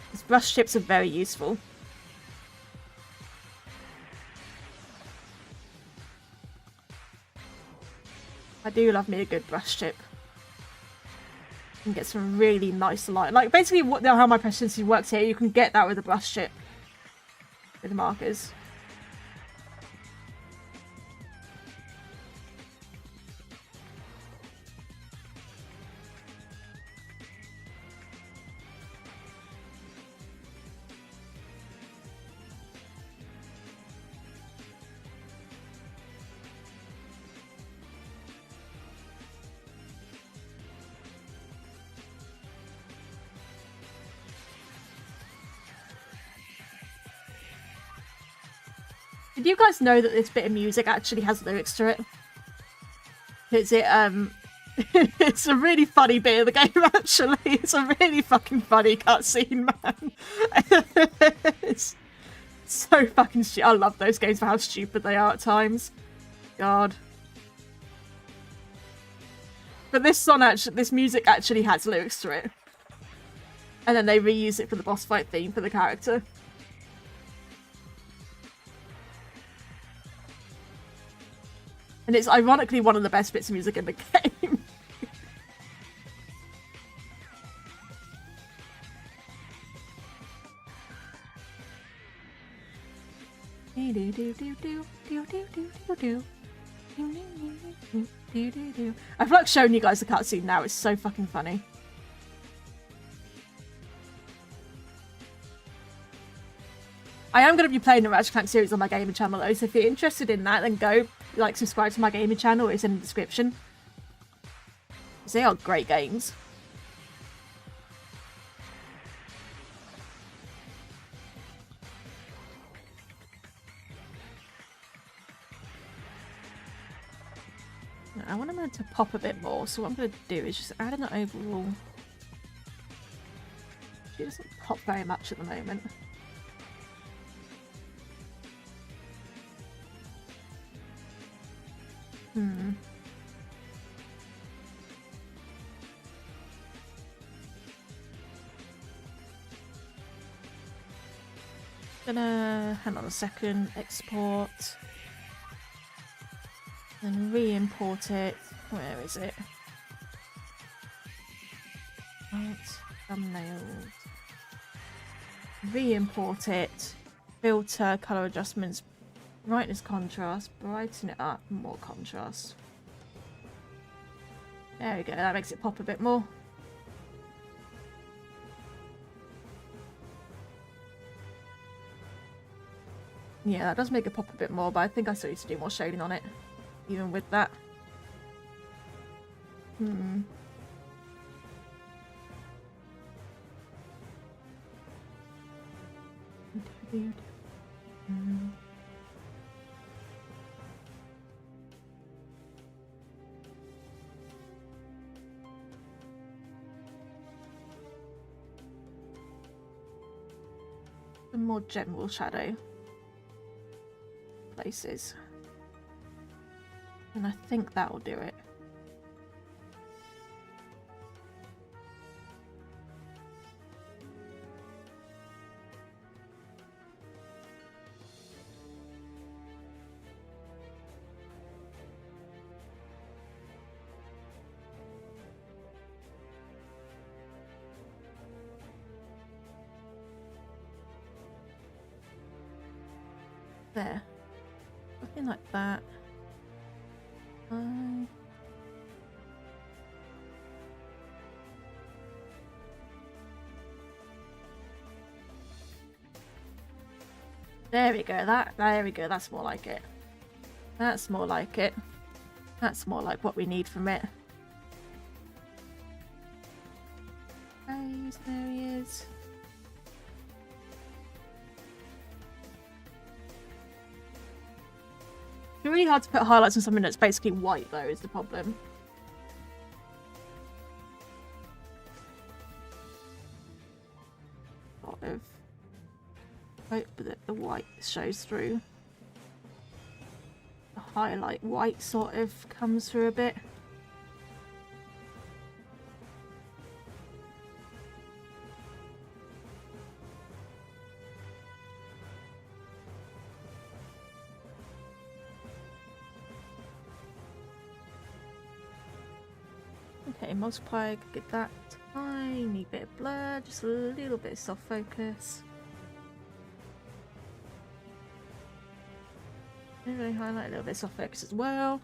Because brush chips are very useful. I do love me a good brush chip. You can get some really nice light. Like basically how my presidency works here, you can get that with a brush chip. With markers. Did you guys know that this bit of music actually has lyrics to it? It's it's a really funny bit of the game actually. It's a really fucking funny cutscene, man. It's so fucking stupid. I love those games for how stupid they are at times. God. But this music actually has lyrics to it. And then they reuse it for the boss fight theme for the character. And it's ironically one of the best bits of music in the game. I feel like showing you guys the cutscene now. It's so fucking funny. I am going to be playing the Ratchet Clank series on my gaming channel though, so if you're interested in that, then go subscribe to my gaming channel. It's in the description. They are great games. I want them to pop a bit more, so what I'm going to do is just add an overall. She doesn't pop very much at the moment. Gonna hang on a second, export and re-import it. Where is it? Right, thumbnails. Re-import it, filter, color adjustments, brightness, contrast, brighten it up, more contrast. There we go, that makes it pop a bit more. Yeah, that does make it pop a bit more, but I think I still need to do more shading on it, even with that. Hmm. Some more general shadow places. And I think that will do it. There. Something like that. There we go, there we go, that's more like it. That's more like it. That's more like what we need from it. There he is. It's really hard to put highlights on something that's basically white, though, is the problem. Sort of hope that the white shows through. The highlight white sort of comes through a bit. Okay, multiply, get that tiny bit of blur, just a little bit of soft focus. Really highlight a little bit of soft focus as well.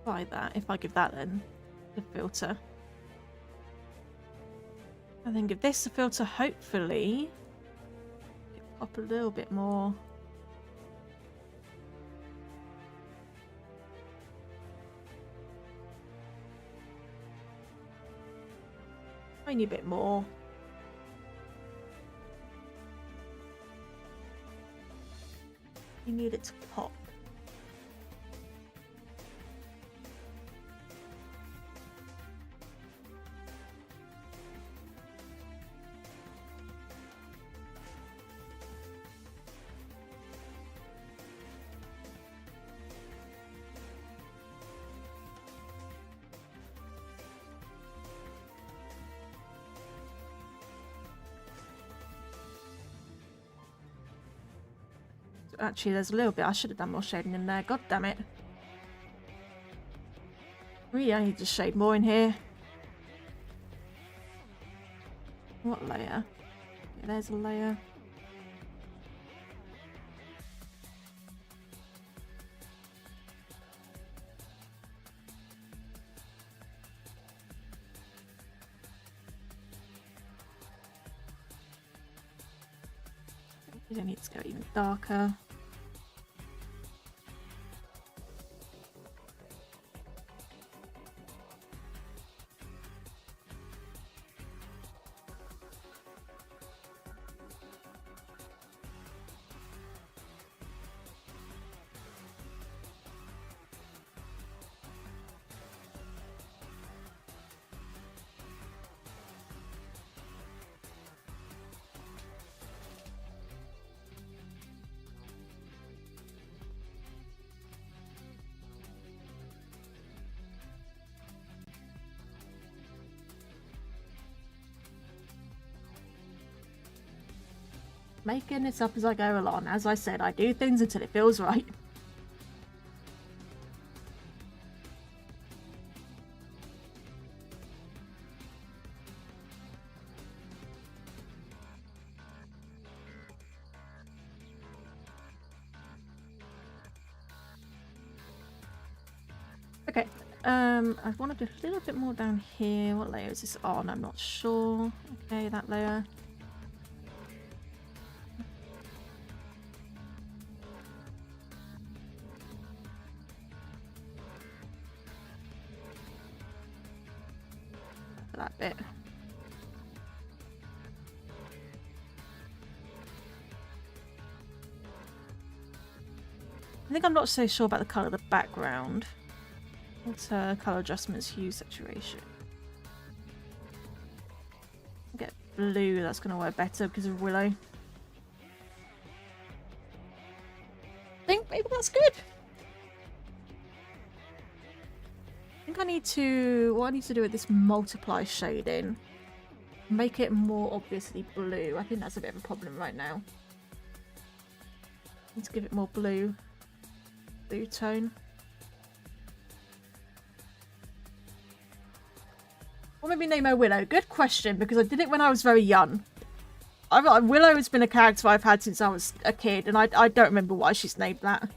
Like that, if I give that then the filter. And then give this a filter, hopefully pop a little bit more. Tiny bit more. You need it to pop. Actually, there's a little bit. I should have done more shading in there. God damn it. Really, I need to shade more in here. What layer? Yeah, there's a layer. I need to go even darker. making this up as I go along. As I said, I do things until it feels right. Okay, I want to do a little bit more down here. What layer is this on? I'm not sure. Okay, that layer. That bit. I think I'm not so sure about the colour of the background. What's colour adjustments, hue, saturation? Get blue, that's going to work better because of Willow. I think maybe that's good. I think I need to, what I need to do with this multiply shading, make it more obviously blue. I think that's a bit of a problem right now. Need to give it more blue tone. What made me name her Willow? Good question, because I did it when I was very young. Willow has been a character I've had since I was a kid, and I don't remember why she's named that,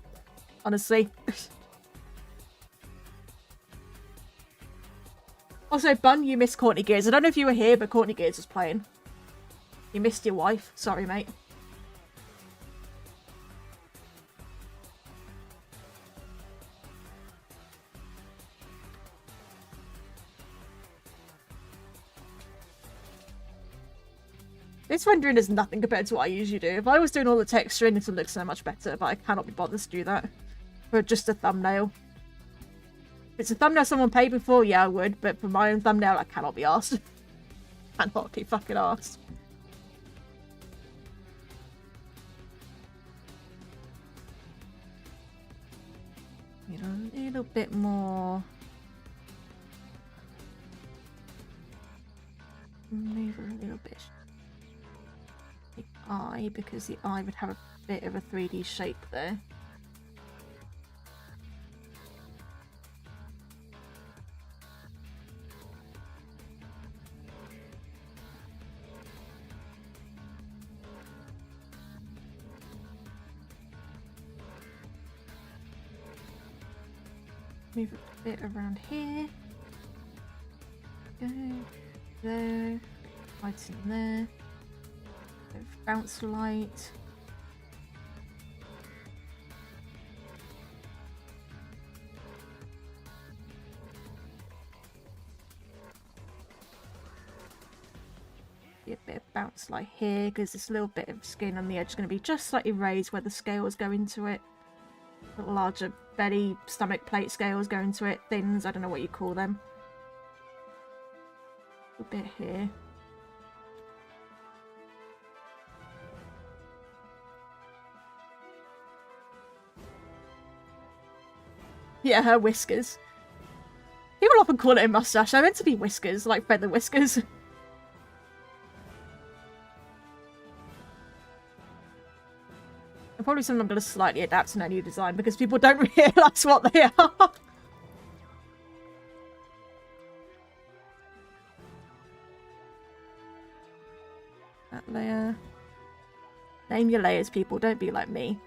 honestly. Also, Bun, you missed Courtney Gears. I don't know if you were here, but Courtney Gears was playing. You missed your wife. Sorry, mate. This rendering is nothing compared to what I usually do. If I was doing all the texturing, it would look so much better, but I cannot be bothered to do that for just a thumbnail. If it's a thumbnail someone paid before, yeah, I would, but for my own thumbnail, I cannot be arsed. Cannot be fucking arsed. You know, a little bit more. Move a little bit. The eye, because the eye would have a bit of a 3D shape there. Move a bit around here. Go there. Lights in there. Bounce light. Be a bit of bounce light here because this little bit of skin on the edge is going to be just slightly raised where the scales go into it. A larger belly, stomach plate scales go into it. Thins, I don't know what you call them. A bit here. Yeah, her whiskers. People often call it a mustache. They're meant to be whiskers, like feather whiskers. And probably something I'm going to slightly adapt in a new design because people don't realise what they are. That layer. Name your layers, people. Don't be like me.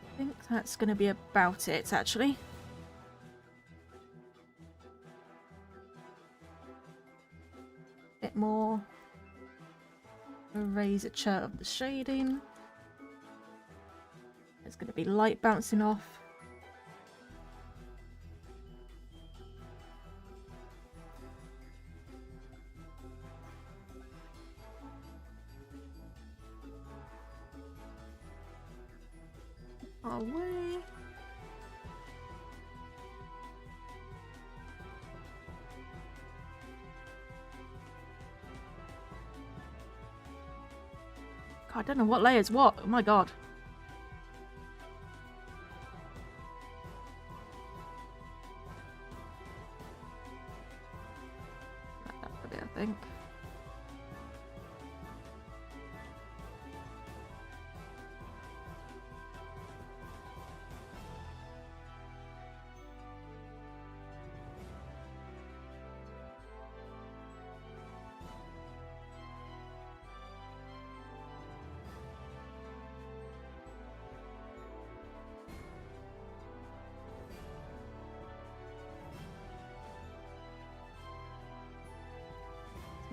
I think that's going to be about it, actually. Bit more erasure of the shading. There's going to be light bouncing off. Our way. God, I don't know what layer's what. Oh my god. think.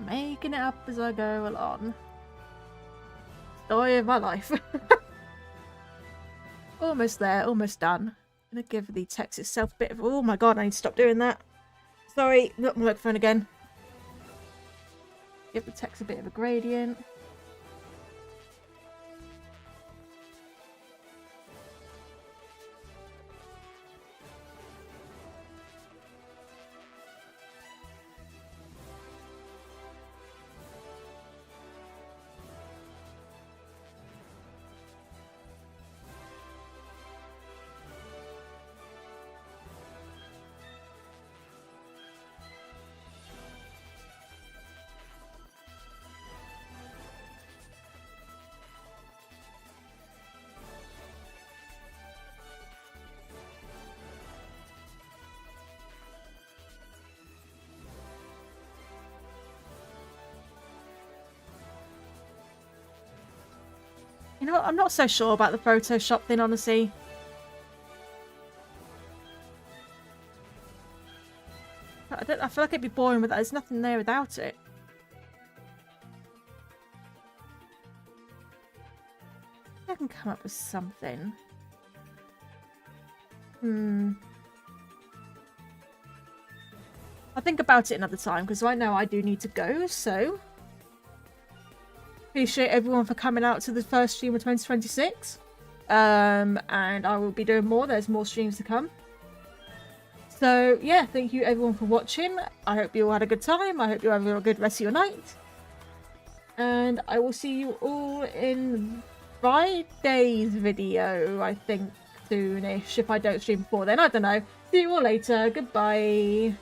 Making it up as I go along. Story of my life. Almost there, almost done. I'm gonna give the text itself a bit of... Oh my god, I need to stop doing that. Sorry, not my microphone again. Give the text a bit of a gradient. You know what? I'm not so sure about the Photoshop thing, honestly. I feel like it'd be boring without. There's nothing there without it. I can come up with something. I'll think about it another time, because right now I do need to go, so... Appreciate everyone for coming out to the first stream of 2026. And I will be doing more. There's more streams to come. So, yeah, thank you everyone for watching. I hope you all had a good time. I hope you have a good rest of your night. And I will see you all in Friday's video, I think, soonish. If I don't stream before then, I don't know. See you all later. Goodbye.